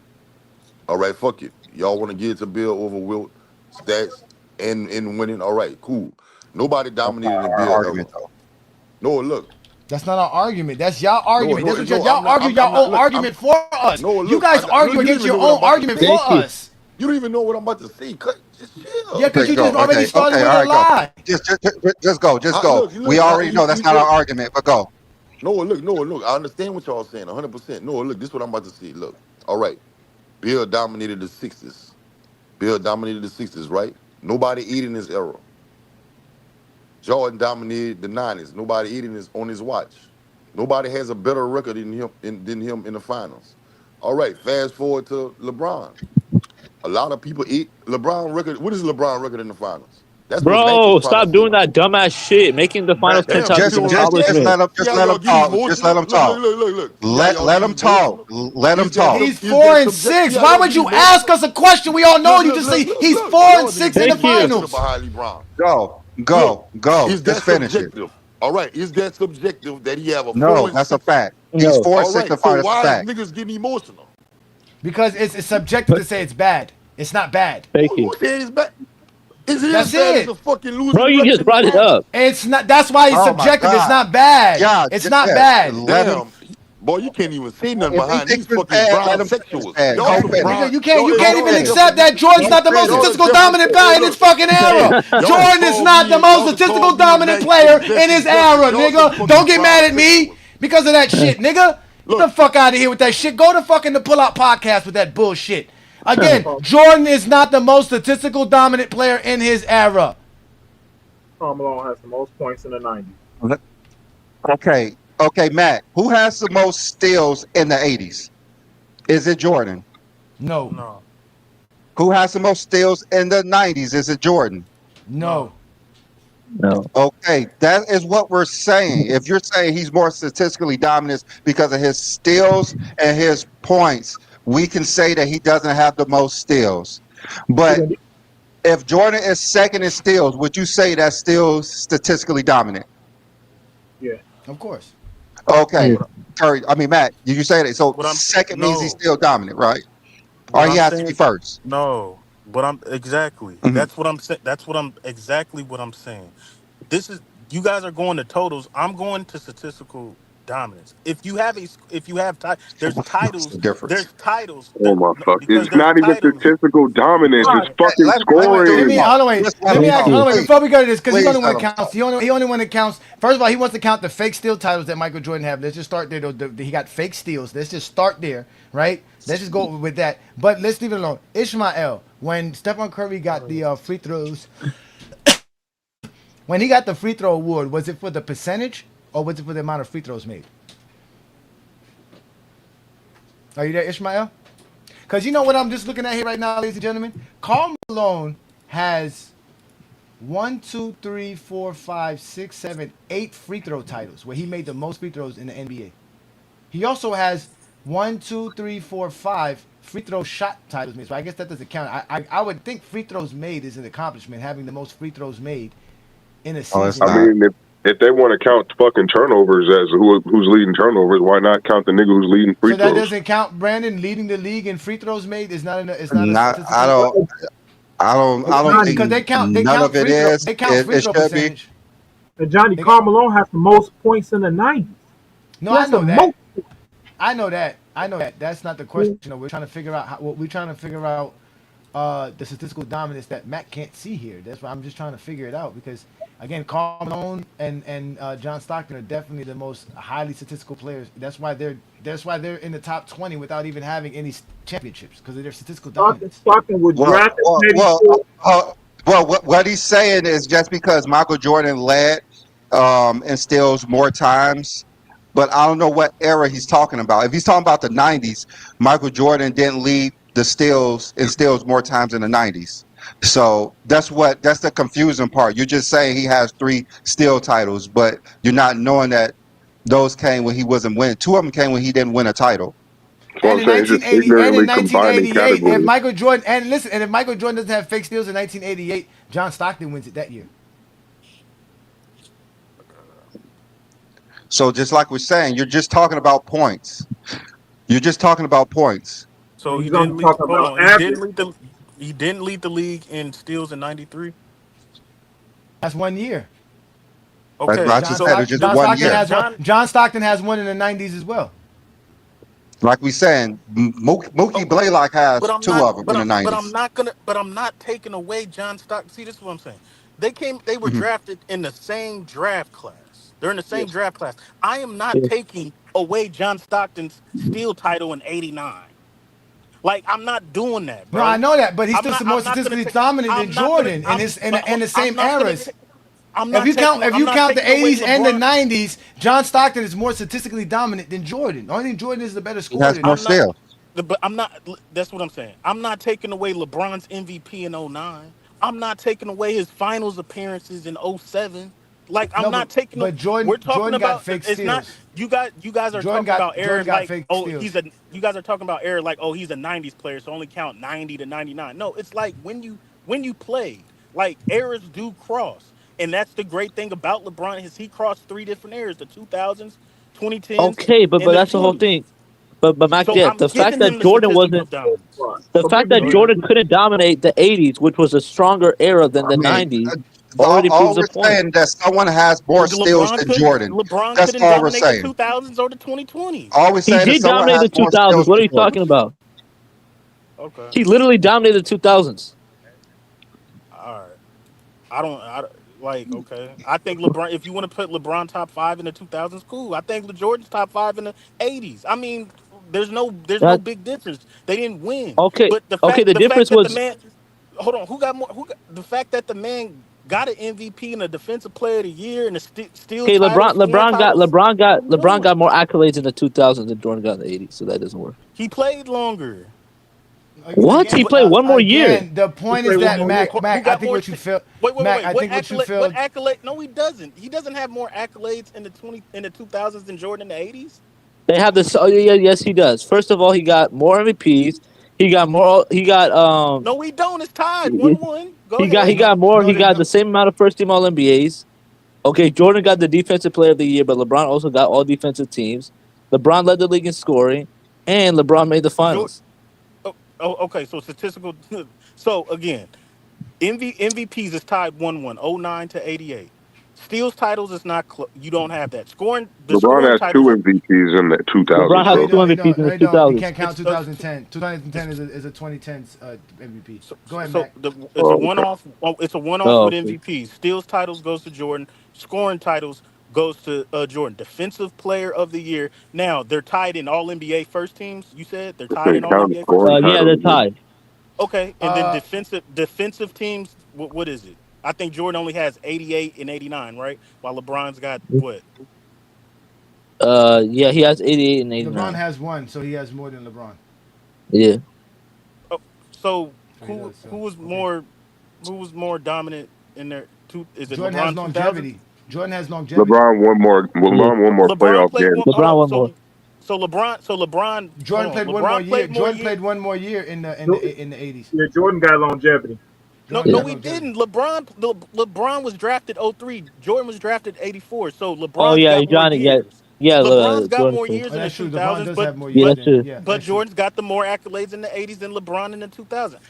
All right, fuck it. Y'all want to get to Bill over Wilt stats and winning. All right, cool. Nobody That's not dominated in our Bill argument, era. though. No, look. That's not our argument. That's y'all argument. That's what No, y'all argue I'm your not. own Look, argument for us. no, You look. guys argue You don't against even your know what I'm own about to argument say. for us. You don't even know what I'm about to say. Just Yeah, chill. because Okay, you go. just already started Okay, with all a right, go. lie. Just go. Just go. Look. We already know that's You not our just argument, but go. no. Look. I understand what y'all saying. 100%. No, look. This is what I'm about to say. Look. All right. Bill dominated the '60s. Right? Nobody eating his era. Jordan dominated the '90s. Nobody eating his on his watch. Nobody has a better record than him in the finals. All right. Fast forward to LeBron. A lot of people eat LeBron record. What is LeBron record in the finals? That's what Mac is Bro, trying to stop say. doing that dumbass shit. Making the finals Damn, penthouse you is see an what I'm Just saying? accomplishment. See how let y'all him get talk. Just let emotional? him talk. Look. See how y'all Let get him talk. emotional? Let him Is that talk. He's is that 4-6. See how Why y'all would get you ask emotional? us a question? We all know you just say he's four and Y'all niggas six in getting the Thank you. emotional finals. behind LeBron. Go. Look, is Just that finish it. subjective? All right, is that subjective that he have a four No, and that's a six? fact. He's No. 4-6 All in right, the so final. That's a why is fact. niggas getting emotional? Because it's subjective to say it's bad. It's not bad. Thank you. Who said it's bad? Is it as That's bad as a it. fucking Bro, losing you record just in the brought it finals? up. It's not. That's why it's Oh my subjective. It's God. not bad. Yeah, It's not yeah. bad. Let him. Damn, boy, you can't even say nothing If he behind thinks these it's fucking bad, brown let him say it's sexuals. bad. Y'all Go some finish. brown. Nigga, you can't Go even finish. accept that Jordan's Go not the most finish. Y'all statistical definitely dominant player in his look. fucking era. Y'all Jordan is call not the me. most Y'all can call statistical me dominant Mac player in his Exhaustion. era, Y'all some nigga. Don't fucking get mad brown at me sexuals. because of that shit, nigga. Get the Look, fuck out of here with that shit. Go to fucking the pull-out podcast with that bullshit. Again, Karl Jordan is not the most statistical dominant player in his era. Malone has the most points in the 90s. Okay, Matt. Who has the most steals in the 80s? Is it Jordan? No. No. Who has the most steals in the 90s? Is it Jordan? No. No. Okay, that is what we're saying. If you're saying he's more statistically dominant because of his steals and his points, we can say that he doesn't have the most steals. But if Jordan is second in steals, would you say that's still statistically dominant? Yeah. Of course. Okay, What, Curry. I mean, Matt, you say that. So what I'm second means he's no. still dominant, right? Or What he I'm has to be saying first. no. But I'm exactly. Mhm. That's what I'm saying. That's what I'm exactly what I'm saying. This is you guys are going to totals. I'm going to statistical dominance. If you have there's What's the titles. difference? There's titles Oh that my fuck! because It's there's not even titles. statistical dominance. All It's right. fucking Let me scoring. hold on wait. Just let Let him me Thank ask talk. you. hold on wait, Please, before we go to this because he's please only let one him that counts. talk. He only one that counts. First of all, he wants to count the fake steal titles that Michael Jordan have. Let's just start there though. He got fake steals. Let's just start there, right? Let's just go with that. But let's leave it alone. Ishmael, when Stephen Curry got the free throws, when he got the free throw award, was it for the percentage or was it for the amount of free throws made? Are you there, Ishmael? Because you know what I'm just looking at here right now, ladies and gentlemen? Karl Malone has 1, 2, 3, 4, 5, 6, 7, 8 free throw titles where he made the most free throws in the NBA. He also has 1, 2, 3, 4, 5 free throw shot titles made. So I guess that doesn't count. I would think free throws made is an accomplishment, having the most free throws made in a Oh, it's season. I not. mean, if they want to count fucking turnovers as who's leading turnovers, why not count the nigga who's leading free So that throws? doesn't count. Brandon leading the league in free throws made is not a Not. statistical. I don't Because think they count none of it free throw. is. They count free It throw should be. percentage. And Johnny, They Karl got, Malone has the most points in the 90s. no, He I has the know that. most. I know that. I know that. That's not the question. We're trying to figure out we're trying to figure out the statistical dominance that Matt can't see here. That's why I'm just trying to figure it out because Again, Karl Malone and John Stockton are definitely the most highly statistical players. That's why they're in the top 20 without even having any championships because of their statistical dominance. Stockton was Well, drafted well, in well, 84. what he's saying is just because Michael Jordan led in steals more times, but I don't know what era he's talking about. If he's talking about the '90s, Michael Jordan didn't lead the steals in steals more times in the '90s. So that's the confusing part. You're just saying he has 3 steal titles, but you're not knowing that those came when he wasn't winning. 2 of them came when he didn't win a title. So And I'm in saying it's just 1980 and in ignorantly combining 1988, if categories. Michael Jordan and if Michael Jordan doesn't have fake steals in 1988, John Stockton wins it that year. So just like we're saying, you're just talking about points. You're just talking about points. So he He's didn't only lead. talking Hold about on, average. he didn't lead the league in steals in '93. That's 1 year. Okay, I John, just said it's just John 1 Stockton year. has one. John Stockton has one in the 90s as well. Like we saying, Mookie Blaylock But has I'm 2 not. of them in the But I'm 90s. not gonna. But I'm not taking away John Stockton. See, this is what I'm saying. They were Mhm. drafted in the same draft class. They're in the same draft class. I am not Yeah. taking away John Stockton's steal title in '89. Like I'm not doing that, No, I bro. know that, but he's I'm still not. more I'm not gonna statistically take. dominant than I'm not gonna. Jordan in I'm. his in the I'm same not gonna eras. take. I'm not taking. If I'm you not count the taking away 80s and the LeBron. 90s, John Stockton is more statistically dominant than Jordan. The only thing Jordan is the better He scorer has than more him. I'm not. steals. But I'm not. That's what I'm saying. I'm not taking away LeBron's MVP in '09. I'm not taking away his finals appearances in '07. Like I'm No, not taking. but We're talking Jordan got about. fake It's not. steals. You guys are talking about Jordan error got like fake oh steals. You guys are talking about error like oh he's a '90s player so only count 90 to 99. No, it's like when you played like errors do cross, and that's the great thing about LeBron is he crossed 3 different eras: the 2000s, 2010s, Okay, but and the that's the whole 20s. thing. But Mac, So yeah, I'm the fact giving that him the Jordan statistical wasn't dominance. the So fact people that Go need ahead. Jordan couldn't dominate the '80s, which was a stronger era than I the mean, '90s, already proves all the we're point. saying that someone has more steals than Jordan. LeBron That's couldn't all we're dominate the saying. 2000s or the 2020s. All we're He saying is did someone dominate has the more 2000s. steals What than are you Jordan. talking about? Okay. He literally dominated the 2000s. All right. Like okay. I think LeBron. If you want to put LeBron top 5 in the 2000s, cool. I think Jordan's top 5 in the '80s. I mean, there's no That big difference. They didn't win, okay. but the Okay, fact the the fact difference that the was man, hold on, who got more? The fact that the man got an MVP and a Defensive Player of the Year and a steal okay. titles, scoring titles. Come LeBron on, got more accolades in the 2000s than Jordan got in the '80s, so that doesn't work. he played longer. What? He played one more year. Again, the he point play is one that more year. Who I got think more? what you feel, Wait. I What think what you accolade? What feel. accolade? No, he doesn't. He doesn't have more accolades in the 2000s than Jordan in the '80s. They have this. Oh yeah, yes, he does. First of all, he got more MVPs. He got more. He got No, we don't. It's tied He 1-1. Go he got he ahead. got more. No, He got the same amount of first team All NBAs. Okay, Jordan got the defensive player of the year, but LeBron also got all defensive teams. LeBron led the league in scoring, and LeBron made the Jordan. finals. Okay. So statistical. So again, MVPs is tied 1-1. '09 to '88. Steals titles is not. You don't have that. The LeBron scoring has 2 titles. MVPs in the LeBron 2000s, has No, he bro. two don't. He MVPs don't. in No, the he don't. He 2000s. can't count It's 2010. 2010 is a 2010s MVP. Go ahead, so Mac. it's a Oh, okay. one-off. It's a one-off Oh, with okay. MVPs. Steals titles goes to Jordan. Scoring titles goes to Jordan. Defensive Player of the Year. Now they're tied in All NBA first teams. You said they're This tied in ain't All counting NBA first scoring teams. Yeah, they're titles, man. tied. Okay, and then Uh, defensive teams. What is it? I think Jordan only has 88 and 89, right? While LeBron's got what? Yeah, he has 88 and LeBron 89. has one, so he has more than LeBron. Yeah. Oh, so So he who does. who So was okay. more dominant in their two? Is it Jordan has LeBron 2000? longevity. Jordan has longevity. Yeah. LeBron one more LeBron playoff played game. one. Hold LeBron on. won more. So LeBron. Hold Jordan on. played one more LeBron year. played more Jordan year. played one more year in the Jo- in the 80s. Yeah, Jordan got longevity. No, Jordan Yeah. no, has he longevity. didn't. LeBron was drafted '03. Jordan was drafted '84. So Oh LeBron's yeah, got more Johnny. Yeah, years. yeah. LeBron's got Jordan more played. years Oh, in the that's true. LeBron 2000s, does but have more Yeah, years but that's than true. yeah. but That's true. Jordan's got the more accolades in the '80s than LeBron in the 2000s.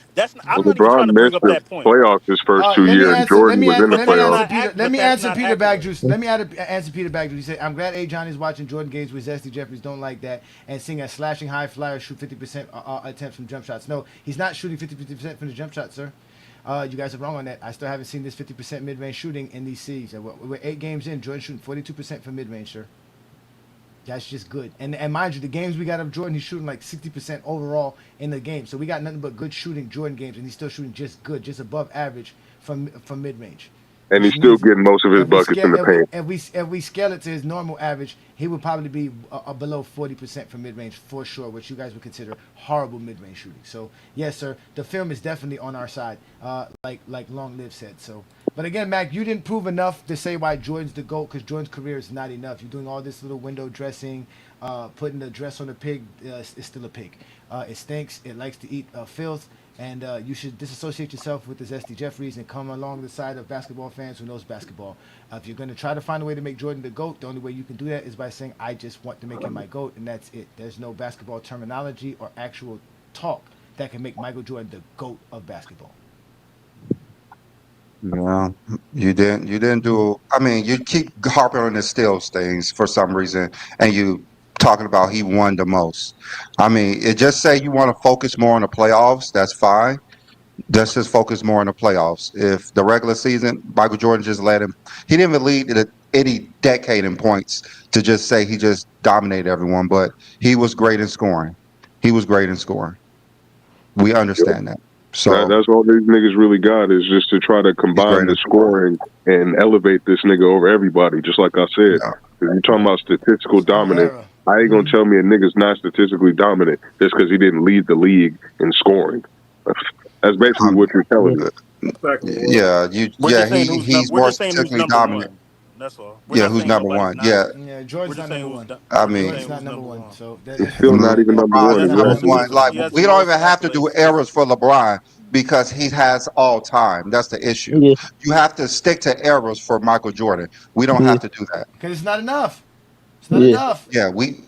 I'm But not even trying LeBron to bring missed up the that point. playoffs his first 2 Let me years. answer. Jordan was in the But Let me that's playoffs. answer not Peter. Let but me that's answer not Peter accolades. Backjuice. Let me answer Peter Backjuice. He said, "I'm glad A. Johnny's watching Jordan games with Zesty Jeffries. Don't like that and sing a slashing high flyer, shoot 50% attempts from jump shots. No, he's not shooting 50% from the jump shot, sir. You guys are wrong on that. I still haven't seen this 50% mid-range shooting in these series. We're 8 games in. Jordan shooting 42% from mid-range, sir. That's just good. And mind you, the games we got of Jordan, he's shooting like 60% overall in the game. So we got nothing but good shooting Jordan games, and he's still shooting just good, just above average from mid-range. And he's still getting most of his buckets in the paint. If we scale it to his normal average, he would probably be below 40% from mid-range for sure, which you guys would consider horrible mid-range shooting. So yes, sir, the film is definitely on our side, like Long Live said. So, but again, Mac, you didn't prove enough to say why Jordan's the GOAT, because Jordan's career is not enough. You're doing all this little window dressing, putting the dress on the pig. It's still a pig. It stinks. It likes to eat filth. And you should disassociate yourself with the Zesty Jeffries and come along the side of basketball fans who knows basketball. If you're going to try to find a way to make Jordan the GOAT, the only way you can do that is by saying, I just want to make him my GOAT, and that's it. There's no basketball terminology or actual talk that can make Michael Jordan the GOAT of basketball. No, you didn't do. I mean, you keep harping on the steals things for some reason, and you talking about he won the most. I mean, it just say you want to focus more on the playoffs. That's fine. Let's just focus more on the playoffs. If the regular season, Michael Jordan just let him. He didn't even lead any decade in points to just say he just dominated everyone, but he was great in scoring. He was great in scoring. We understand that. So that's all these niggas really got is just to try to combine the scoring and elevate this nigga over everybody. Just like I said, if you're talking about statistical dominance, I ain't gonna tell me a nigga's not statistically dominant just because he didn't lead the league in scoring. That's basically what you're telling me. yeah, he's more statistically dominant. That's all. Who's number one? Yeah, Jordan's not number one. I mean, Jordan's not number one. So it's still not even number one. Like, we don't even have to do errors for LeBron because he has all time. That's the issue. Yeah. You have to stick to errors for Michael Jordan. We don't have to do that because it's not enough. It's not enough. Yeah, we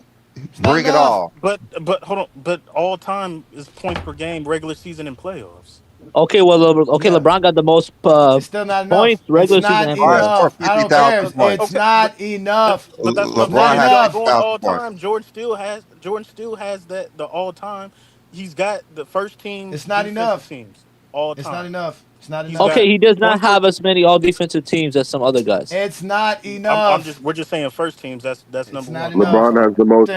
bring it all. But hold on. But all time is points per game, regular season and playoffs. Okay, well, LeBron got the most it's still not enough. points, regular season and playoffs. I don't care. It's not enough. But that's LeBron has going all time. Jordan still has the all time. He's got the first team. It's not enough. Teams all time. It's not enough. It's not enough. Okay, he does not have as many all defensive teams as some other guys. It's not enough. We're just saying first teams. That's number one. LeBron has the most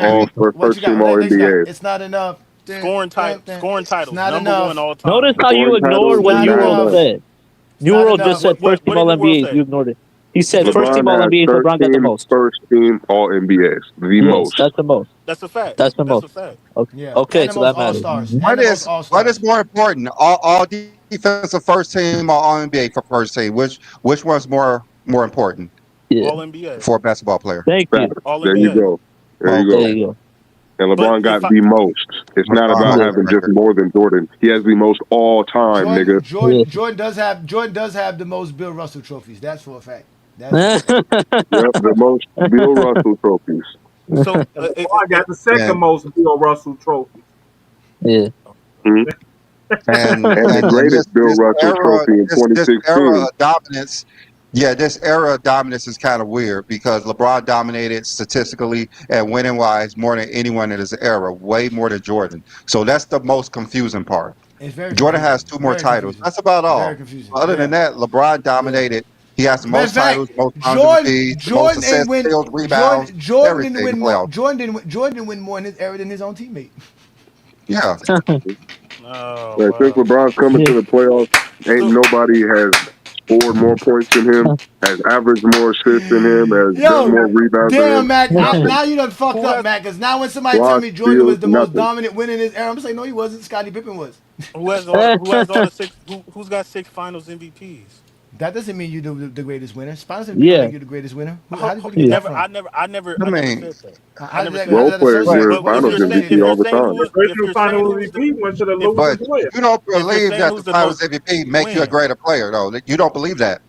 first team all NBA. It's not enough. Scoring titles. Not number enough. one all time. Notice how you ignored what New World said. New World just said first team all NBA. You ignored it. He said first team all NBA. LeBron got the most. First team all NBAs. The most. That's the most. That's a fact. That's the most. That's a fact. Okay, so that matters. What is more important? All defensive first team or all NBA for first team? Which one's more important? Yeah. All NBA for a basketball player. Thank you. There you go. There you go. And LeBron got the most. It's not about having just more than Jordan. He has the most all time, nigga. Jordan does have the most Bill Russell trophies. That's for a fact. The most Bill Russell trophies. So I got the second most Bill Russell trophies. Yeah. Mm-hmm. And the greatest Bill Russell trophy in 2016. This era of dominance. Yeah, this era of dominance is kind of weird because LeBron dominated statistically and winning-wise more than anyone in his era, way more than Jordan. So that's the most confusing part. Jordan has 2 more titles. That's about all. Other than that, LeBron dominated. He has the most titles, most MVPs, most assists, steals, rebounds, everything. Jordan didn't win more in his era than his own teammate. Yeah. Since LeBron's coming to the playoffs, ain't nobody has scored more points than him, has averaged more assists than him, has done more rebounds than him. Damn, Mac. Now you done fucked up, Mac, because now when somebody tell me Jordan was the most dominant winner in his era, I'm going to say, no, he wasn't. Scottie Pippen was. Who's got 6 finals MVPs? That doesn't mean you're the greatest winner. Finals MVP don't make you the greatest winner. How did you get that from? I never said that. Role players win finals MVP all the time. The original finals MVP went to the losing player. You don't believe that the finals MVP make you a greater player, though. You don't believe that.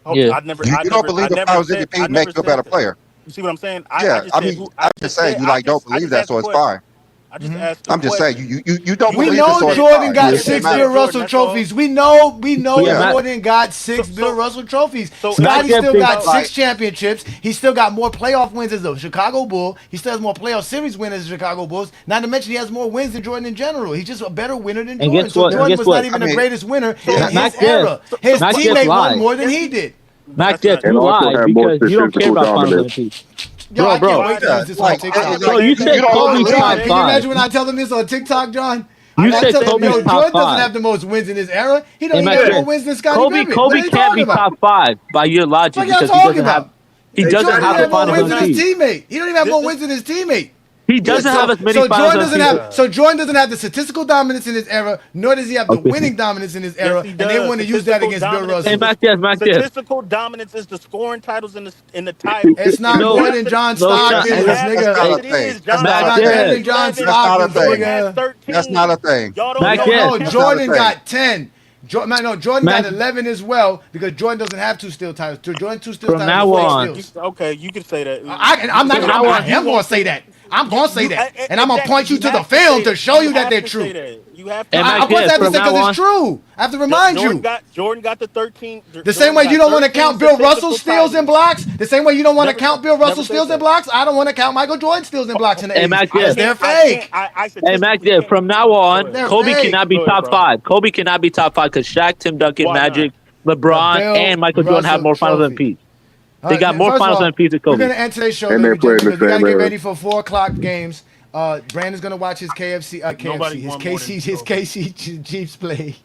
You don't believe the finals MVP make you a better player. You see what I'm saying? I'm just saying you don't believe that, so it's fine. I just asked a I'm just saying, question. you don't We believe this know or Jordan got it doesn't 6 Bill matter. Russell trophies. We know Jordan got 6 Bill Russell trophies. Scotty still got 6 championships. He still got more playoff wins as a Chicago Bull. He still has more playoff series wins as the Chicago Bulls. Not to mention he has more wins than Jordan in general. He's just a better winner than And Jordan. guess So what? Jordan was not even the greatest winner in his era. His teammate won more than he did. Mac Jeff, you lied because you don't care about finals MVPs. Yo, I can't wait to use this on TikTok. Bro, you said Kobe's top Can you imagine 5. when I tell them this on TikTok, John? You said Kobe's top Jordan doesn't 5. have the most wins in his era. He doesn't Hey, even have Mac more Jeff, wins than Scottie Pippen. Kobe can't be top 5 by your logic What y'all because talking about? he doesn't have the more finals wins than his MVP. teammate. He don't even have more wins than his teammate. He doesn't have as many so finals Jordan doesn't MVPs. have. So Jordan doesn't have the statistical dominance in his era, nor does he have the Okay. winning dominance in his era, Yes, he and they does. want to use that against Bill Russell. Hey, Mac Jeff. Statistical dominance is the scoring titles in the title. It's not more than John Stockton, nigga. That's not a thing. That's not better than John That's not a Stockton, thing. nigga. That's not a thing. No, Jordan thing. got 10. Jordan got 11 as well because Jordan doesn't have 2 steal titles. Jordan 2 steal From titles. now with 4 on. steals. Okay, you can say that. I am going to say that. I'm going to say that. And I'm going to point you to the film to show you that they're true. You have to. Of course I have to say because it's true. I have to remind you. Jordan got the 13. The same way you don't want to count Bill Russell steals and blocks, the same way you don't want to count Bill Russell steals and blocks, I don't want to count Michael Jordan steals and blocks in the 80s. They're fake. Hey, Mac Jeff, from now on, They're Kobe fake. cannot be top 5. Kobe cannot be top 5 because Shaq, Tim Duncan, Magic, LeBron, Bill and Michael Jordan have more finals Trophy. MVPs. They got more First of finals all, MVPs than We're Kobe. going to end today's show, And ladies they and play in gentlemen, the because we got to same get era. ready for 4 o'clock games. Brandon's going to watch his his KC Chiefs play.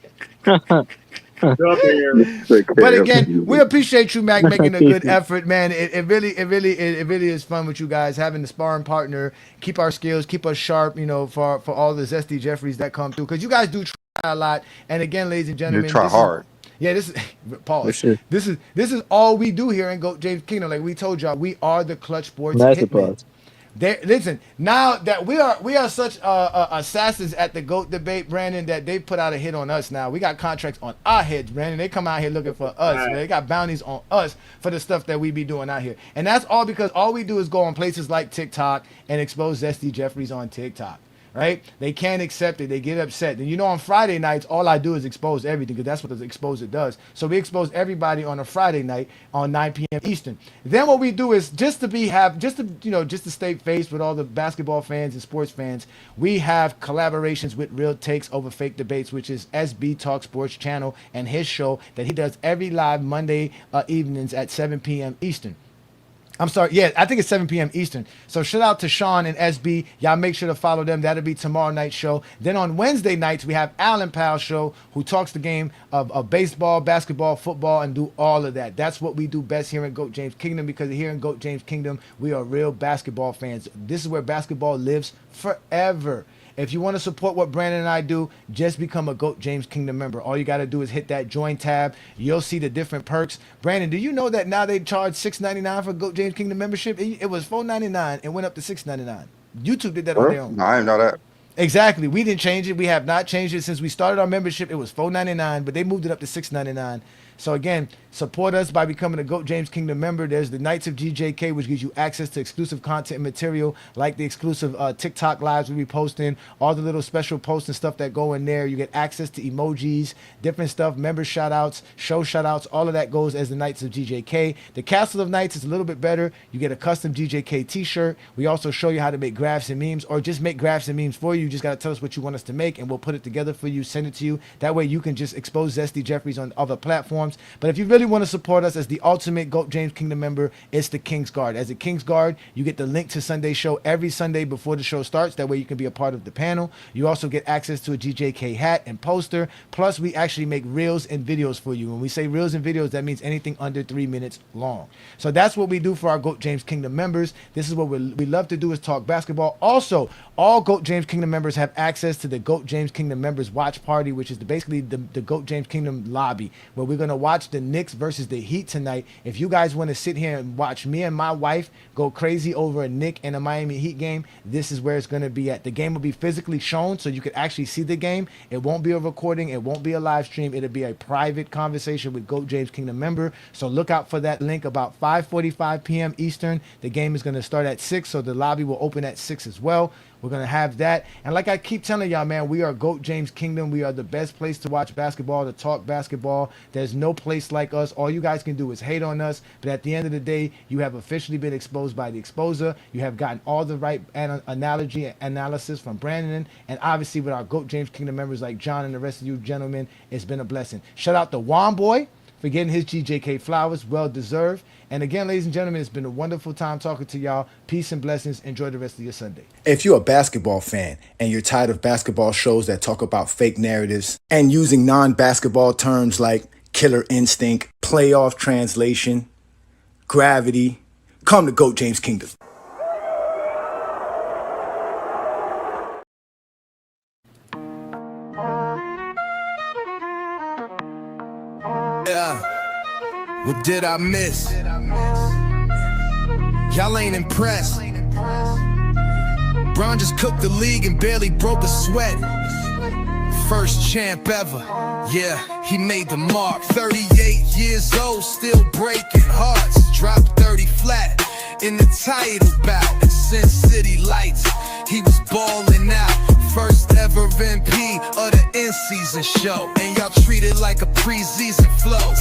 But again, we appreciate you, Mac, making a good effort, man. It really is fun with you guys having the sparring partner. Keep our skills, keep us sharp, for all the zesty Jeffries that come through, because you guys do try a lot. And again, ladies and gentlemen, You try hard. This is pause. This is all we do here in GOAT James Kingdom. Like we told y'all, we are the Clutch Sports Hitmen. Listen, now that we are such assassins at the GOAT debate, Brandon, that they put out a hit on us now. We got contracts on our heads, Brandon. They come out here looking for us. Man. They got bounties on us for the stuff that we be doing out here. And that's all because all we do is go on places like TikTok and expose Zesty Jeffries on TikTok. Right? They can't accept it. They get upset. And on Friday nights, all I do is expose everything because that's what the exposer does. So we expose everybody on a Friday night on 9 p.m. Eastern. Then what we do is just to stay faced with all the basketball fans and sports fans, we have collaborations with Real Takes Over Fake Debates, which is SB Talk Sports channel and his show that he does every live Monday evenings at 7 p.m. Eastern. I'm sorry. Yeah, I think it's 7 p.m. Eastern. So shout out to Sean and SB. Y'all make sure to follow them. That'll be tomorrow night's show. Then on Wednesday nights, we have Alan Powell's show, who talks the game of baseball, basketball, football, and do all of that. That's what we do best here in GOAT James Kingdom, because here in GOAT James Kingdom, we are real basketball fans. This is where basketball lives forever. If you want to support what Brandon and I do, just become a GOAT James Kingdom member. All you got to do is hit that join tab. You'll see the different perks. Brandon, do you know that now they charge $6.99 for GOAT James Kingdom membership? It was $4.99 and went up to $6.99. YouTube did that on their own. No, I didn't know that. Exactly. We didn't change it. We have not changed it since we started our membership. It was $4.99, but they moved it up to $6.99. So again, support us by becoming a GOAT James Kingdom member. There's the Knights of GJK, which gives you access to exclusive content and material, like the exclusive TikTok lives we be posting, all the little special posts and stuff that go in there. You get access to emojis, different stuff, member shout outs, show shout outs, all of that goes as the Knights of GJK. The Castle of Knights is a little bit better. You get a custom GJK t-shirt. We also show you how to make graphs and memes, or just make graphs and memes for you. You just got to tell us what you want us to make, and we'll put it together for you, send it to you. That way you can just expose Zesty Jeffries on other platforms. But if you really want to support us as the ultimate GOAT James Kingdom member, it's the King's Guard. As a King's Guard, you get the link to Sunday's show every Sunday before the show starts. That way you can be a part of the panel. You also get access to a GJK hat and poster. Plus, we actually make reels and videos for you. When we say reels and videos, that means anything under 3 minutes long. So that's what we do for our GOAT James Kingdom members. This is what we love to do, is talk basketball. Also, all GOAT James Kingdom members have access to the GOAT James Kingdom members watch party, which is basically the GOAT James Kingdom lobby, where we're going to watch the Knicks versus the Heat tonight. If you guys want to sit here and watch me and my wife go crazy over a Knicks and a Miami Heat game, this is where it's going to be at. The game will be physically shown, so you can actually see the game. It won't be a recording. It won't be a live stream. It'll be a private conversation with GOAT James Kingdom member. So look out for that link about 5:45 p.m. Eastern. The game is going to start at 6, so the lobby will open at 6 as well. We're going to have that. And like I keep telling y'all, man, we are GOAT James Kingdom. We are the best place to watch basketball, to talk basketball. There's no place like us. All you guys can do is hate on us. But at the end of the day, you have officially been exposed by the exposer. You have gotten all the right analogy and analysis from Brandon. And obviously with our GOAT James Kingdom members like John and the rest of you gentlemen, it's been a blessing. Shout out to Wonboi for getting his GJK flowers, well deserved. And again, ladies and gentlemen, it's been a wonderful time talking to y'all. Peace and blessings. Enjoy the rest of your Sunday. If you're a basketball fan and you're tired of basketball shows that talk about fake narratives and using non-basketball terms like killer instinct, playoff translation, gravity, come to GOAT James Kingdom. Yeah. What did I miss? Y'all ain't impressed. Bron just cooked the league and barely broke a sweat. First champ ever. Yeah, he made the mark. 38 years old, still breaking hearts. Dropped 30 flat in the title bout. Sin City Lights, he was balling out. First ever MP of the in-season show. And y'all treat it like a preseason flow.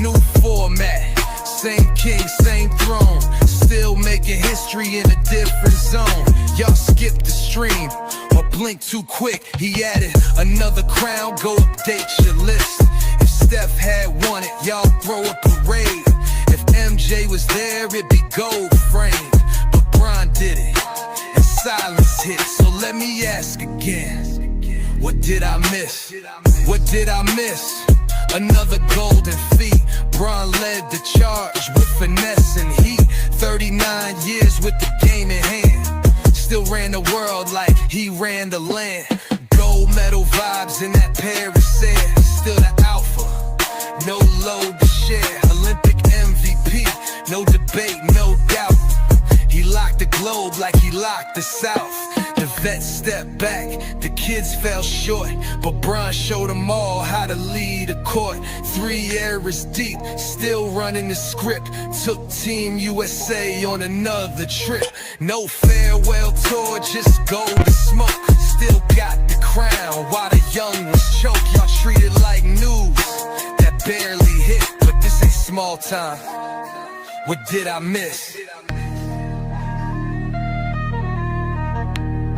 New format, same king, same throne. Still making history in a different zone. Y'all skipped the stream or blink too quick. He added another crown, go update your list. If Steph had won it, y'all throw a parade. If MJ was there, it'd be gold framed. But Bron did it, and silence hit. So let me ask again, what did I miss? What did I miss? Another golden feat. Bron led the charge with finesse and heat. 39 years with the game in hand. Still ran the world like he ran the land. Gold medal vibes in that Paris sand. Still the alpha, no load to share. Olympic MVP, no debate, no doubt. He locked the globe like he locked the South. The vets stepped back, the kids fell short, but Bron showed them all how to lead a court. 3 eras deep, still running the script. Took Team USA on another trip. No farewell tour, just gold and smoke. Still got the crown while the young ones choke. Y'all treat it like news that barely hit, but this ain't small time. What did I miss?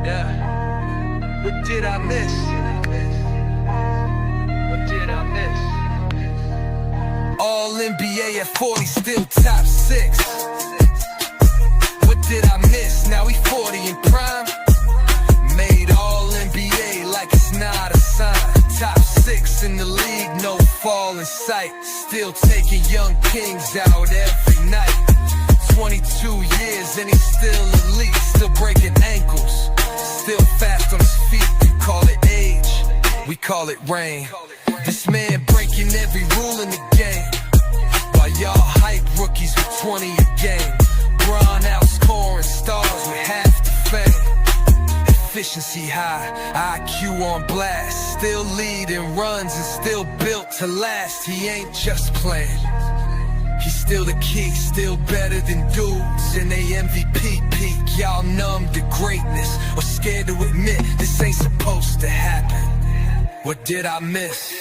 Yeah. What did I miss? What did I miss? All NBA at 40, still top 6. What did I miss? Now he 40 in prime. Made all NBA like it's not a sign. Top 6 in the league, no fall in sight. Still taking young kings out every night. 22 years and he's still elite. Still breaking ankles. Still fast on his feet. You call it age, we call it rain. This man breaking every rule in the game, while y'all hype rookies with 20 a game. Bron outscoring stars with half the fame. Efficiency high, IQ on blast. Still leading runs and still built to last. He ain't just playing, he's still the key, still better than dudes in they MVP peak. Y'all numb to greatness or scared to admit this ain't supposed to happen. What did I miss?